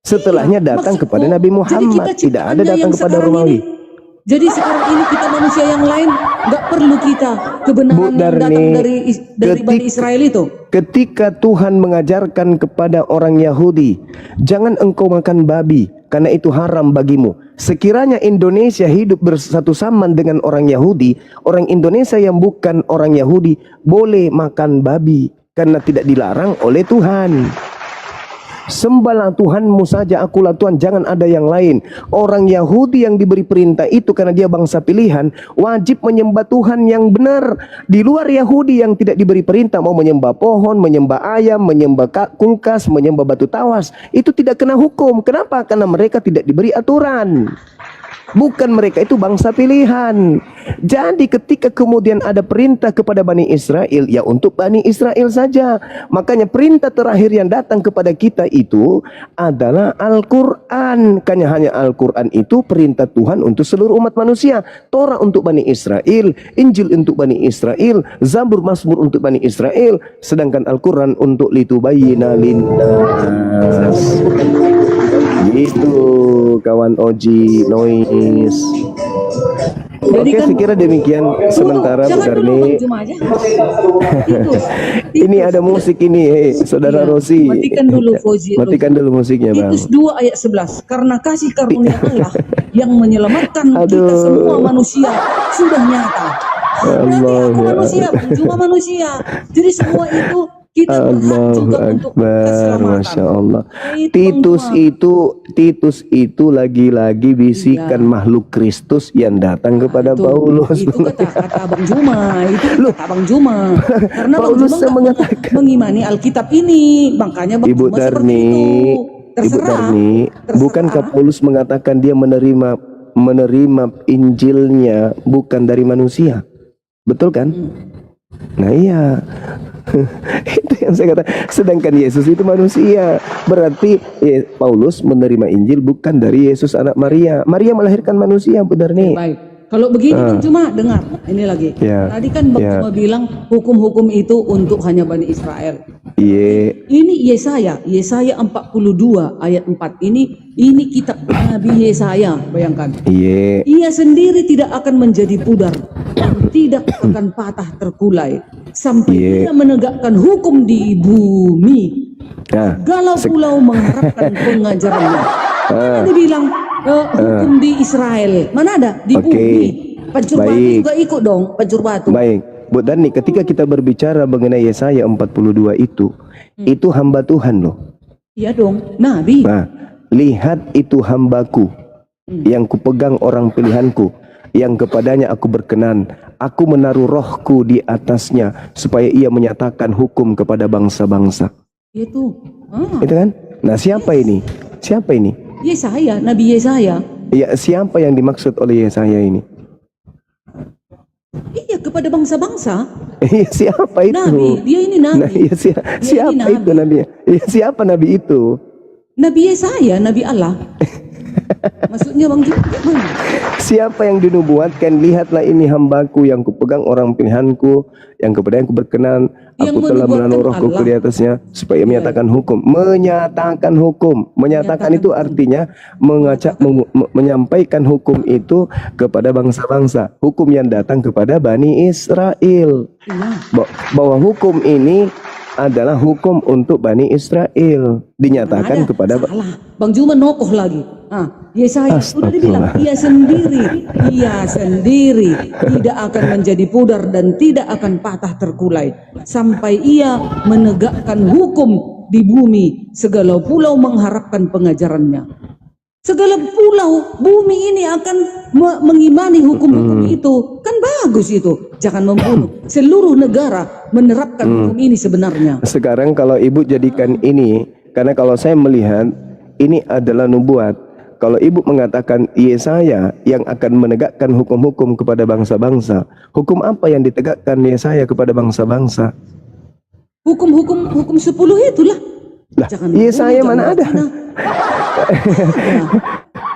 Setelahnya datang Maksudku, kepada Nabi jadi Muhammad, kita tidak ada ciptaannya datang yang kepada sekarang Romawi. ini. Jadi sekarang ini kita manusia yang lain nggak perlu kita kebenaran Bu yang Darni, datang dari Bani Israel itu. Ketika Tuhan mengajarkan kepada orang Yahudi, jangan engkau makan babi karena itu haram bagimu. Sekiranya Indonesia hidup bersatu sama dengan orang Yahudi, orang Indonesia yang bukan orang Yahudi boleh makan babi karena tidak dilarang oleh Tuhan. Sembahlah Tuhanmu saja, akulah Tuhan, jangan ada yang lain. Orang Yahudi yang diberi perintah itu karena dia bangsa pilihan, wajib menyembah Tuhan yang benar. Di luar Yahudi yang tidak diberi perintah, mau menyembah pohon, menyembah ayam, menyembah kulkas, menyembah batu tawas, itu tidak kena hukum. Kenapa? Karena mereka tidak diberi aturan. Bukan, mereka itu bangsa pilihan. Jadi ketika kemudian ada perintah kepada Bani Israel, ya untuk Bani Israel saja. Makanya perintah terakhir yang datang kepada kita itu adalah Al-Quran. Karena hanya Al-Quran itu perintah Tuhan untuk seluruh umat manusia. Torah untuk Bani Israel, Injil untuk Bani Israel, Zabur Mazmur untuk Bani Israel. Sedangkan Al-Quran untuk litubayyina linnas. Gitu kawan Oji Noise. Oke, saya kira demikian sementara Bu Darni. Ini ada musik ini, Saudara Rosi. Matikan dulu Fauzi. Matikan dulu musiknya, Bang. Titus 2 ayat 11. Karena kasih karunia Allah yang menyelamatkan kita semua manusia sudah nyata. Berarti aku manusia, cuma manusia. Jadi semua itu kita berhak juga untuk keselamatan. Masya Allah. Itu, Titus itu lagi-lagi bisikan makhluk Kristus yang datang kepada Paulus. Itu kata Bang Juma, itu kata Bang Juma. Karena Paulus Bang Juma mengatakan, mengimani Alkitab ini, makanya Bang Ibu Juma seperti Darni, itu. Ibu Darni, bukankah Paulus mengatakan dia menerima Injilnya bukan dari manusia? Betul kan? Nah iya. Itu yang saya kata. Sedangkan Yesus itu manusia. Berarti Paulus menerima Injil bukan dari Yesus anak Maria. Maria melahirkan manusia, benar nih. Baik. Kalau begini Bang Juma, dengar ini lagi. Tadi kan Bang Juma bilang hukum-hukum itu untuk hanya Bani Israel. Ini Yesaya 42 ayat 4 ini kitab Nabi Yesaya, bayangkan. Ia sendiri tidak akan menjadi pudar dan tidak akan patah terkulai sampai ia menegakkan hukum di bumi. Galau pulau mengharapkan pengajarannya. Mana dibilang hukum di Israel? Mana ada? Di bumi. Pancur batu juga ikut dong, pancur batu. Baik, Bu Dani, ketika kita berbicara mengenai Yesaya 42 itu hamba Tuhan loh. Iya dong, Nabi. Nah, lihat itu hambaku yang kupegang orang pilihanku, yang kepadanya aku berkenan. Aku menaruh rohku di atasnya supaya ia menyatakan hukum kepada bangsa-bangsa. Itu kan? Nah, siapa ini? Siapa ini? Yesaya, Nabi Yesaya. Ya, siapa yang dimaksud oleh Yesaya ini? Iya, kepada bangsa-bangsa. Iya, siapa itu? Nabi, dia ini Nabi. Nah, iya, siapa itu Nabi? Iya, siapa Nabi itu? Nabi Yesaya, Nabi Allah. Maksudnya Bang Juma, siapa yang dinubuatkan? Lihatlah ini hambaku yang kupegang orang pilihanku, yang kepada yang berkenan. Aku telah menaruh rohku di atasnya supaya menyatakan hukum. Menyatakan hukum. Menyatakan itu artinya menyampaikan hukum itu kepada bangsa-bangsa. Hukum yang datang kepada Bani Israel. Bahwa hukum ini adalah hukum untuk Bani Israel, dinyatakan kepada Bang Juma nokoh lagi. Yesaya sudah dibilang ia sendiri tidak akan menjadi pudar dan tidak akan patah terkulai sampai ia menegakkan hukum di bumi. Segala pulau mengharapkan pengajarannya. Segala pulau bumi ini akan mengimani hukum-hukum itu. Kan bagus itu. Jangan membunuh. Seluruh negara menerapkan hukum ini sebenarnya. Sekarang kalau Ibu jadikan ini, karena kalau saya melihat ini adalah nubuat. Kalau Ibu mengatakan Yesaya yang akan menegakkan hukum-hukum kepada bangsa-bangsa, hukum apa yang ditegakkan Yesaya kepada bangsa-bangsa? Hukum 10 itulah. Jangan Yesaya mana ada?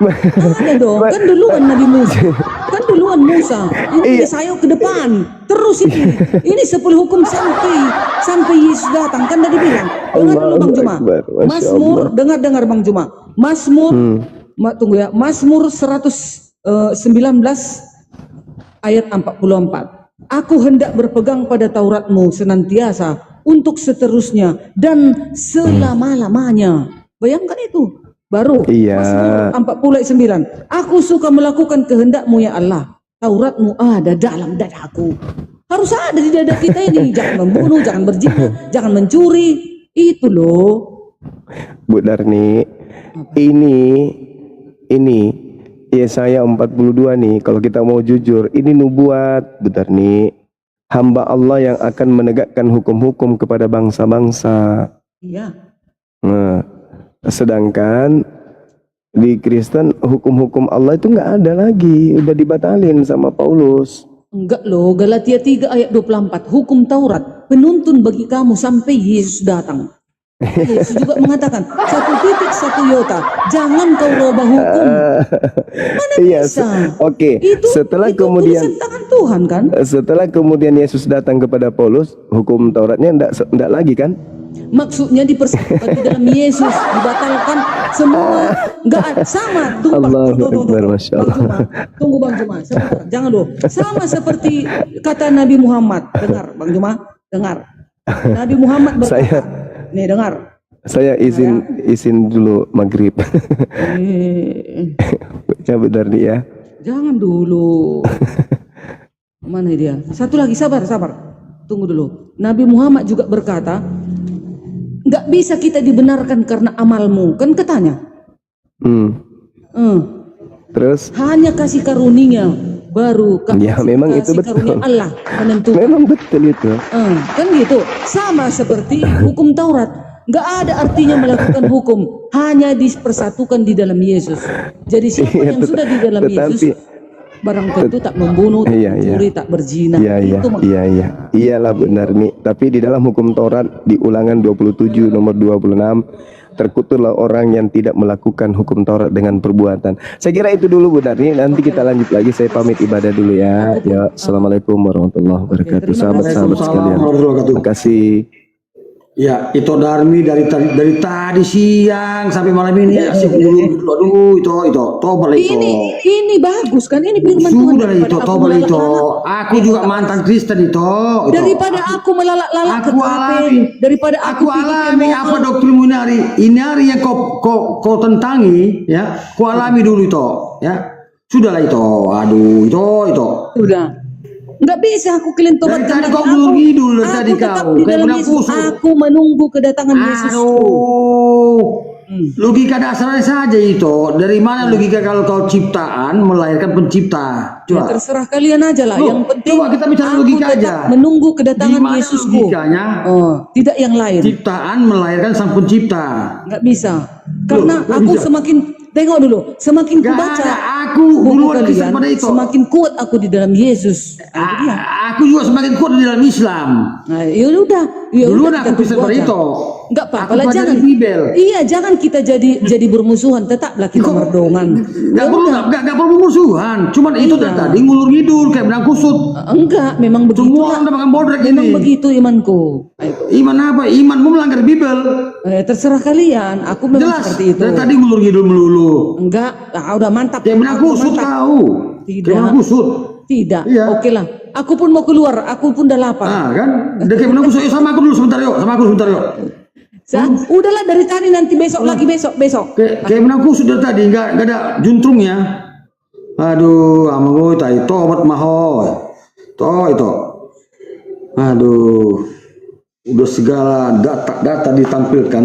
Ada dong, kan duluan Nabi Musa. Kan duluan Musa. Ini Yesaya ke depan. Terus ini 10 hukum sampai Yesus datang. Kan tadi bilang. Dengar dulu Bang Juma. Mazmur, dengar Bang Juma. Tunggu ya. Mazmur 119 ayat 44. Aku hendak berpegang pada Tauratmu senantiasa untuk seterusnya dan selama-lamanya. Bayangkan itu. Baru Mazmur 49. Aku suka melakukan kehendak-Mu ya Allah. Taurat-Mu ada dalam dadaku. Harus ada di dada kita ini. Jangan membunuh, jangan berzina, jangan mencuri. Itu loh. Bu Darni, ini Yesaya 42 nih, kalau kita mau jujur, ini nubuat, Bu Darni. Hamba Allah yang akan menegakkan hukum-hukum kepada bangsa-bangsa. Iya. Nah, sedangkan di Kristen hukum-hukum Allah itu nggak ada lagi, udah dibatalin sama Paulus. Enggak loh, Galatia 3 ayat 24, hukum Taurat penuntun bagi kamu sampai Yesus datang. Yesus juga mengatakan, 1 iota, jangan kau rubah hukum. Mana Iya, bisa? oke. Setelah itu kemudian tulisan tangan Tuhan kan? Setelah kemudian Yesus datang kepada Paulus, hukum Tauratnya enggak lagi kan? Maksudnya dipersatukan di dalam Yesus, dibatalkan semua. Enggak ada, sama. Allahu Akbar, Masya Allah. Tunggu Bang Juma, sebentar. Jangan dulu. Sama seperti kata Nabi Muhammad. Dengar Bang Juma, dengar. Nabi Muhammad berkata, nih dengar. Saya izin dulu maghrib. Ya benar nih ya. Jangan dulu. Mana dia? Satu lagi, sabar. Tunggu dulu. Nabi Muhammad juga berkata, nggak bisa kita dibenarkan karena amalmu. Kan katanya. Terus? Hanya kasih karunia baru. Ya memang itu kasih karunia betul. Allah menentukan. Memang betul itu. Kan gitu. Sama seperti hukum Taurat. Nggak ada artinya melakukan hukum. Hanya dipersatukan di dalam Yesus. Jadi siapa yang sudah di dalam Yesus, barang tentu tak membunuh, tak mencuri, tak berzina. Iyalah benar nih. Tapi di dalam hukum Taurat di Ulangan 27 nomor 26, terkutuklah orang yang tidak melakukan hukum Taurat dengan perbuatan. Saya kira itu dulu Bu Darni. Nanti kita lanjut lagi. Saya pamit ibadah dulu ya. Ya, assalamualaikum warahmatullahi wabarakatuh. Sahabat-sahabat sekalian. Terima kasih. Ya, itu Darmi dari tadi siang sampai malam ini asik dulu. Aduh, itu tobat itu. Ini bagus kan, ini firman Tuhan. Sudah itu tobat itu. Aku juga mantan Kristen itu. Daripada aku melalak-lalak ke KP, daripada aku alami apa doktrinmu ini hari yang kau tentangi, ya. Ku alami dulu itu, ya. Sudahlah itu. Aduh, itu. Sudah. Nggak bisa aku kalian tobatkan lagi. Kau belum ngidul tadi kau. Di dalam Yesus. Aku menunggu kedatangan Yesusku. Logika dasarnya saja itu. Dari mana logika kalau kau ciptaan melahirkan pencipta? Coba. Ya, terserah kalian aja lah. Yang penting coba kita bicara logika aja. Menunggu kedatangan Yesusku. Logikanya? Tidak yang lain. Ciptaan melahirkan sang pencipta. Nggak bisa. Karena aku semakin tengok dulu, semakin ku baca aku duluan kalian, itu. semakin kuat aku di dalam Yesus. Aku juga semakin kuat di dalam Islam. Nah, ya udah. Duluan aku bisa seperti itu. Enggak apa-apa lah, jangan. Iya, jangan kita jadi bermusuhan, tetaplah kita berdongan. Enggak perlu bermusuhan. Cuman itu tadi ngulur ngidul kayak benang kusut. Enggak, memang begitu. Semua udah makan bodrek ini. Memang begitu imanku. Iman apa? Imanmu melanggar Bibel. Terserah kalian. Aku memang jelas, seperti itu. Dari tadi ngulur ngidul melulu. Enggak, udah mantap. Kayak benang kusut kau. Tidak. Kayak benang kusut. Tidak. Iya. Oke lah. Aku pun mau keluar. Aku pun udah lapar. Kan? Udah kayak benang kusut. Sama aku dulu sebentar yuk. Udahlah dari tadi, nanti besok lagi besok. Kayak benang kusut dari tadi. Enggak ada juntrungnya. Aduh, amang tai tobat maho. Itu. Aduh. Udah segala data ditampilkan.